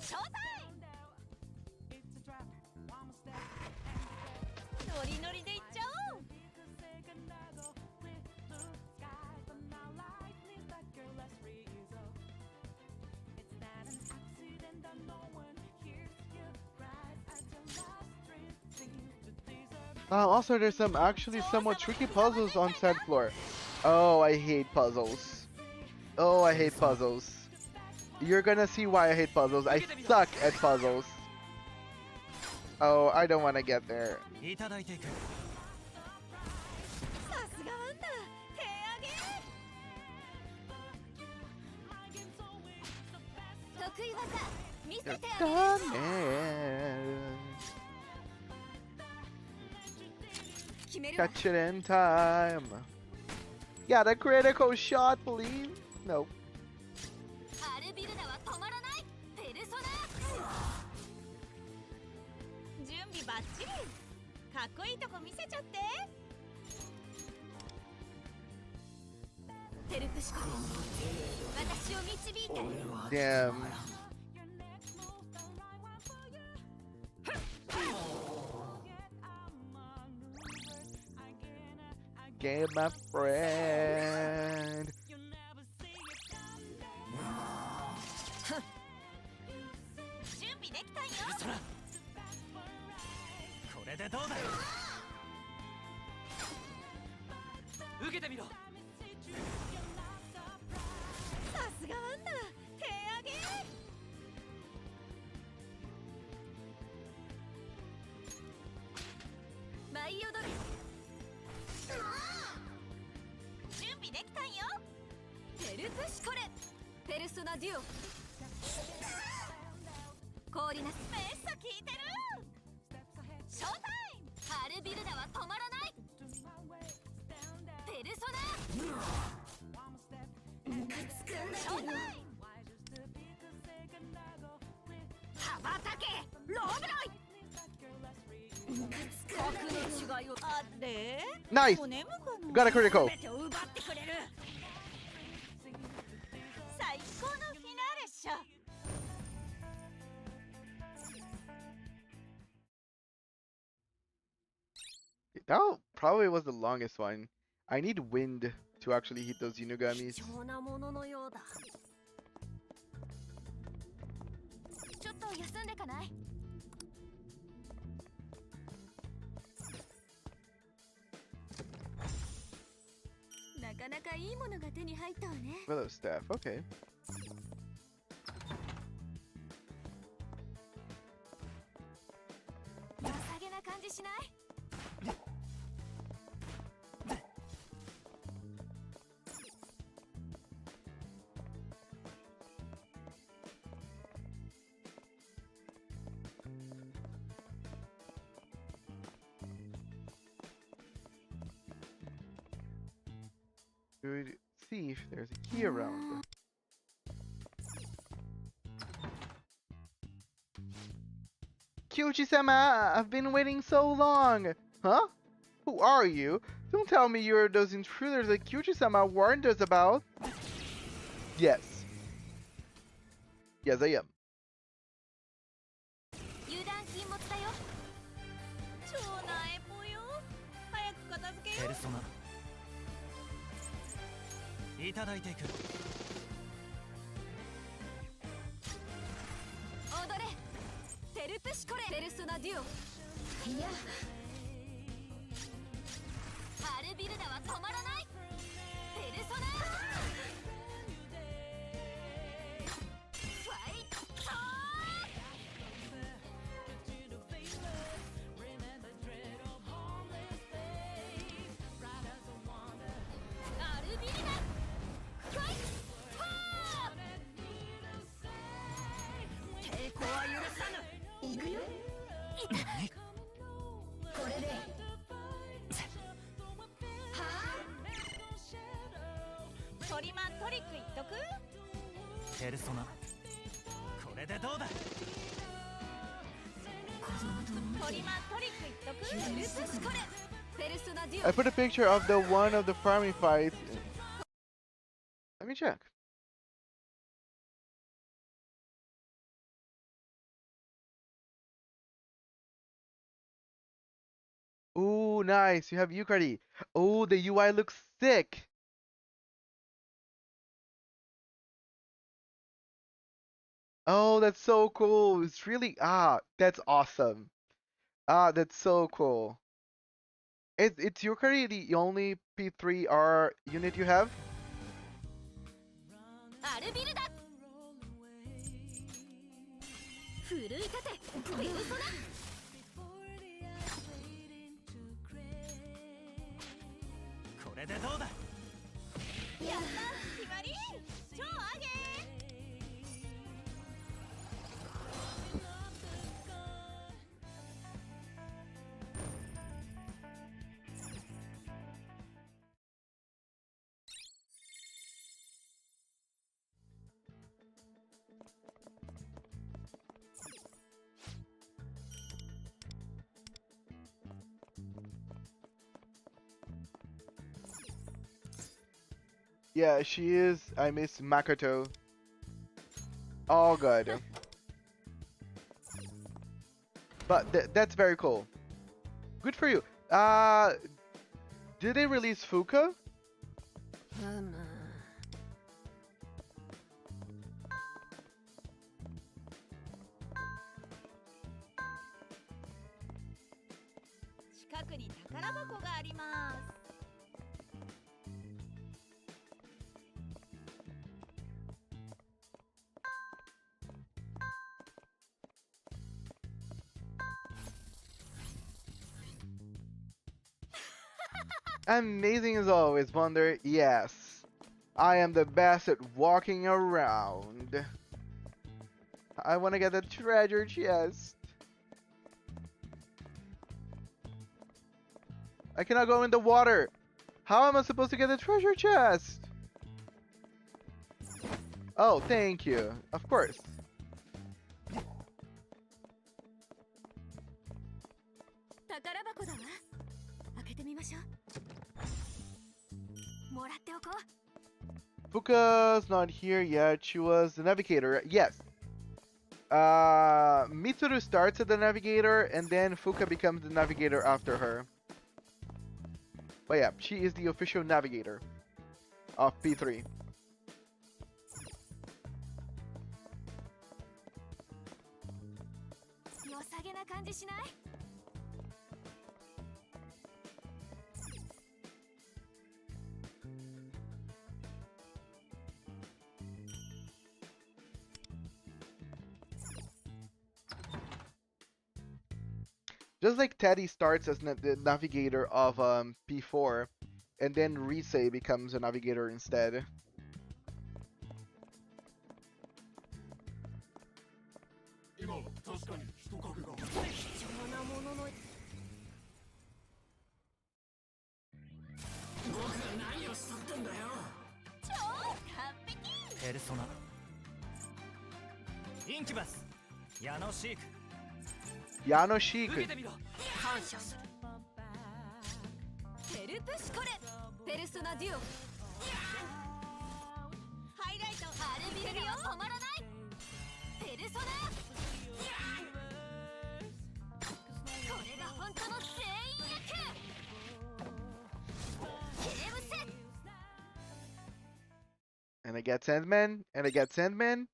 ショータイムノリノリでいっちゃおうAlso, there's some actually somewhat tricky puzzles on said floor. Oh, I hate puzzles. Oh, I hate puzzles. You're gonna see why I hate puzzles. I suck at puzzles. Oh, I don't want to get there. いただいていく。さすがあんた手上げ得意技見せてあげる Come in. 決めるわ Catch it in time. Got a critical shot, please. No. アルビルダは止まらないペルソナ準備バッチリかっこいいとこ見せちゃってペルプシコ私を導いて Damn. Game, my friend. 準備できたよそら。これでどうだ。受けてみろ。さすがあんた手上げ舞い踊る準備できたんよペルプシコレペルソナデュオ氷なすめっさ効いてるショータイムアルビルダは止まらないペルソナムカつくんだけど羽ばたけローブロイムカつく僕の違いをあれ Nice. お眠かな Got a critical. 全てを奪ってくれる最高のフィナーレっしょ That probably was the longest one. I need wind to actually hit those Unugamis. 貴重なもののようだちょっと休んでかないなかなかいいものが手に入ったわね Willow staff, okay. 良さげな感じしない Should see if there's a key around. Kyuchi-sama, I've been waiting so long. Huh? Who are you? Don't tell me you're those intruders that Kyuchi-sama warned us about. Yes. Yes, I am. 油断禁物だよ超なえぽよ早く片付けよペルソナ。いただいていく。踊れペルプシコレペルソナデュオいやアルビルダは止まらないペルソナファイトは許さぬ。行くよ。これで。はあ。トリマントリック言っとく。ペルソナ、これでどうだ。トリマントリック言っとく。ルスシコレ。ペルソナデュ I オ。 put a picture of the one of the farming fights. Let me check. Ooh, nice. You have Yukari. Oh, the UI looks sick. Oh, that's so cool. It's really that's awesome. That's so cool. It's Yukari the only P3R unit you have? アルビルだ。奮い立て。ペルソナ。これでどうだ。やった決まり。超上げ。Yeah, she is. I miss Makoto. All good. But that's very cool. Good for you. Did they release Fuka? 近くに宝箱があります。Amazing as always, Wonder. Yes. I am the best at walking around. I want to get the treasure chest. I cannot go in the water. How am I supposed to get the treasure chest? Oh, thank you. Of course. 宝箱だわ。開けてみましょう。もらっておこう。 Fuka's not here yet. She was the navigator. Yes. Mitsuru starts as the navigator, and then Fuka becomes the navigator after her. But yeah, she is the official navigator of P3. 良さげな感じしない？ Just like Teddy starts as the navigator of P4, and then Rise becomes a navigator instead. 今確かに人影が。貴重なものの。僕が何をしとってんだよ。超完璧。ペルソナ、インキュバス、ヤノシーク、 Yano 受 Sheik. けてみろ。感謝する。ペルプシコレ。ペルソナデュオ。ハイライト。アルビルよ。止まらない。ペルソナ。これが本当の全員役。ゲームセット。 And I get Sandman, and I get Sandman.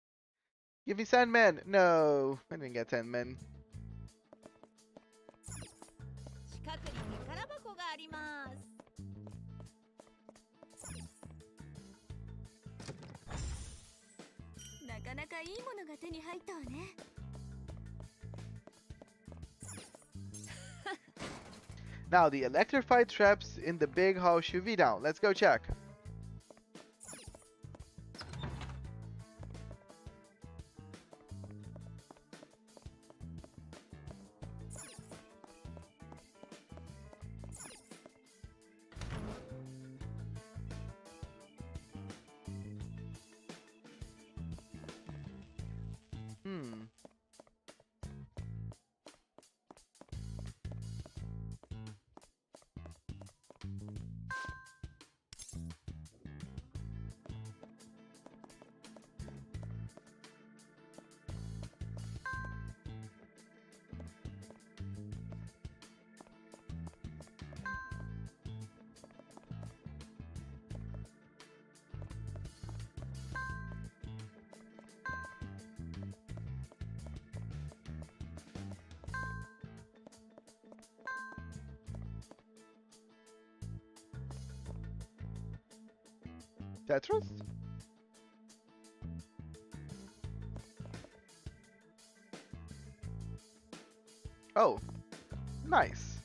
Give me Sandman. No, I didn't get Sandman. 近くに宝箱があります。なかなかいいものが手に入ったわね。Now the electrified traps in the big hall should be down. Let's go check. Hmm. Tetris? Oh, nice.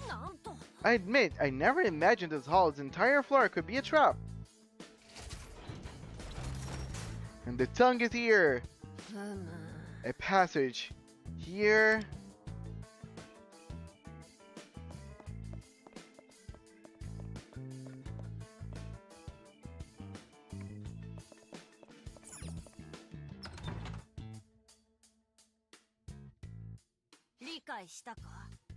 なんと I admit, I never imagined this hall's entire floor could be a trap. And the tongue is here. ふむ A passage here. 理解したか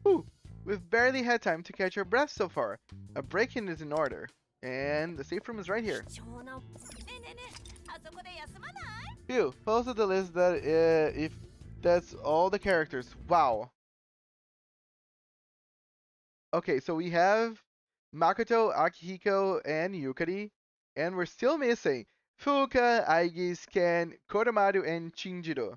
Whew, we've barely had time to catch our breath so far. A break-in is in order. And the safe room is right here. 貴重なねえねえねえあそこで休まない Phew, post the list that if that's all the characters. Wow. Okay, so we have Makoto, Akihiko, and Yukari. And we're still missing Fuka, Aigis, Ken, Koromaru, and Shinjiro.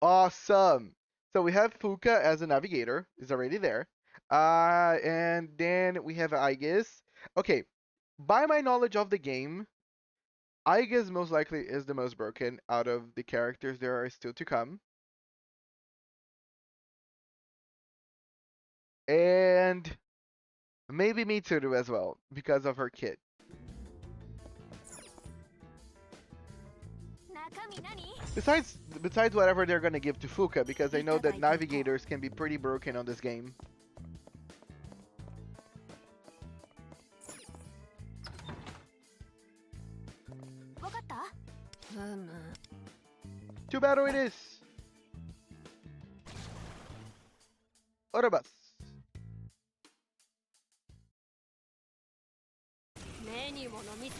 Awesome. So we have Fuka as a navigator, is already there. And then we have Aigis. Okay, by my knowledge of the game, Aigis most likely is the most broken out of the characters there are still to come. And maybe Mitsuru as well, because of her kid. 中身何 Besides whatever they're gonna give to Fuka, because I know that navigators can be pretty broken on this game. わかったふむ Too bad it is. Orobas. 目に物見せ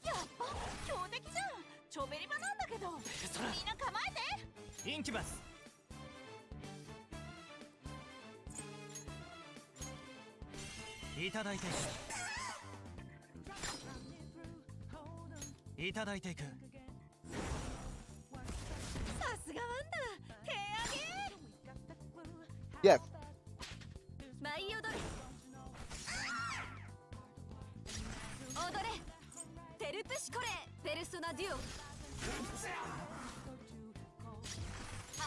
やっぱ強敵じゃんちょべり場なんだけどみんな構えてインキュバスいただいていただいていくさすがワンダ手上げ Yes. 舞い踊れ踊れテルプシコレペルソナデュオ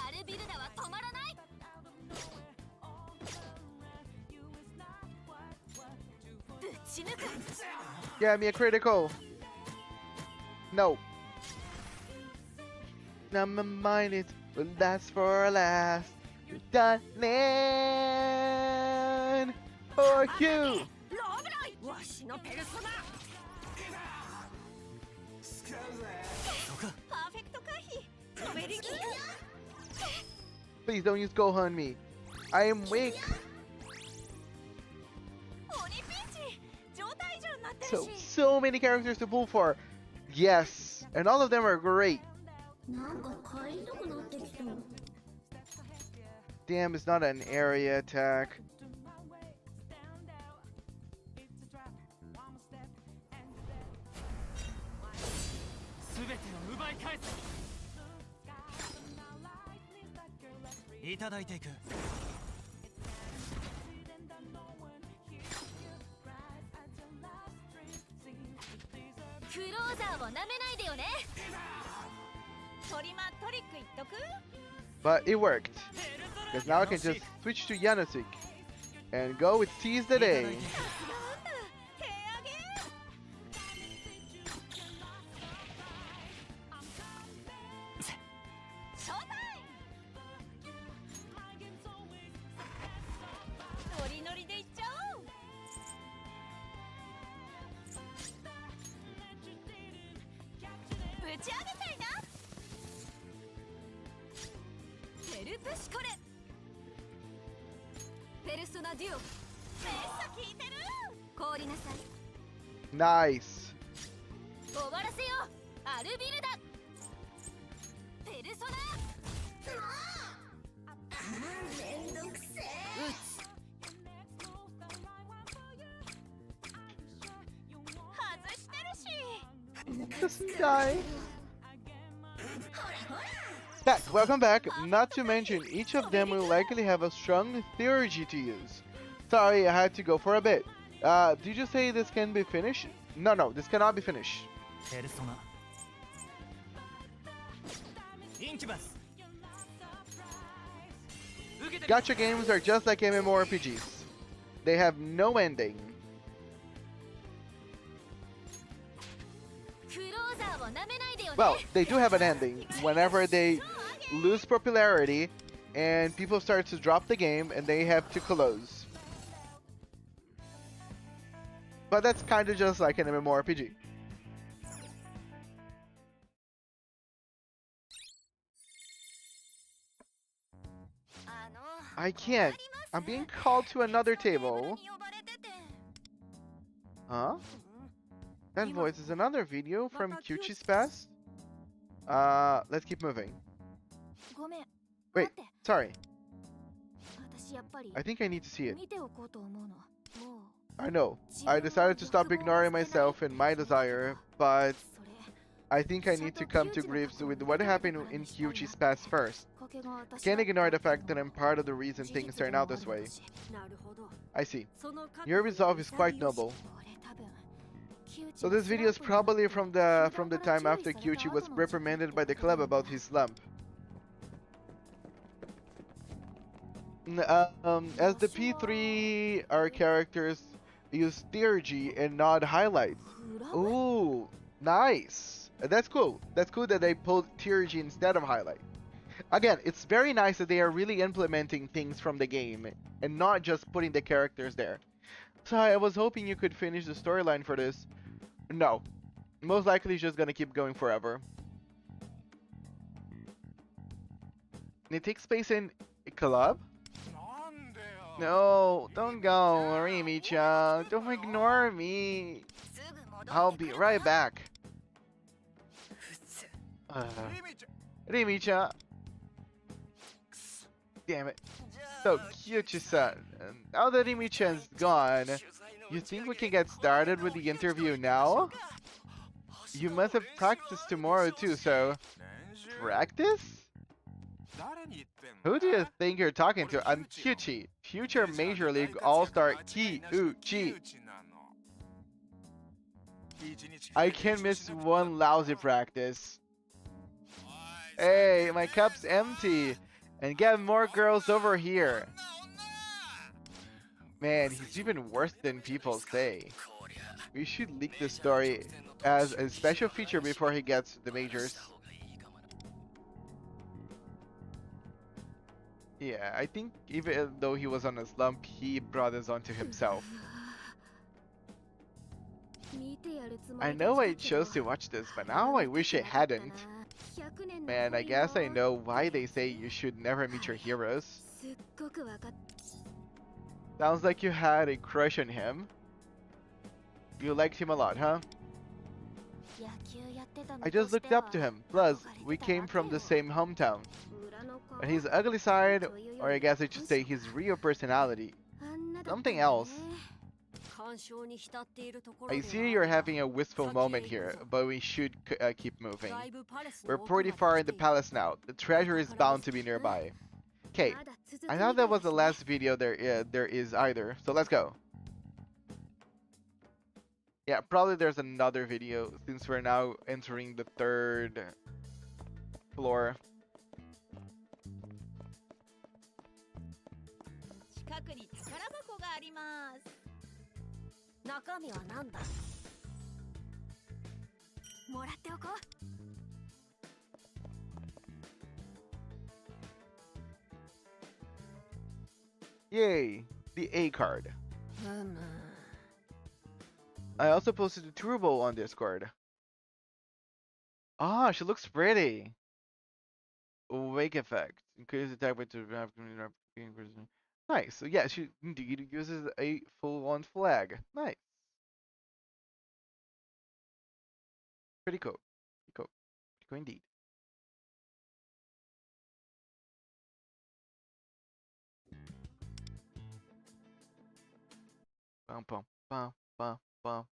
アルビルダは止まらない ぶち抜く Yeah, me a critical. No. Now my mind is will last for last. We're done land for you. ロブライわしのペルソナそうかパーフェクト回避飛べりき Please don't use Gohan on me. I am weak. 鬼ピンチ状態異常になってる So し so many characters to pull for. Yes, and all of them are great. なんか帰りたくなってきた Damn, it's not an area attack. すべてを奪い返すいただいていくクローザーを舐めないでよねトリマトリック言っとく But it worked. Because now I can just switch to Yanosik and go with Seize the Day. さすがワンダ手上げショータイムノリノリでいっちゃおうぶち上げちゃいな。ヘルプシコレペルソナデュオ。めっさ効いてる。凍りなさい。 Nice. 終わらせようアルビルダ。ペルソナめんどくせえ。撃つ。外してるし。 Doesn't die. Back, welcome back. Not to mention, each of them will likely have a strong theurgy to use. Sorry, I had to go for a bit. Did you say this can be finished? No, this cannot be finished. ペルソナインキュバス Gacha games are just like MMORPGs. They have no ending. クローザーをなめないでよね。 Well, they do have an ending. Whenever they lose popularity and people start to drop the game and they have to close. But that's kind of just like an MMORPG. I can't. I'm being called to another table. Huh? That voice is another video from Kyuchi's past? Let's keep moving. ごめん。 Wait, 待って。 sorry. 私やっぱり I think I need to see it. 見ておこうと思うの。もう I know. I decided to stop ignoring myself and my desire, but それ I think I need to come to grips with what happened in Kyuchi's past first. かけが私 Can't ignore the fact that I'm part of the reason things turn out this way. なるほど。 I see. その覚 Your 悟 resolve is quite noble. 俺多分 So this video is probably from the time after Kyuchi was reprimanded by the club about his slump. As the P3, our characters use theurgy and not highlights. Ooh, nice. That's cool. That's cool that they pulled theurgy instead of highlight. Again, it's very nice that they are really implementing things from the game and not just putting the characters there. So I was hoping you could finish the storyline for this. No. Most likely it's just gonna keep going forever. And it takes place in a club? なんでよ No, don't go, Rimi-chan. Don't ignore me. すぐ戻って I'll be right back. 普通 リミちゃん Rimi-chan. Damn it. So, Kyuchi-san, now that Rimi-chan's gone, you think we can get started with the interview now? You must have practiced tomorrow too, so... 練習 Practice? 誰に言ってんの Who do you think you're talking to? I'm Kyuchi, future Major League All-Star Kyuchi. I can't miss one lousy practice. Hey, my cup's empty. And get more girls over here. Man, he's even worse than people say. We should leak this story as a special feature before he gets the majors. Yeah, I think even though he was on a slump, he brought this onto himself. 見てやるつも I りだ know った I けど chose to watch this, but now I wish I hadn't. 100年の Man, I 恋 guess I を know why they say you should never meet your heroes. すっごくわかっ Sounds like you had a crush on him. You liked him a lot, huh? 野球やってたの I と just して looked up to は him. Plus, 憧れて we た came わけ from the よ same hometown. 裏の顔 But his ugly side, or I guess I should say his real personality. あんなだったんだ something ね else. 感傷に浸っているところ I で see は you're あるが having a wistful moment here, but we should keep moving. だいぶパレスの We're 奥ま pretty で far 来 in て the いる palace now. The treasure is bound to be nearby. Okay, まだ続く I みた thought い that was で the すね last video there is either. So let's go. Yeah, probably there's another video since we're now entering the third floor. 近くに宝箱があります中身は何だもらっておこう Yay, the A card. ふむ I also posted a turbo on Discord. Ah, she looks pretty. Wake effect. Increases attack by nice. So yeah, she indeed uses a full-on flag. Nice. Pretty cool. Pretty cool. Pretty cool indeed. Bum bum bum bum bum.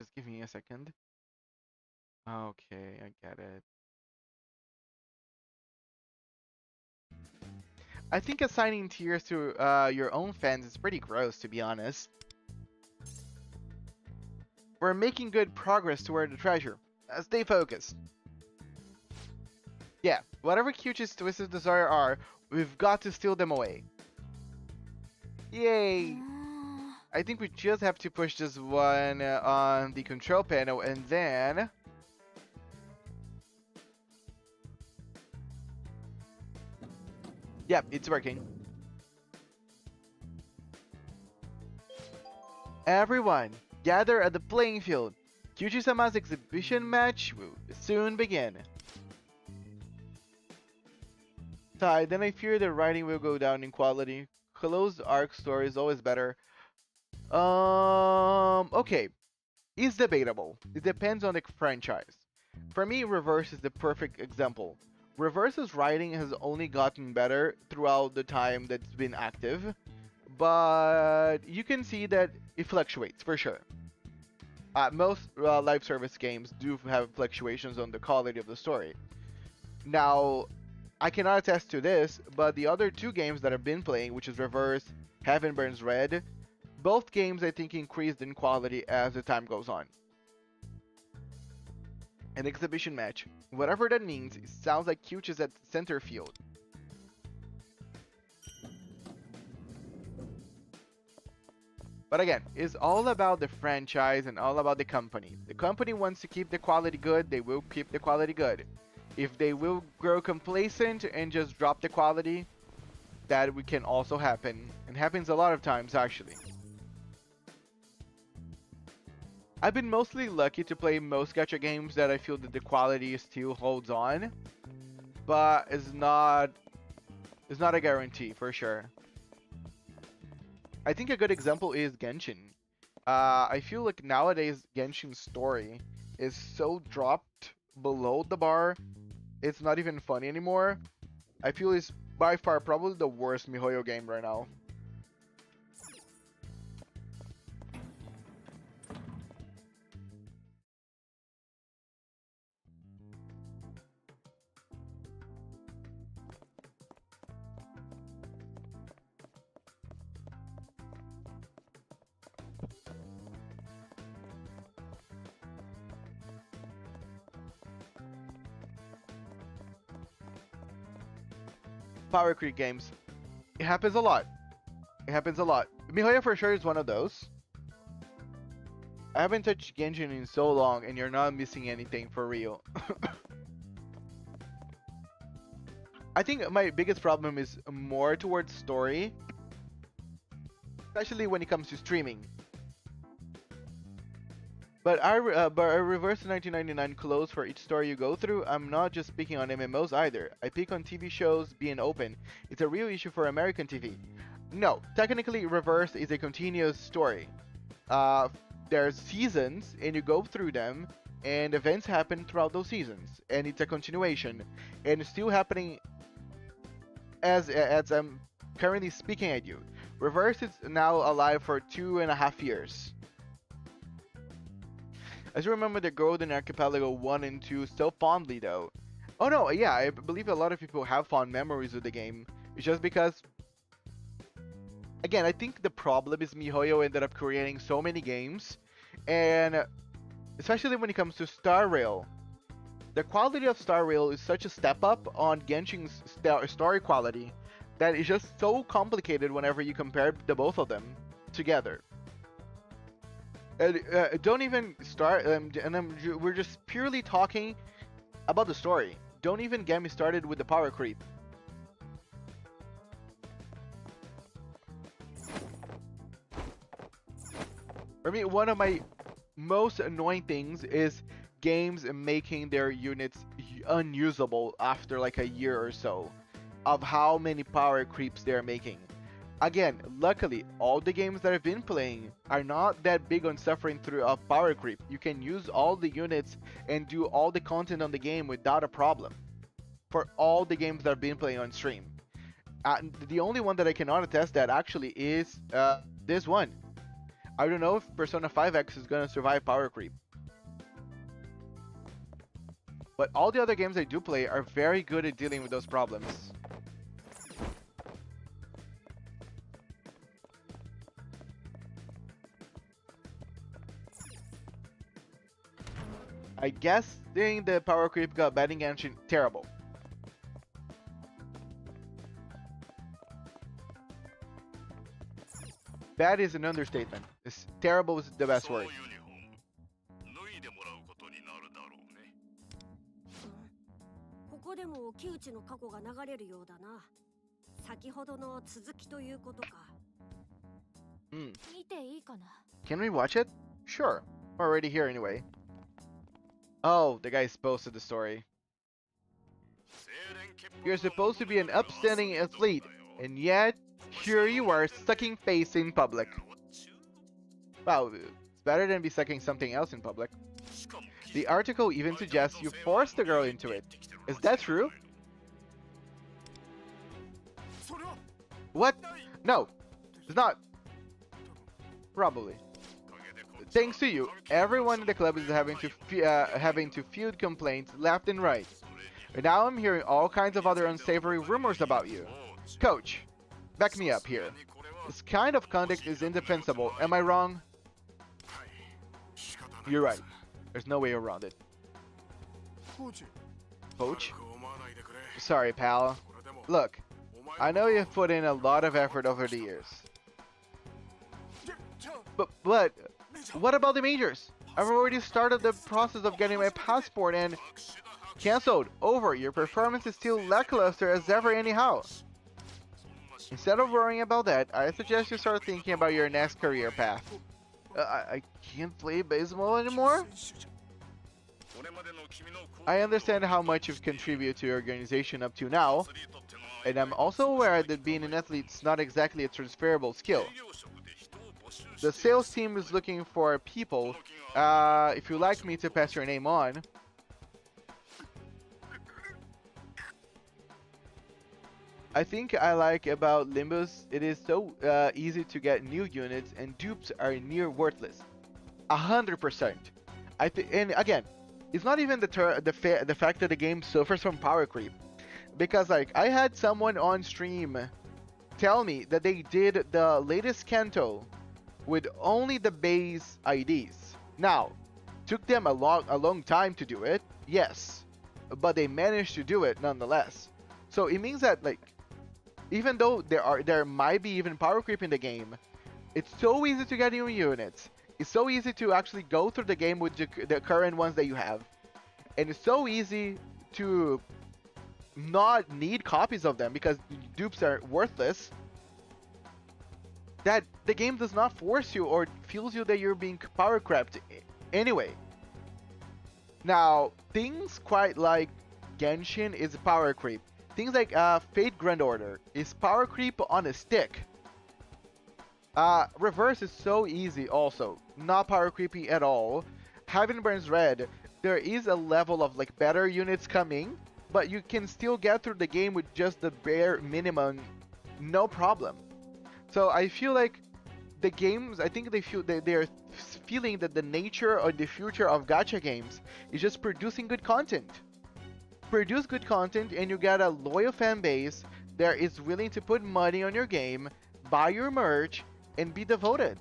Just give me a second. Okay, I get it. I think assigning tiers to your own fans is pretty gross, to be honest. We're making good progress toward the treasure. Stay focused. Yeah, whatever Kyuchi's twisted desire are, we've got to steal them away. Yay! I think we just have to push this one on the control panel and then... Yep, it's working. Everyone, gather at the playing field. Kyuchi-sama's exhibition match will soon begin. Then I fear the writing will go down in quality. Closed arc story is always better. Okay. It's debatable. It depends on the franchise. For me, Reverse is the perfect example. Reverse's writing has only gotten better throughout the time that it's been active, but you can see that it fluctuates for sure. Most live service games do have fluctuations on the quality of the story. Now, I cannot attest to this, but the other two games that I've been playing, which is Reverse, Heaven Burns Red, both games I think increased in quality as the time goes on. An exhibition match, whatever that means, it sounds like Kyuchi is at center field. But again, it's all about the franchise and all about the company. The company wants to keep the quality good, they will keep the quality good. If they will grow complacent and just drop the quality, that can also happen. And happens a lot of times, actually. I've been mostly lucky to play most gacha games that I feel that the quality still holds on. But it's not a guarantee, for sure. I think a good example is Genshin. I feel like nowadays Genshin's story is so dropped below the bar, it's not even funny anymore. I feel it's by far probably the worst MiHoYo game right now. Power creep games. It happens a lot. It happens a lot. MiHoYo for sure is one of those. I haven't touched Genshin in so long and you're not missing anything for real. I think my biggest problem is more towards story. Especially when it comes to streaming. But I reverse 1999 close for each story you go through. I'm not just picking on MMOs either. I pick on TV shows being open. It's a real issue for American TV. No, technically Reverse is a continuous story. There's seasons and you go through them and events happen throughout those seasons. And it's a continuation. And it's still happening as I'm currently speaking at you. Reverse is now alive for 2.5 years. I still remember the Golden Archipelago 1 and 2 so fondly though. Oh no, yeah, I believe a lot of people have fond memories of the game. It's just because... Again, I think the problem is MiHoYo ended up creating so many games. And especially when it comes to Star Rail. The quality of Star Rail is such a step up on Genshin's story quality that it's just so complicated whenever you compare the both of them together. Don't even start, we're just purely talking about the story. Don't even get me started with the power creep. For me, one of my most annoying things is games making their units unusable after like a year or so of how many power creeps they're making. Again, luckily, all the games that I've been playing are not that big on suffering through a power creep. You can use all the units and do all the content on the game without a problem. For all the games that I've been playing on stream. The only one that I cannot attest that actually is this one. I don't know if Persona 5X is gonna survive power creep. But all the other games I do play are very good at dealing with those problems. I guess seeing the power creep got batting engine terrible. Bad is an understatement. Terrible is the best word. ここでも木内の過去が流れるようだな。先ほどの続きということか。見ていいかな。Can we watch it? Sure. We're already here anyway. Oh, the guy posted the story. You're supposed to be an upstanding athlete, and yet here you are sucking face in public. Wow, it's better than be sucking something else in public. The article even suggests you forced the girl into it. Is that true? What? No, it's not. Probably. Thanks to you, everyone in the club is having to field complaints left and right. And now I'm hearing all kinds of other unsavory rumors about you. Coach, back me up here. This kind of conduct is indefensible, am I wrong? You're right. There's no way around it. Coach? Sorry, pal. Look, I know you've put in a lot of effort over the years. But what about the majors? I've already started the process of getting my passport and... Cancelled. Over. Your performance is still lackluster as ever anyhow. Instead of worrying about that, I suggest you start thinking about your next career path. I can't play baseball anymore? I understand how much you've contributed to your organization up to now, and I'm also aware that being an athlete is not exactly a transferable skill. The sales team is looking for people. If you'd like me to pass your name on. I think I like about Limbus, it is so easy to get new units and dupes are near worthless. 100%. And again, it's not even the fact that the game suffers from power creep. Because like, I had someone on stream tell me that they did the latest Kanto with only the base IDs. Now, took them a long time to do it, yes. But they managed to do it nonetheless. So it means that like, even though there might be even power creep in the game, it's so easy to get new units. It's so easy to actually go through the game with the current ones that you have. And it's so easy to not need copies of them because dupes are worthless, that the game does not force you or feels you that you're being power crept anyway. Now, things quite like Genshin is power creep. Things like Fate Grand Order is power creep on a stick. Reverse is so easy also. Not power creepy at all. Heaven Burns Red, there is a level of like better units coming, but you can still get through the game with just the bare minimum, no problem. So I feel like the games, I think they're feeling that the nature or the future of gacha games is just producing good content. Produce good content and you get a loyal fan base that is willing to put money on your game, buy your merch, and be devoted.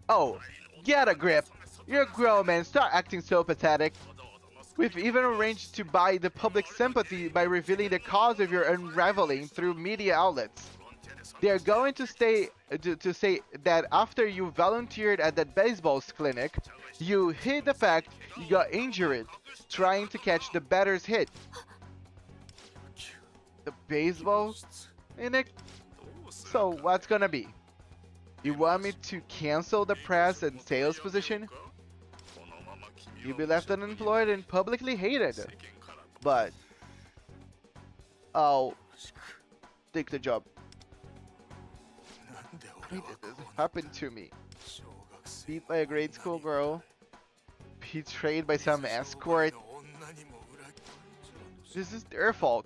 Oh, get a grip. You're a grown man, start acting so pathetic. We've even arranged to buy the public sympathy by revealing the cause of your unraveling through media outlets. They're going to say that after you volunteered at that baseball clinic, you hid the fact you got injured trying to catch the batter's hit. The baseball clinic? So what's gonna be? You want me to cancel the press and sales position? You'll be left unemployed and publicly hated. But I'll take the job. Why did this happen to me? Beat by a grade school girl. Betrayed by some escort. This is their fault.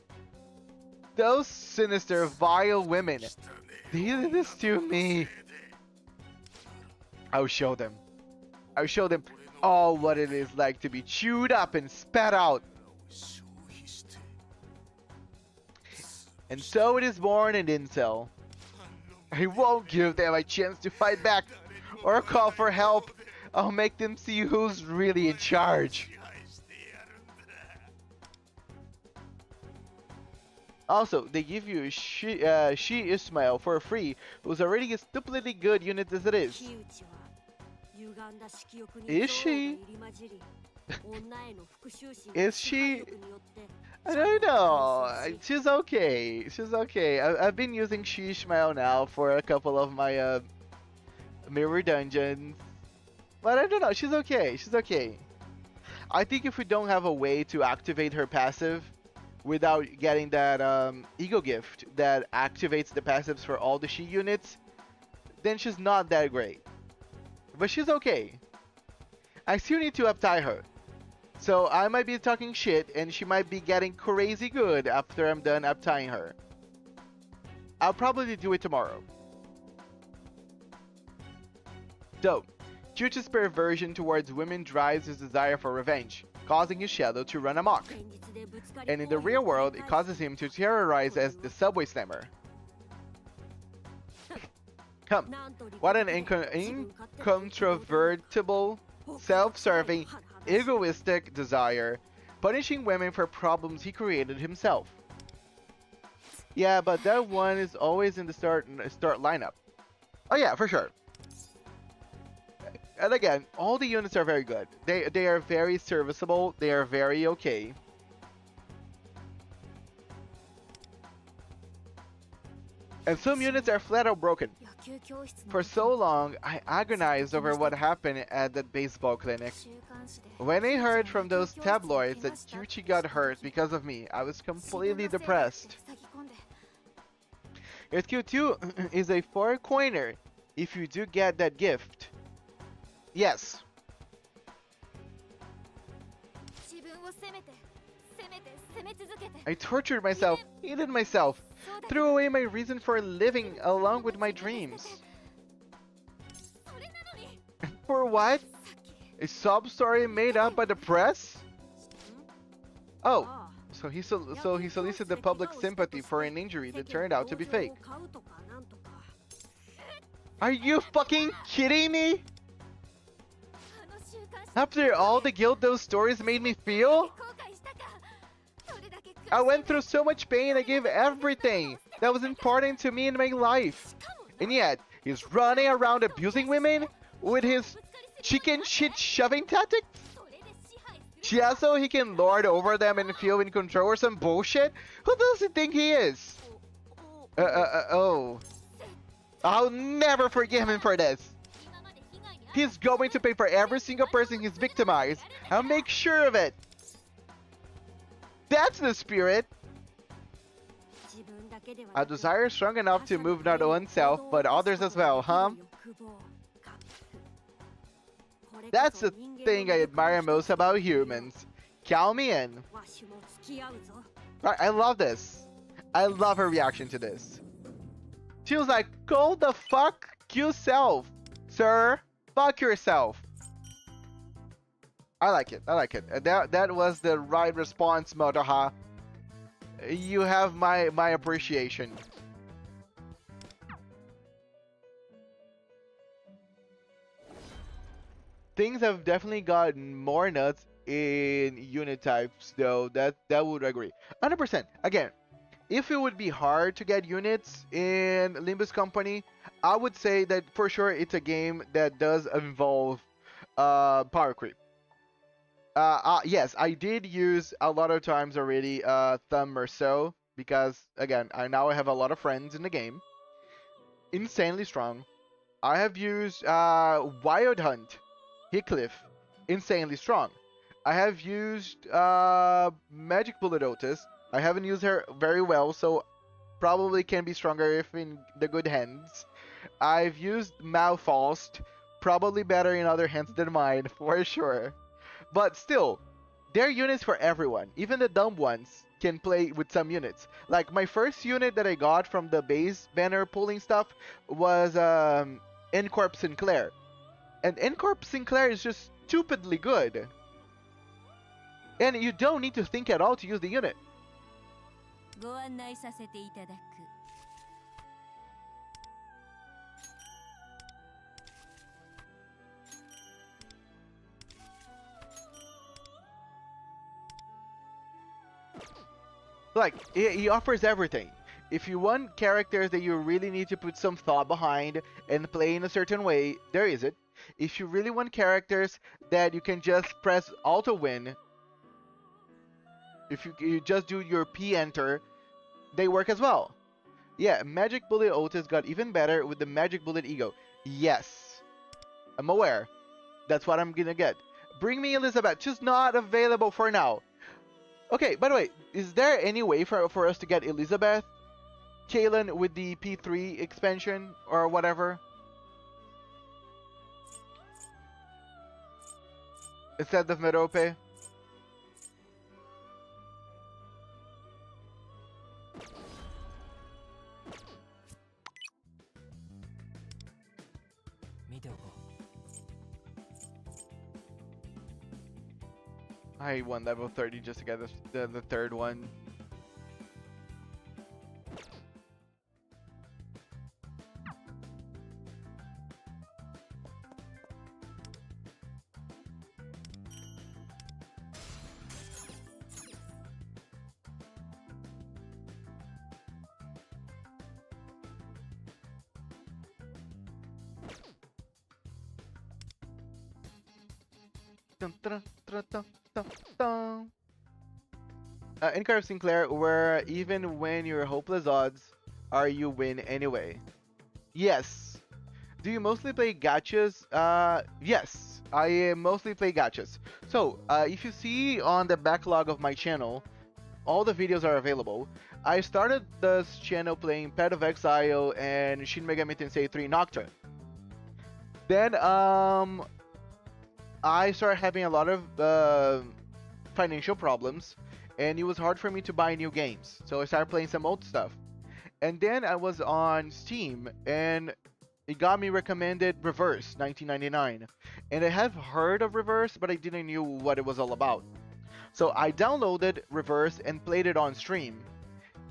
Those sinister, vile women. They did this to me. I'll show them. I'll show them all what it is like to be chewed up and spat out. And so it is born an incel. I won't give them a chance to fight back or call for help. I'll make them see who's really in charge. Also, they give you She Ismail for free, who's already a stupidly good unit as it is. Is she? Is she? I don't know. She's okay. She's okay. I've been using She Ismail now for a couple of my mirror dungeons. But I don't know. She's okay. She's okay. I think if we don't have a way to activate her passive without getting that ego gift that activates the passives for all the She units, then she's not that great. But she's okay. I still need to uptie her. So I might be talking shit and she might be getting crazy good after I'm done uptying her. I'll probably do it tomorrow. So, Chuchi's perversion towards women drives his desire for revenge, causing his shadow to run amok. And in the real world, it causes him to terrorize as the subway slammer. Come, what an incontrovertible, self-serving, egoistic desire, punishing women for problems he created himself. Yeah, but that one is always in the start lineup. Oh yeah, for sure. And again, all the units are very good. They are very serviceable. They are very okay. And some units are flat out broken. For so long, I agonized over what happened at that baseball clinic. When I heard from those tabloids that Kyuchi got hurt because of me, I was completely depressed. Your Q2 is a 4-coiner if you do get that gift. Yes. I tortured myself, hated myself, threw away my reason for living along with my dreams. For what? A sob story made up by the press? Oh, so he solicited the public sympathy for an injury that turned out to be fake. Are you fucking kidding me? After all the guilt those stories made me feel? I went through so much pain, I gave everything that was important to me in my life. And yet, he's running around abusing women with his chicken shit shoving tactics? Just so he can lord over them and feel in control or some bullshit? Who does he think he is? Oh. I'll never forgive him for this. He's going to pay for every single person he's victimized. I'll make sure of it. That's the spirit. A desire strong enough to move not oneself, but others as well, huh? That's the thing I admire most about humans. Count me in. I love this. I love her reaction to this. She was like, go the fuck yourself, sir. Fuck yourself. I like it. I like it. That was the right response, Motoha. You have my appreciation. Things have definitely gotten more nuts in unit types, though. That would agree. 100%. Again, if it would be hard to get units in Limbus Company, I would say that for sure it's a game that does involve power creep. Yes, I did use a lot of times already Thumb or so, because again, I now have a lot of friends in the game. insanely strong. I have used Wild Hunt, Heathcliff, insanely strong. I have used Magic Bullet Otis. I haven't used her very well, so probably can be stronger if in the good hands. I've used Malfaust, probably better in other hands than mine, for sure. But still, they're units for everyone. Even the dumb ones can play with some units. Like my first unit that I got from the base banner pulling stuff was Incorp Sinclair. And Incorp Sinclair is just stupidly good. And you don't need to think at all to use the unit. ご案内させていただく。Like, he offers everything. If you want characters that you really need to put some thought behind and play in a certain way, there is it. If you really want characters that you can just press auto win, if you just do your P enter, they work as well. Yeah, Magic Bullet Otis got even better with the Magic Bullet Ego. Yes, I'm aware. That's what I'm gonna get. Bring me Elizabeth, just not available for now. Okay, by the way, is there any way for us to get Elizabeth, Kalen with the P3 expansion or whatever? Instead of Merope? I won level 30 just to get the third one. Dun, dun, dun, dun, dun, dun. Incar of Sinclair, where even when you're hopeless odds, you win anyway. Yes. Do you mostly play gachas? Yes. I mostly play gachas. So, if you see on the backlog of my channel, all the videos are available. I started this channel playing Path of Exile and Shin Megami Tensei 3 Nocturne. Then, I started having a lot of financial problems, and it was hard for me to buy new games. So I started playing some old stuff. And then I was on Steam, and it got me recommended Reverse 1999. And I have heard of Reverse, but I didn't know what it was all about. So I downloaded Reverse and played it on stream.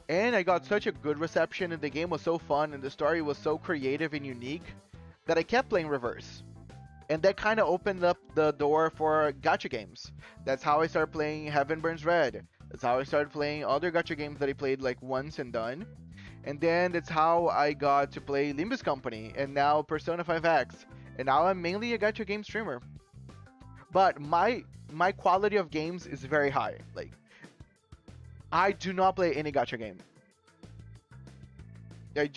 And I got such a good reception, and the game was so fun, and the story was so creative and unique, that I kept playing Reverse. And that kind of opened up the door for gacha games. That's how I started playing Heaven Burns Red. That's how I started playing other gacha games that I played like once and done. And then that's how I got to play Limbus Company, and now Persona 5X. And now I'm mainly a gacha game streamer. But my quality of games is very high. Like, I do not play any gacha game.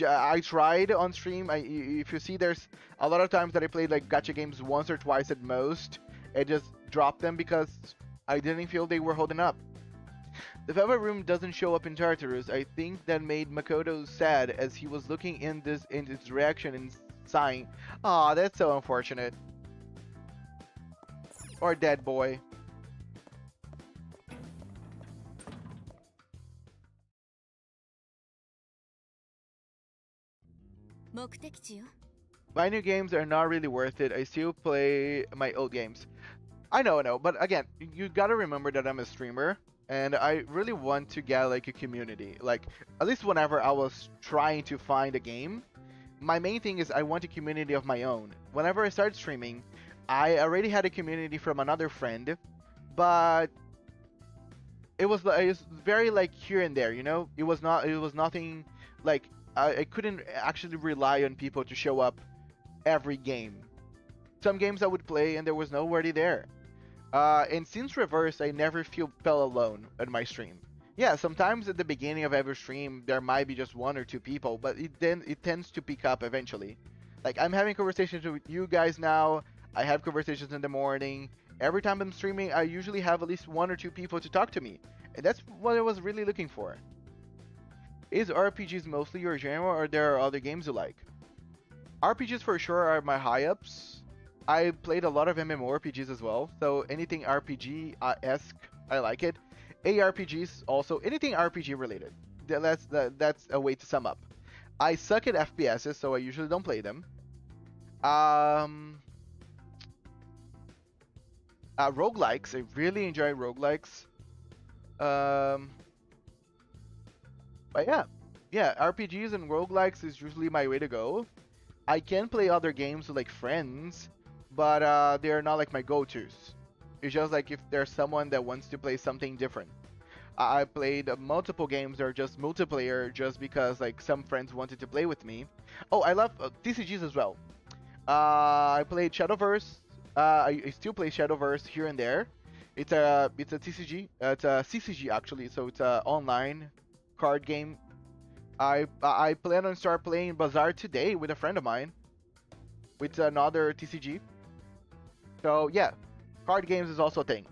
I tried on stream. If you see, there's a lot of times that I played like gacha games once or twice at most, and just dropped them because I didn't feel they were holding up. The Velvet Room doesn't show up in Tartarus. I think that made Makoto sad, as he was looking in his reaction and sighing. Aw, that's so unfortunate. Or dead boy. My new games are not really worth it. I still play my old games. I know, but again, you gotta remember that I'm a streamer, and I really want to get like a community. Like, at least whenever I was trying to find a game, my main thing is I want a community of my own. Whenever I started streaming, I already had a community from another friend, but it was very like here and there, you know? It was nothing like I couldn't actually rely on people to show up every game. Some games I would play and there was nobody there. And since Reverse, I never felt alone on my stream. Yeah, sometimes at the beginning of every stream there might be just one or two people, but it tends to pick up eventually. Like I'm having conversations with you guys now. I have conversations in the morning. Every time I'm streaming, I usually have at least one or two people to talk to me, and that's what I was really looking for. Is RPGs mostly your genre, or there are other games you like? RPGs for sure are my high ups. I played a lot of MMORPGs as well, so anything RPG esque, I like it. ARPGs also, anything RPG related. That's a way to sum up. I suck at FPSs, so I usually don't play them. Um, Roguelikes, I really enjoy roguelikes. Um, but yeah, RPGs and roguelikes is usually my way to go. I can play other games with like friends, but they're not like my go-tos. It's just like if there's someone that wants to play something different. I played multiple games that are just multiplayer just because like some friends wanted to play with me. Oh, I love TCGs as well. I played Shadowverse. I still play Shadowverse here and there. It's a TCG. It's a CCG actually, so it's a online card game. I plan on start playing Bazaar today with a friend of mine, with another TCG. So yeah, card games is also a thing.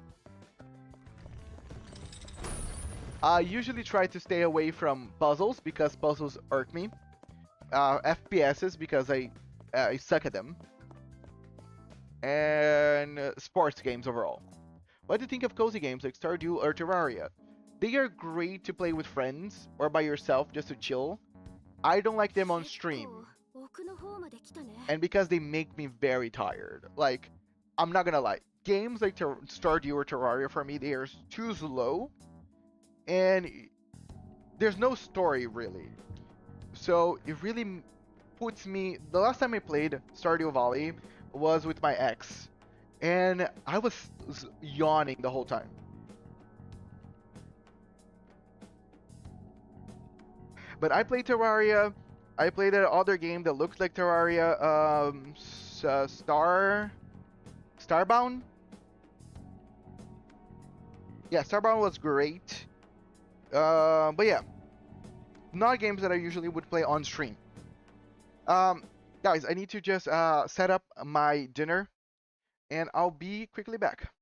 I usually try to stay away from puzzles because puzzles irk me. FPSs because I suck at them, and sports games overall. What do you think of cozy games like Stardew or Terraria? They are great to play with friends or by yourself just to chill. I don't like them on stream, 奥の方まで来たね。 and because they make me very tired. Like, I'm not gonna lie, games like Stardew or Terraria for me, they are too slow, and there's no story really. So it really puts me. The last time I played Stardew Valley was with my ex, and I was yawning the whole time. But I played Terraria. I played another game that looks like Terraria. Starbound. Yeah, Starbound was great. But yeah, not games that I usually would play on stream. Guys, I need to just set up my dinner, and I'll be quickly back.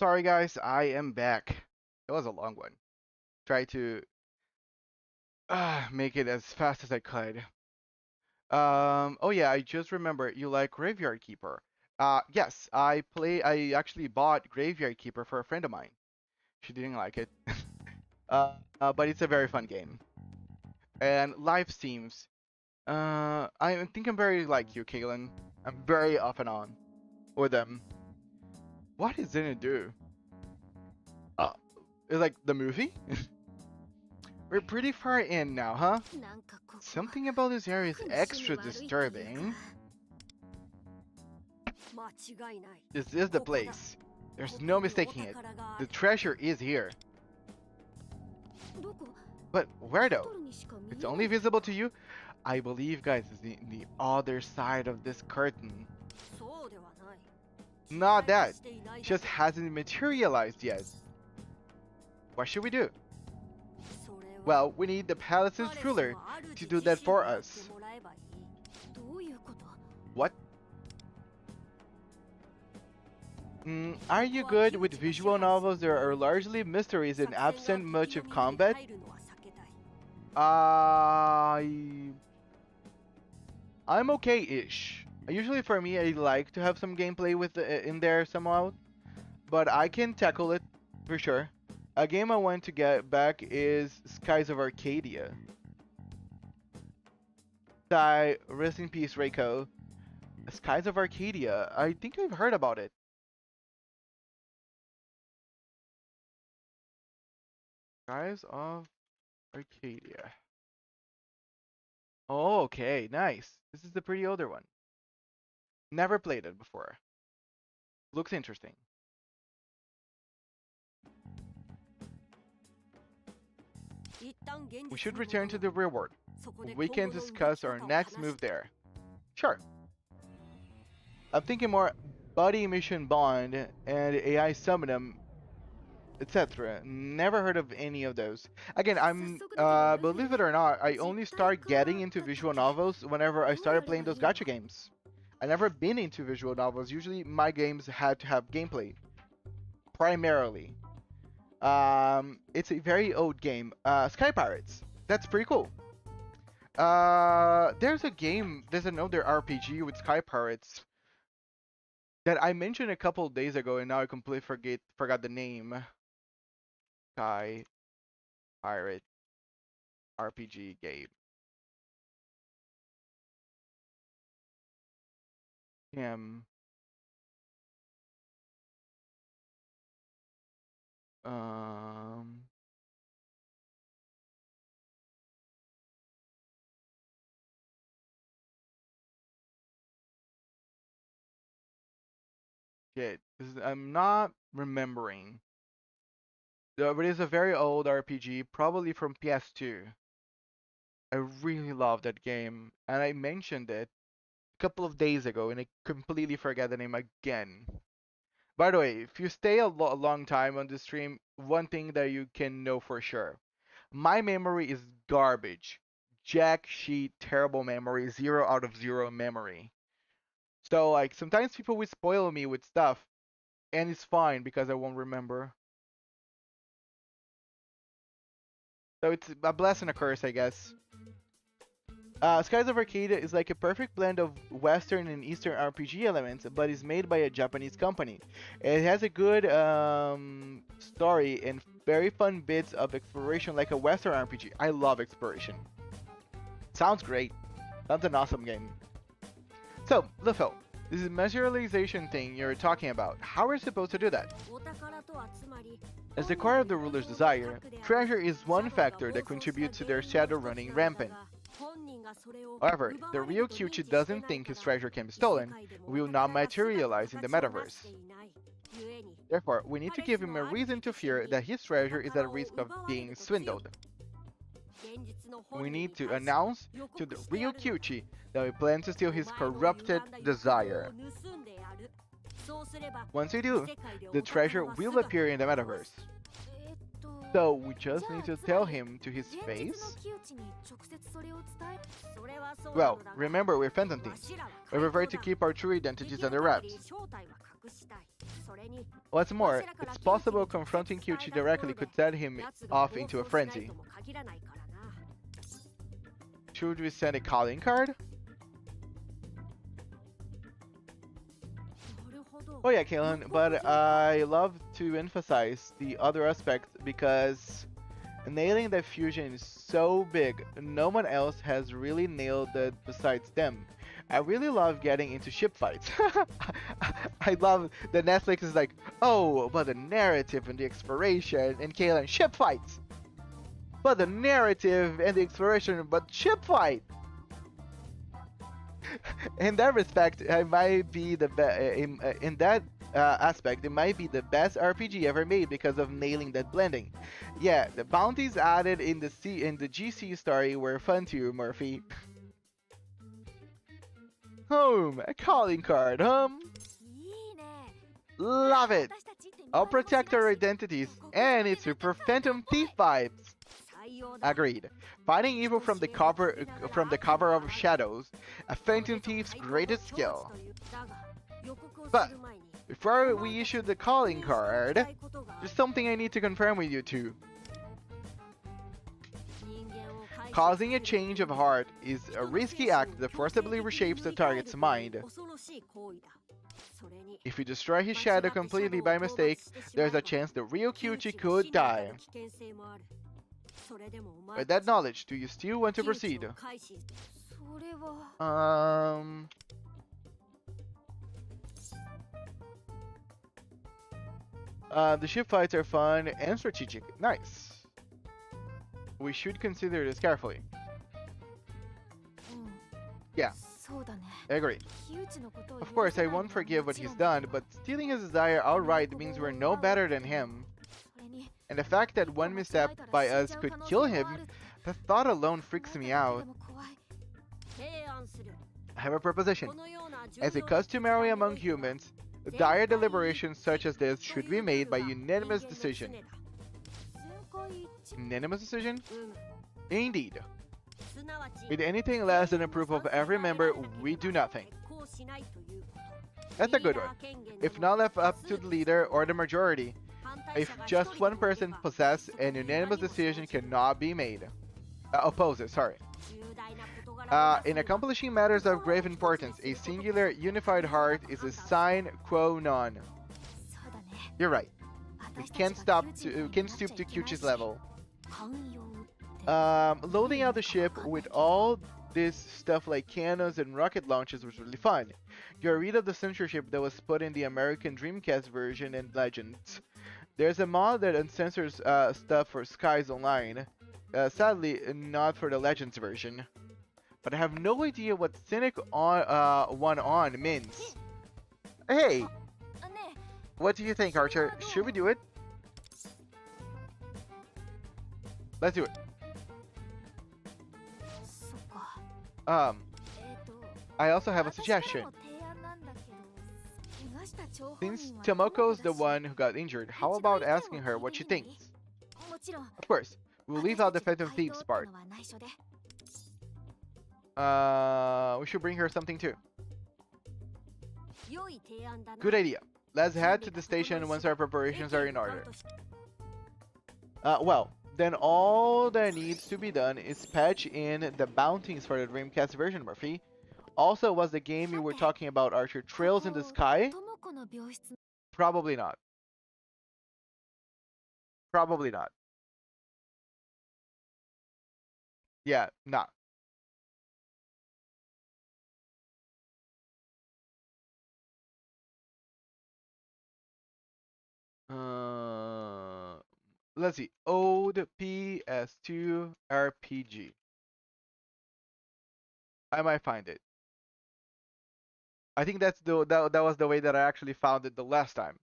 Sorry guys, I am back. It was a long one. Try to make it as fast as I could. Oh yeah, I just remember you like Graveyard Keeper. Yes, I actually bought Graveyard Keeper for a friend of mine. She didn't like it. But it's a very fun game. And live streams. I think I'm very like you, Kaylin. I'm very off and on with them. What is it to do? It's like the movie? We're pretty far in now, huh? なんかここは Something about this area is 苦しみ extra 悪いという disturbing. か間違いない This is the place. There's no mistaking it. The treasure is here. どこ But where ト though? ルにしか見え It's ない only visible to you? I believe, guys, it's the other side of this curtain. そうではない Not that. していない Just hasn't materialized yet. What should we do? それは Well, we need the palace's 彼氏 ruler は主 to do that for 自身に us. やってもらえばいいどういうこと What? Are you good with visual novels that are largely mysteries and absent much of combat? 入るのは避けたい I'm okay-ish. Usually for me, I like to have some gameplay with in there somehow, but I can tackle it for sure. A game I want to get back is Skies of Arcadia. Rest in peace, Reiko. Skies of Arcadia. I think I've heard about it. Skies of Arcadia. Oh, okay, nice. This is the pretty older one. Never played it before. Looks interesting. We should return to the real world. We can discuss our next move there. Sure. I'm thinking more Body Emission Bond and AI Summonem, etc. Never heard of any of those. Again, believe it or not, I only start getting into visual novels whenever I started playing those gacha games. I never been into visual novels. Usually my games had to have gameplay. Primarily. It's a very old game. Sky Pirates. That's pretty cool. There's another RPG with Sky Pirates that I mentioned a couple of days ago, and now I completely forgot the name. Sky Pirate RPG game. Um. Okay, I'm not remembering. But it's a very old RPG, probably from PS2. I really love that game, and I mentioned it a couple of days ago, and I completely forgot the name again. By the way, if you stay a long time on the stream, one thing that you can know for sure, my memory is garbage. Jack sheet, terrible memory, 0 out of 0 memory. So like sometimes people will spoil me with stuff, and it's fine because I won't remember. So it's a blessing and a curse, I guess. Skies of Arcadia is like a perfect blend of Western and Eastern RPG elements, but is made by a Japanese company. It has a good story and very fun bits of exploration like a Western RPG. I love exploration. Sounds great. Sounds an awesome game. So, Lufo, this is materialization thing you're talking about. How are you supposed to do that? お宝と集まり As the core of the ruler's desire, treasure is one factor that contributes to their shadow running rampant. However, the real Kyuchi doesn't think his treasure can be stolen, will not materialize in the metaverse. Therefore, we need to give him a reason to fear that his treasure is at risk of being swindled. We need to announce to the real Kyuchi that we plan to steal his corrupted desire. Once we do, the treasure will appear in the metaverse. So we just need to tell him to his face? Well, remember we're phantom thieves. We prefer to keep our true identities under wraps. What's more, it's possible confronting Kyuchi directly could set him off into a frenzy. Should we send a calling card? Oh yeah, Kalen, but I love to emphasize the other aspect because nailing that fusion is so big, no one else has really nailed it besides them. I really love getting into ship fights. I love that Netflix is like, oh, but the narrative and the exploration, and Kalen, ship fights! But the narrative and the exploration, but ship fight! In that respect, it might be the in that aspect, it might be the best RPG ever made because of nailing that blending. Yeah, the bounties added in the GC story were fun too, Murphy. Home, a calling card, Love it! I'll protect our identities, and it's super Phantom Thief vibes. Agreed. Fighting evil from the cover of shadows, a Phantom Thief's greatest skill. But before we issue the calling card, there's something I need to confirm with you two. Causing a change of heart is a risky act that forcibly reshapes the target's mind. If you destroy his shadow completely by mistake, there's a chance the real Kyuchi could die. With that knowledge, do you still want to proceed? The ship fights are fun and strategic. Nice. We should consider this carefully. Yeah, I agree. Of course, I won't forgive what he's done, but stealing his desire outright means we're no better than him. And the fact that one misstep by us could kill him, the thought alone freaks me out. I have a proposition. As a customary among humans, dire deliberations such as this should be made by unanimous decision. Unanimous decision? Indeed. With anything less than approval of every member, we do nothing. That's a good one. If not left up to the leader or the majority, if just one person possesses, an unanimous decision cannot be made. Opposes, sorry. In accomplishing matters of grave importance, a singular, unified heart is a sine qua non. You're right. We can't stoop to Kyuchi's level. Loading out the ship with all this stuff like cannons and rocket launches was really fun. You're rid of the censorship that was put in the American Dreamcast version and Legends. There's a mod that uncensors stuff for Skies Online. Sadly, not for the Legends version. But I have no idea what Cynic on means. Hey! What do you think, Archer? Should we do it? Let's do it. I also have a suggestion. Since Tomoko's the one who got injured, how about asking her what she thinks? Of course, we'll leave out the Phantom Thieves part. We should bring her something too. Good idea. Let's head to the station once our preparations are in order. Well, then all that needs to be done is patch in the bounties for the Dreamcast version, Murphy. Also, was the game you were talking about, Archer, Trails in the Sky? Probably not. Probably not. Yeah, nah. Let's see. Old PS2 RPG. I might find it. I think that's that was the way that I actually found it the last time.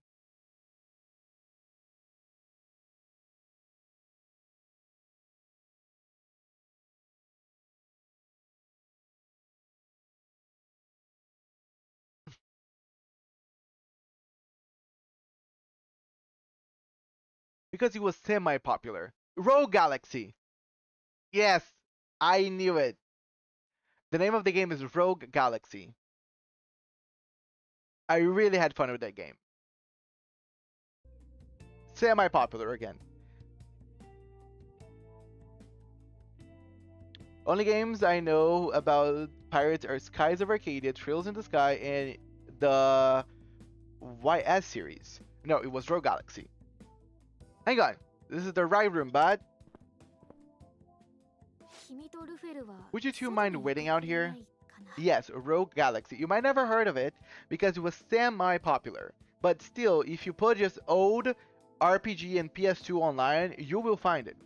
Because he was semi-popular. Rogue Galaxy. Yes, I knew it. The name of the game is Rogue Galaxy. I really had fun with that game. Semi-popular again. Only games I know about pirates are Skies of Arcadia, Trails in the Sky, and the YS series. No, it was Rogue Galaxy. Hang on. This is the right room, bud. Would you two mind waiting out here? Yes, Rogue Galaxy. You might never heard of it because it was semi-popular. But still, if you put just old RPG and PS2 online, you will find it.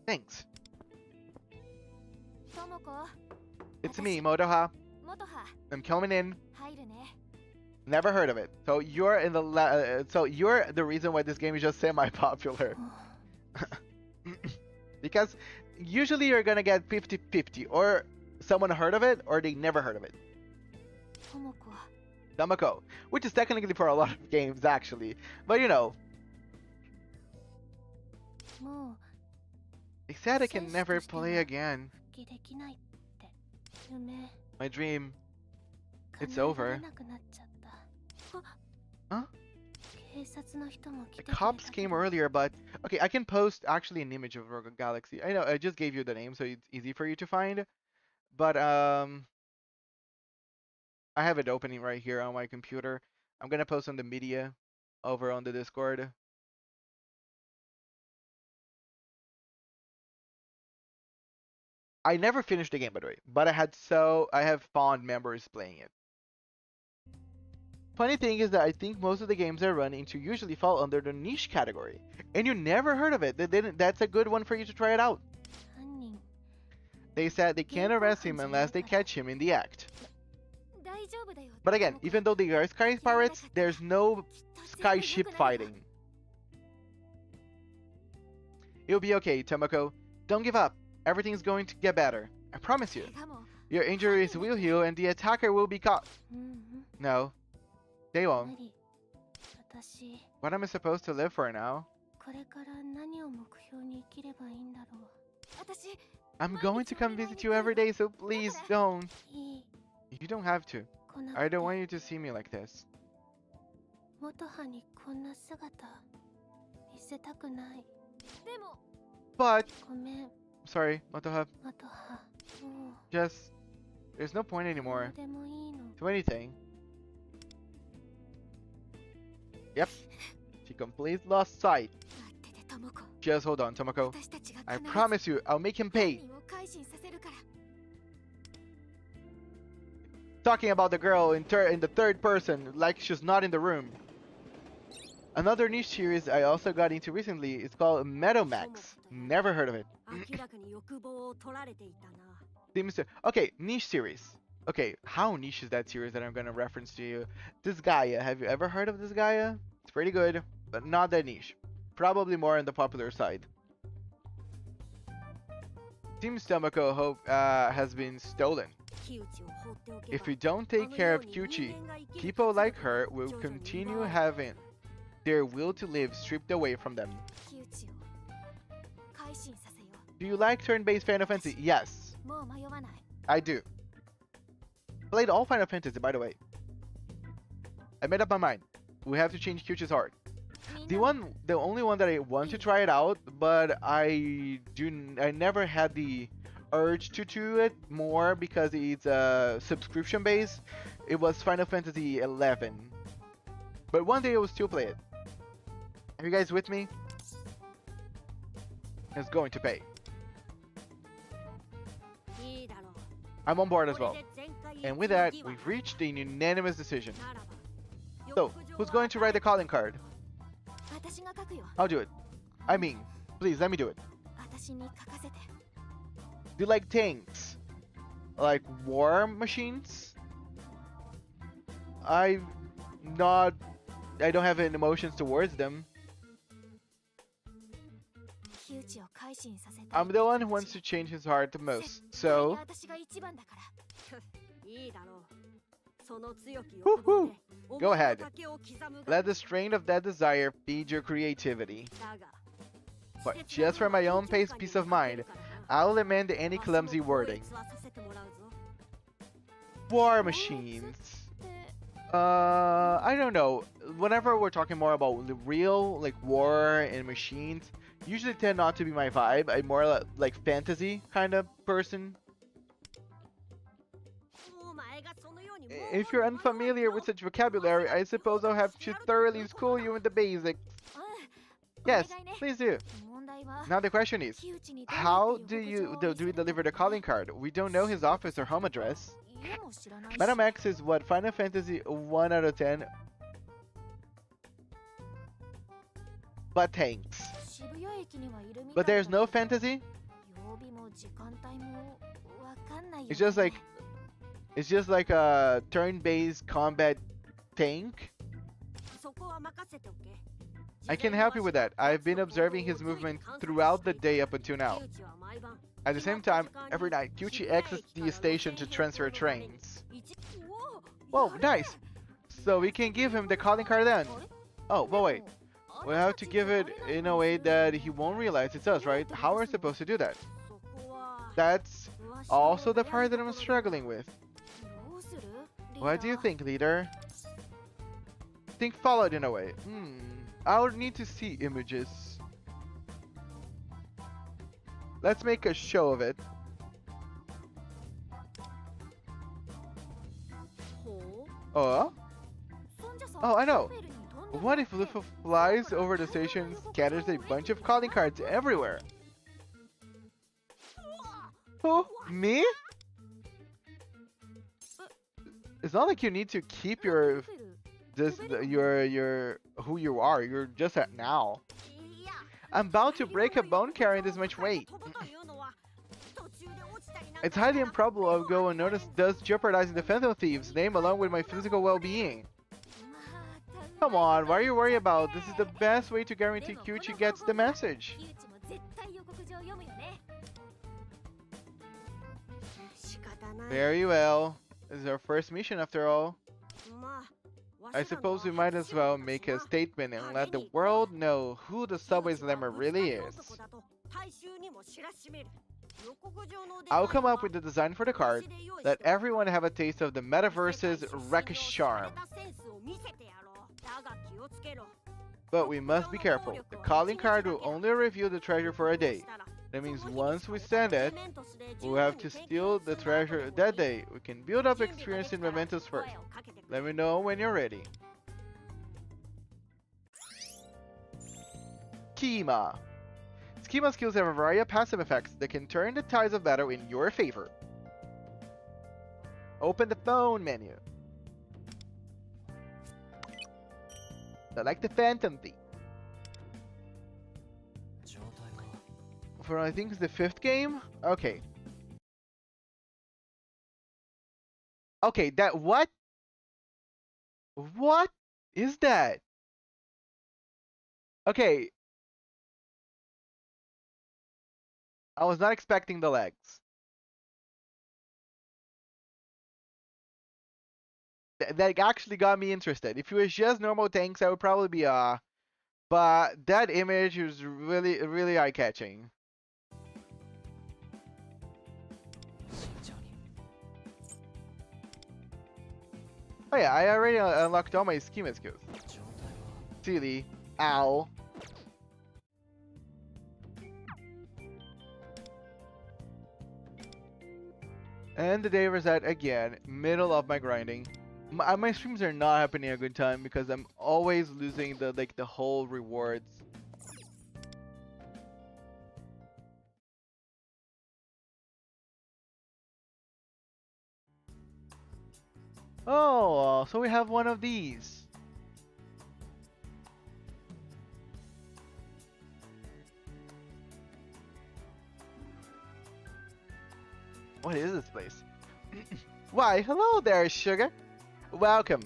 Thanks. It's me, Motoha. I'm coming in. Never heard of it. So you're in the so you're the reason why this game is just semi-popular. Because usually you're gonna get 50-50, or someone heard of it or they never heard of it. Tamako, which is technically for a lot of games actually, but you know. They said I can never play again. My dream. It's over. Huh? The cops came earlier, but okay, I can post actually an image of Rogue Galaxy. I know I just gave you the name, so it's easy for you to find. But I have it opening right here on my computer. I'm gonna post on the media over on the Discord. I never finished the game, by the way, but I have fond memories playing it. Funny thing is that I think most of the games I run into usually fall under the niche category, and you never heard of it. That's a good one for you to try it out. They said they can't arrest him unless they catch him in the act. But again, even though they are sky pirates, there's no sky ship fighting. It'll be okay, Tomoko. Don't give up. Everything's going to get better. I promise you. Your injuries will heal and the attacker will be caught. No. They won't. What am I supposed to live for now? I'm going to come visit you every day, so please don't. You don't have to. I don't want you to see me like this. But... Sorry, Motoha. Just... There's no point anymore to anything. Yep. She completely lost sight. Just hold on, Tomoko. I promise you, I'll make him pay. Talking about the girl in the third person, like she's not in the room. Another niche series I also got into recently is called phantomx. Never heard of it. Okay, niche series. Okay, how niche is that series that I'm gonna reference to you? This Gaia, have you ever heard of this Gaia? It's pretty good, but not that niche. Probably more on the popular side. Team Tomoko hope has been stolen. If we don't take care of Kyuchi, people like her will continue having their will to live stripped away from them. Do you like turn-based Final Fantasy? Yes, I do. Played all Final Fantasy, by the way. I made up my mind. We have to change Kyuchi's heart. The only one that I want to try it out, but I never had the urge to do it more because it's subscription based. It was Final Fantasy 11. But one day I will still play it. Are you guys with me? It's going to pay. I'm on board as well. And with that, we've reached a unanimous decision. So, who's going to write the calling card? I'll do it. I mean, please let me do it. Do you like tanks? Like war machines? I don't have any emotions towards them. I'm the one who wants to change his heart the most, so... Woohoo! Go ahead. Let the strain of that desire feed your creativity. But just for my own peace of mind, I'll amend any clumsy wording. War machines. I don't know. Whenever we're talking more about the real, like, war and machines, usually tend not to be my vibe. I'm more like fantasy kind of person. If you're unfamiliar with such vocabulary, I suppose I'll have to thoroughly school you in the basics. Yes, please do. Now the question is, how do we deliver the calling card? We don't know his office or home address. phantomx is what? Final Fantasy 1 out of 10. But thanks. But there's no fantasy? It's just like a turn-based combat tank. I can help you with that. I've been observing his movement throughout the day up until now. At the same time, every night, Kyuchi exits the station to transfer trains. Whoa, nice! So we can give him the calling card then. Oh, but wait. We have to give it in a way that he won't realize it's us, right? How are we supposed to do that? That's also the part that I'm struggling with. What do you think, leader? Think followed in a way. I would need to see images. Let's make a show of it. Oh? Oh, I know. What if Luffy flies over the station and scatters a bunch of calling cards everywhere? Who? Me? It's not like you need to keep your who you are. You're just at now. I'm bound to break a bone carrying this much weight. It's highly improbable I'll go unnoticed, thus jeopardizing the Phantom Thief's name along with my physical well-being. Come on, what are you worried about? This is the best way to guarantee Kyuchi gets the message. Very well. This is our first mission after all. I suppose we might as well make a statement and let the world know who the Subway Slammer really is. I'll come up with the design for the card. Let everyone have a taste of the metaverse's wreck charm. But we must be careful. The calling card will only reveal the treasure for a day. That means once we send it, we'll have to steal the treasure that day. We can build up experience in mementos first. Let me know when you're ready. Schema. Schema skills have a variety of passive effects that can turn the tides of battle in your favor. Open the phone menu. Select the Phantom Thief. For I think it's the 5th game? Okay. Okay, that what? What is that? Okay. I was not expecting the legs. That actually got me interested. If it was just normal tanks, I would probably be but that image was really eye-catching. Oh yeah, I already unlocked all my schema skills. Silly. Ow. And the day reset again, middle of my grinding. My streams are not happening a good time because I'm always losing the whole rewards. Oh, so we have one of these. What is this place? Why, hello there, sugar. Welcome.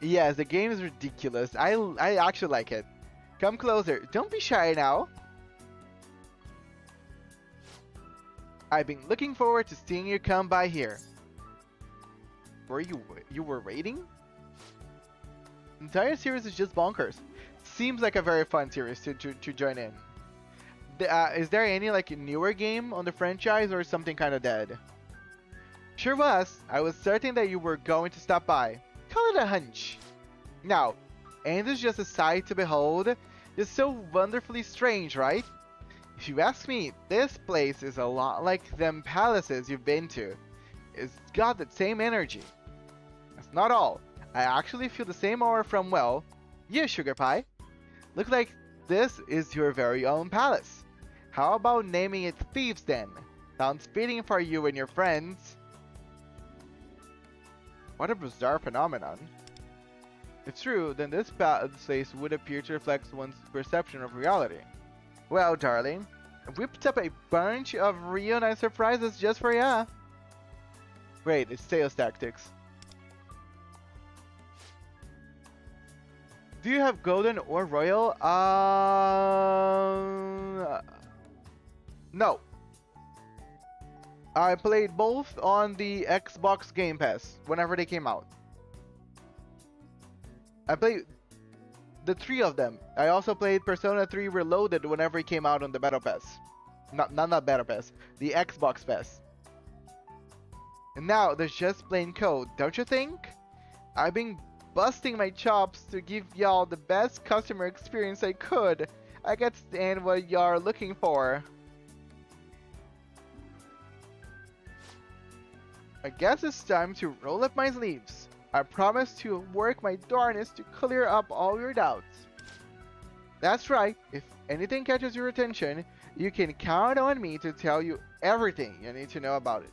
Yes, the game is ridiculous. I actually like it. Come closer. Don't be shy now. I've been looking forward to seeing you come by here. You were raiding? The entire series is just bonkers. Seems like a very fun series to join in. Is there any like newer game on the franchise or something kind of dead? Sure was. I was certain that you were going to stop by. Call it a hunch. Now, ain't this just a sight to behold? It's so wonderfully strange, right? If you ask me, this place is a lot like them palaces you've been to. It's got that same energy. That's not all. I actually feel the same aura from, well, you, Sugar Pie. Look like this is your very own palace. How about naming it Thieves Den? Sounds fitting for you and your friends. What a bizarre phenomenon. If true, then this place would appear to reflect one's perception of reality. Well, darling, I whipped up a bunch of real nice surprises just for ya. Great, it's sales tactics. Do you have golden or royal? No. I played both on the Xbox Game Pass whenever they came out. I played the 3 of them. I also played Persona 3 Reloaded whenever it came out on the Battle Pass. Not Battle Pass, the Xbox Pass. And now there's just plain code, don't you think? I've been busting my chops to give y'all the best customer experience I could. I can stand what y'all looking for. I guess it's time to roll up my sleeves. I promise to work my darnest to clear up all your doubts. That's right, if anything catches your attention, you can count on me to tell you everything you need to know about it.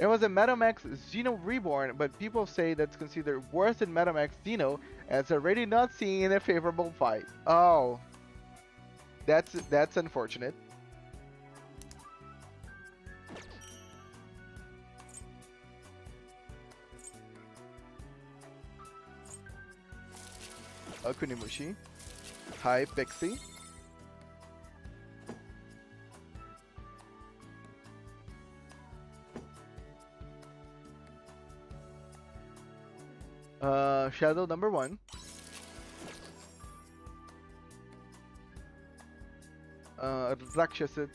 It was a phantomx Xeno Reborn, but people say that's considered worse than phantomx Xeno, as it's already not seen in a favorable fight. Oh. That's unfortunate. Okunimushi. Hi, Pixie. Shadow number 1. Rakshasa.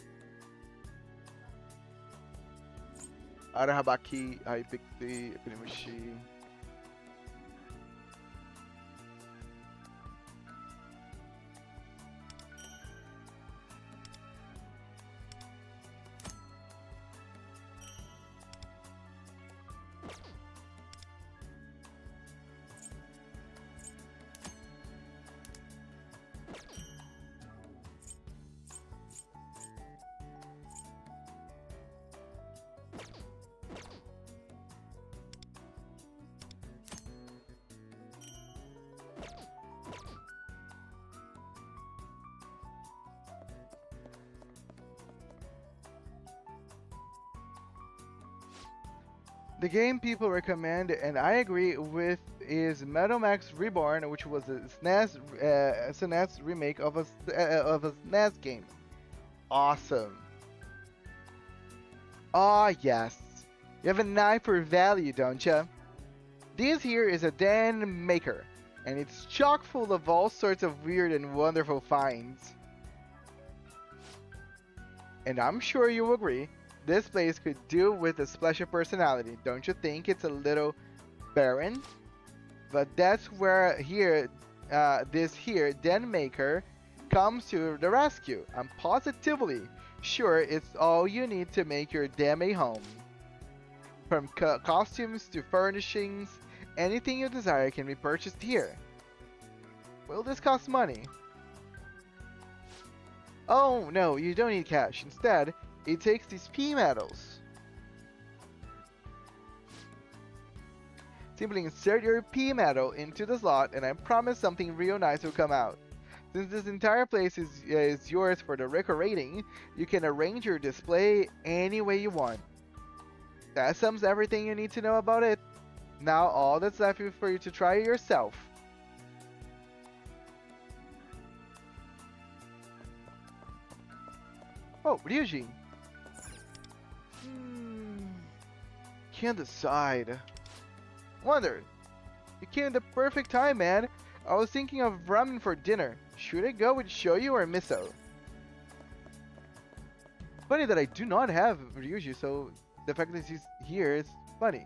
Arahabaki, Hi, Pixie, Okunimushi. The game people recommend, and I agree with, is phantomx Reborn, which was a SNES remake of a SNES game. Awesome. Ah, yes. You have an eye for value, don't ya? This here is a Den Maker, and it's chock full of all sorts of weird and wonderful finds. And I'm sure you will agree, this place could do with a splash of personality. Don't you think it's a little barren? But that's where this here Den Maker comes to the rescue. I'm positively sure it's all you need to make your damn home. From costumes to furnishings, anything you desire can be purchased here. Will this cost money? Oh no, you don't need cash. Instead, it takes these P medals. Simply insert your P medal into the slot and I promise something real nice will come out. Since this entire place is yours for the decorating, you can arrange your display any way you want. That sums everything you need to know about it. Now all that's left is for you to try it yourself. Oh, Ryuji. Can't decide. Wonder, You came at the perfect time, man. I was thinking of ramen for dinner. Should I go with shoyu or miso? Funny that I do not have Ryuji, so the fact that he's here is funny.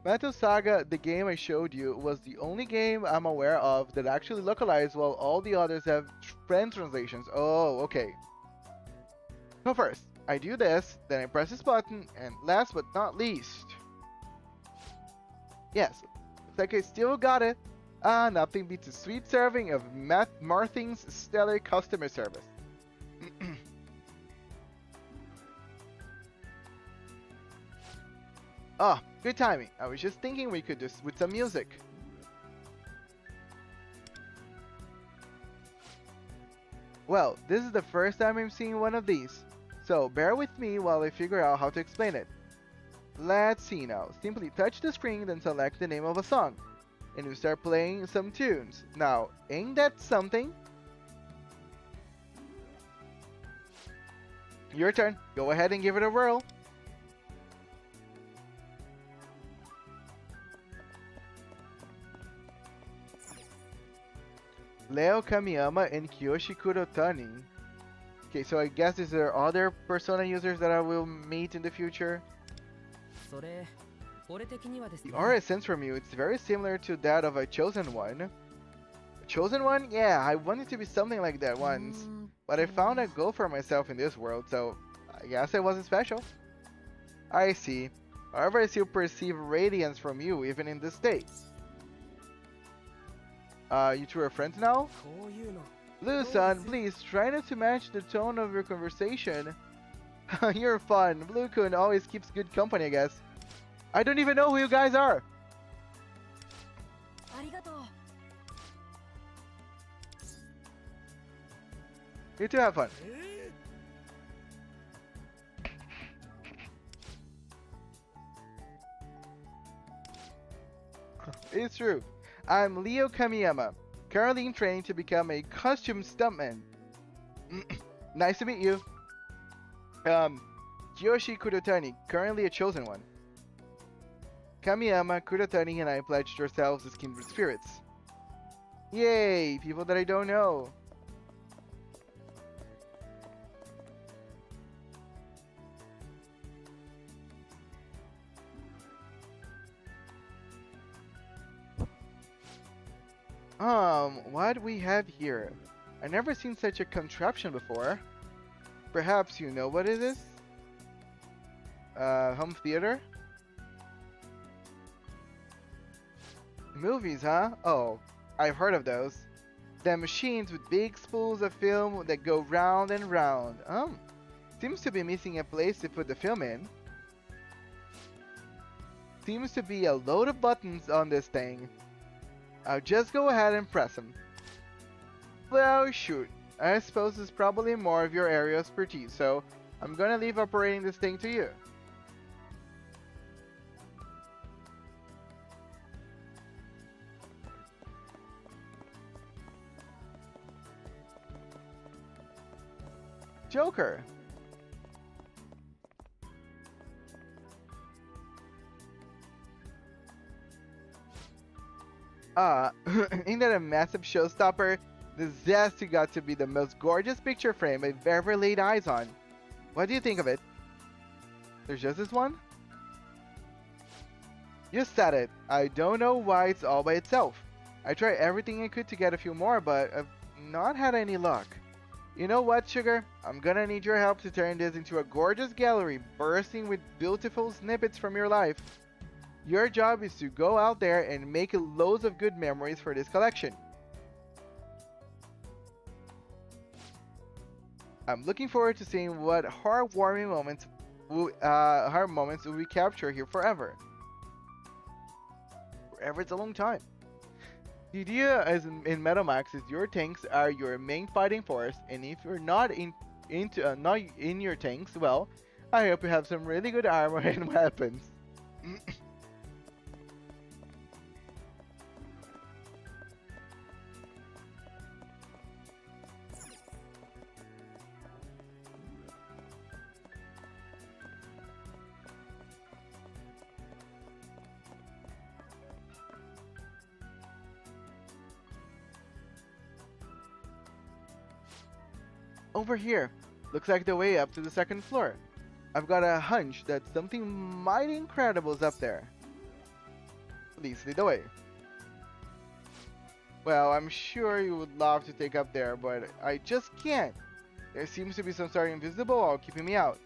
Metal Saga, the game I showed you, was the only game I'm aware of that actually localized while all the others have friend translations. Oh, okay. So first, I do this, then I press this button, and last but not least... Yes, looks like I still got it. Nothing beats a sweet serving of Marthing's stellar customer service. Ah, good timing. I was just thinking we could do this with some music. Well, this is the first time I'm seeing one of these, so bear with me while I figure out how to explain it. Let's see now. Simply touch the screen, then select the name of a song, and you start playing some tunes. Now, ain't that something? Your turn. Go ahead and give it a whirl. Leo Kamiyama and Kiyoshi Kurotani. Okay, so I guess these are other Persona users that I will meet in the future. The aura I sense from you, it's very similar to that of a Chosen One. A Chosen One? Yeah, I wanted to be something like that once. But I found a goal for myself in this world, so I guess I wasn't special. I see. However, I still perceive radiance from you, even in this state. You two are friends now? Blue-san, please try not to match the tone of your conversation. You're fun. Blue-kun always keeps good company, I guess. I don't even know who you guys are. You two have fun. It's true. I'm Leo Kamiyama, currently in training to become a costume stuntman. Nice to meet you. Kiyoshi Kurotani, currently a Chosen One. Kamiyama, Kurotani, and I pledged ourselves as kindred spirits. Yay, people that I don't know. What do we have here? I've never seen such a contraption before. Perhaps you know what it is? Home theater? Movies, huh? Oh, I've heard of those. They're machines with big spools of film that go round and round. Seems to be missing a place to put the film in. Seems to be a load of buttons on this thing. I'll just go ahead and press them. Well, shoot. I suppose it's probably more of your area of expertise, so I'm gonna leave operating this thing to you. Joker. Ain't that a massive showstopper? This has got to be the most gorgeous picture frame I've ever laid eyes on. What do you think of it? There's just this one? You said it. I don't know why it's all by itself. I tried everything I could to get a few more, but I've not had any luck. You know what, Sugar? I'm gonna need your help to turn this into a gorgeous gallery bursting with beautiful snippets from your life. Your job is to go out there and make loads of good memories for this collection. I'm looking forward to seeing what heartwarming moments we capture here forever. Forever is a long time. The idea as in Metamax is your tanks are your main fighting force, and if you're not not in your tanks, well, I hope you have some really good armor and weapons. over here. Looks like the way up to the second floor. I've got a hunch that something mighty incredible is up there. Please lead the way. Well, I'm sure you would love to take up there, but I just can't. There seems to be some sort of invisible wall keeping me out.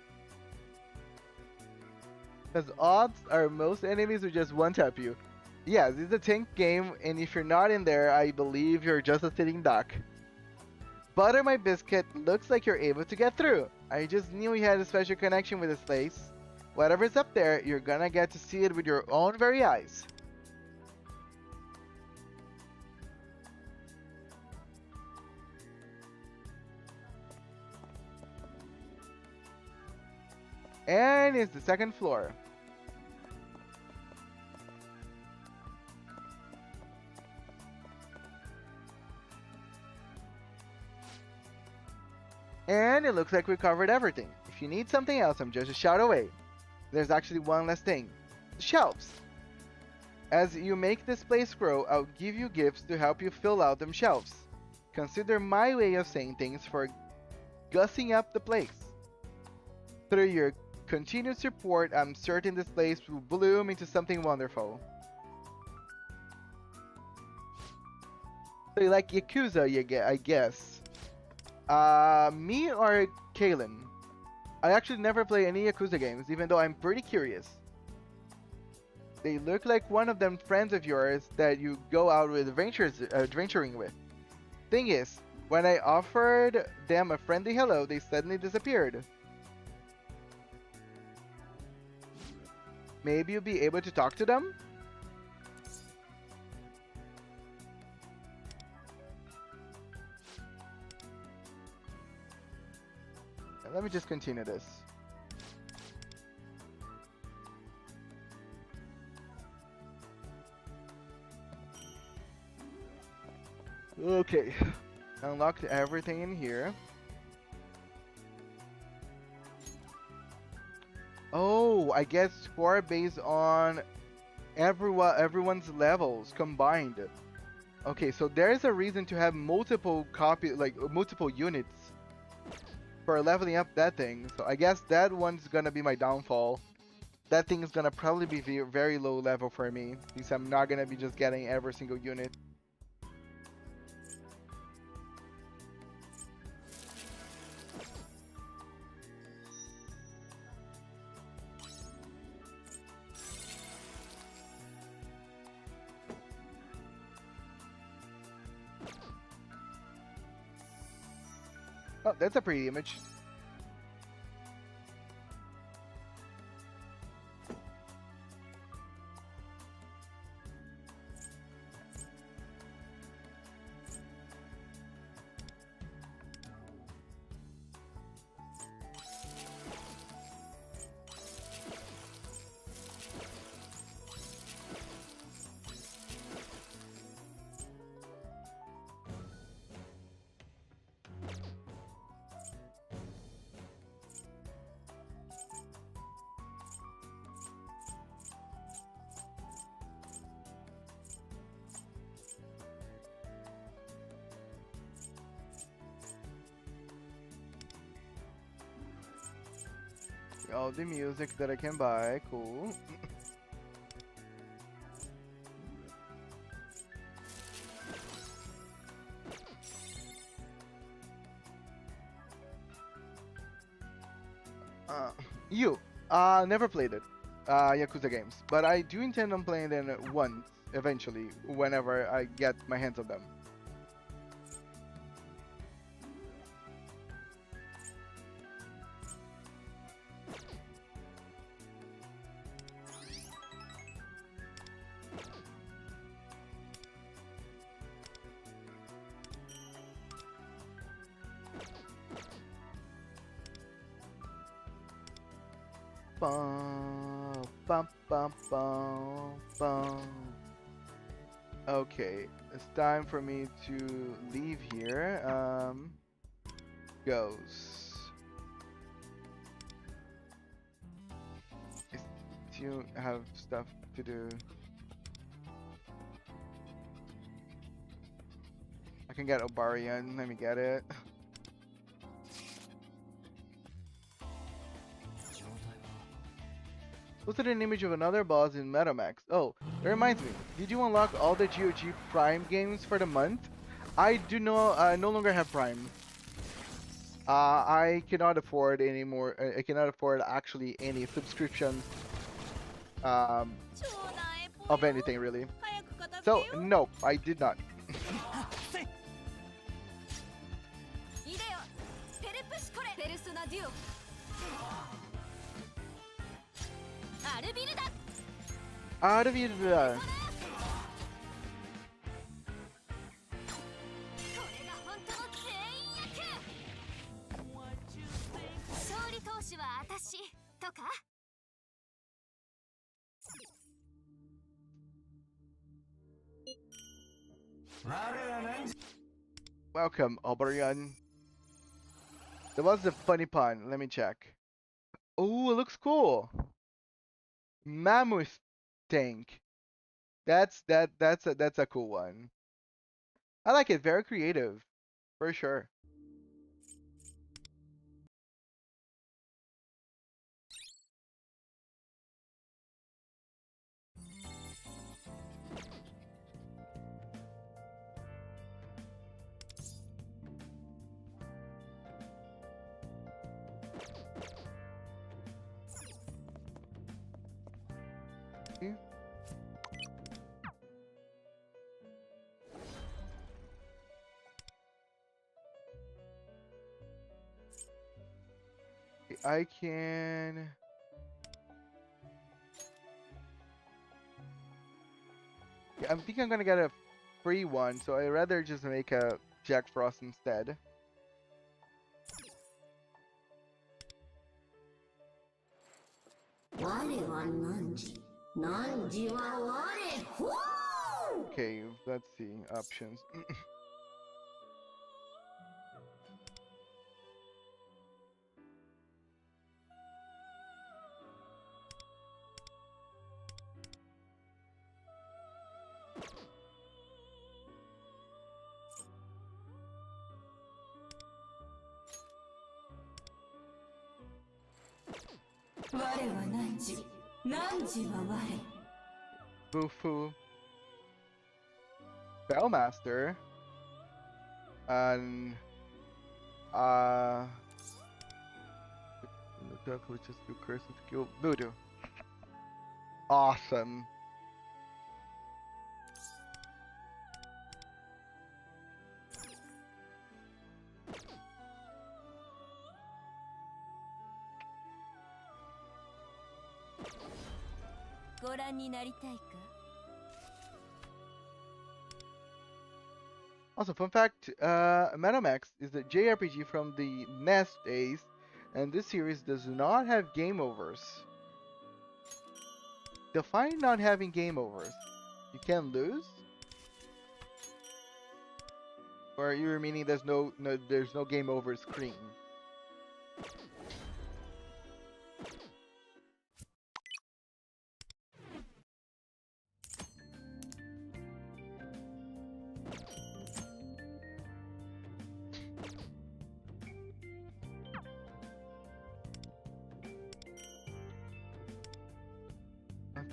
Because odds are most enemies will just one-tap you. Yes, it's a tank game, and if you're not in there, I believe you're just a sitting duck. Butter my biscuit, looks like you're able to get through. I just knew you had a special connection with this place. Whatever's up there, you're gonna get to see it with your own very eyes. And it's the second floor. And it looks like we covered everything. If you need something else, I'm just a shout away. There's actually one last thing. The shelves. As you make this place grow, I'll give you gifts to help you fill out them shelves. Consider my way of saying things for gussing up the place. Through your continued support, I'm certain this place will bloom into something wonderful. So you like Yakuza, I guess. Me or Kalen? I actually never play any Yakuza games, even though I'm pretty curious. They look like one of them friends of yours that you go out with adventuring with. Thing is, when I offered them a friendly hello, they suddenly disappeared. Maybe you'll be able to talk to them? Let me just continue this. Okay, unlocked everything in here. Oh, I guess score based on everyone's levels combined. Okay, so there is a reason to have multiple multiple units for leveling up that thing. So I guess that one's gonna be my downfall. That thing is gonna probably be very low level for me, since I'm not gonna be just getting every single unit. Oh, that's a pretty image. All the music that I can buy, cool. Never played it, Yakuza games, but I do intend on playing them once, eventually, whenever I get my hands on them. Bum, bum, bum, bum, bum. Okay, it's time for me to leave here. Goes. You have stuff to do. I can get Obarian. Let me get it. Posted an image of another boss in Metamax. Oh, that reminds me. Did you unlock all the GOG Prime games for the month? I do no longer have Prime. I cannot afford any more. I cannot afford actually any subscriptions um, ちょうだいぽよ of anything really. 早く片付 So けよ no, I did not. いでよペルプシコレペルソナデュオアルビルだ Out of you. これが本当の全員役勝利投手は私とか Welcome, Oberon. That was a funny pun. Let me check. Oh, it looks cool. Mammoth tank. That's a cool one. I like it. Very creative, for sure. See? I can. Yeah, I'm thinking I'm gonna get a free one, so I'd rather just make a Jack Frost instead. Okay, let's see options. 我は汝汝は我 Bufu. Spellmaster. And which is do curse and skill voodoo. Awesome. Also, fun fact, Metamax is a JRPG from the NES days, and this series does not have game overs. Define not having game overs. You can lose? Or you're meaning there's no game over screen?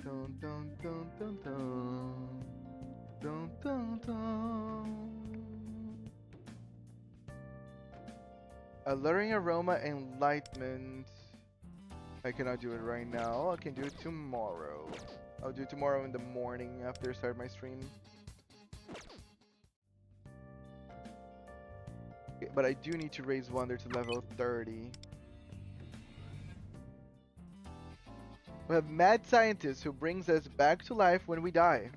Dun, dun, dun, dun, dun. Dun, dun, dun. Alluring aroma enlightenment. I cannot do it right now. I can do it tomorrow. I'll do it tomorrow in the morning after I start my stream. Okay, but I do need to raise Wonder to level 30. We have mad scientist who brings us back to life when we die.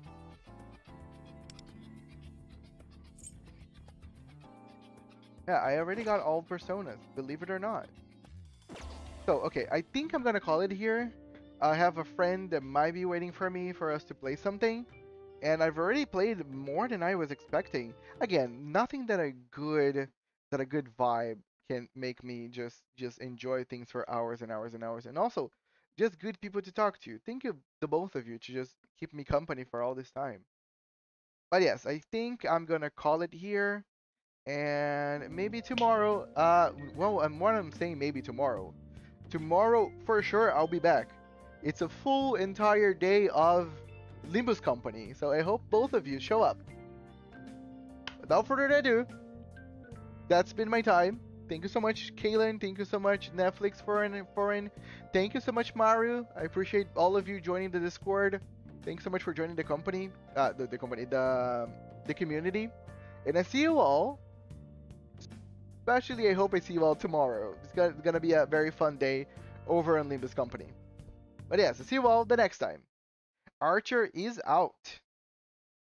Yeah, I already got all personas, believe it or not. So, okay, I think I'm gonna call it here. I have a friend that might be waiting for me for us to play something. And I've already played more than I was expecting. Again, nothing that a good vibe can make me just enjoy things for hours and hours and hours. And also, just good people to talk to. Thank you, the both of you, to just keep me company for all this time. But yes, I think I'm gonna call it here, and maybe tomorrow. Well, what I'm saying, maybe tomorrow. Tomorrow for sure, I'll be back. It's a full entire day of Limbus Company, so I hope both of you show up. Without further ado, that's been my time. Thank you so much, Kaylin. Thank you so much, Netflix Foreign. Thank you so much, Maru. I appreciate all of you joining the Discord. Thanks so much for joining the company, the community. And I see you all. Especially, I hope I see you all tomorrow. It's gonna be a very fun day over on Limbus Company. But yes, I see you all the next time. Archer is out.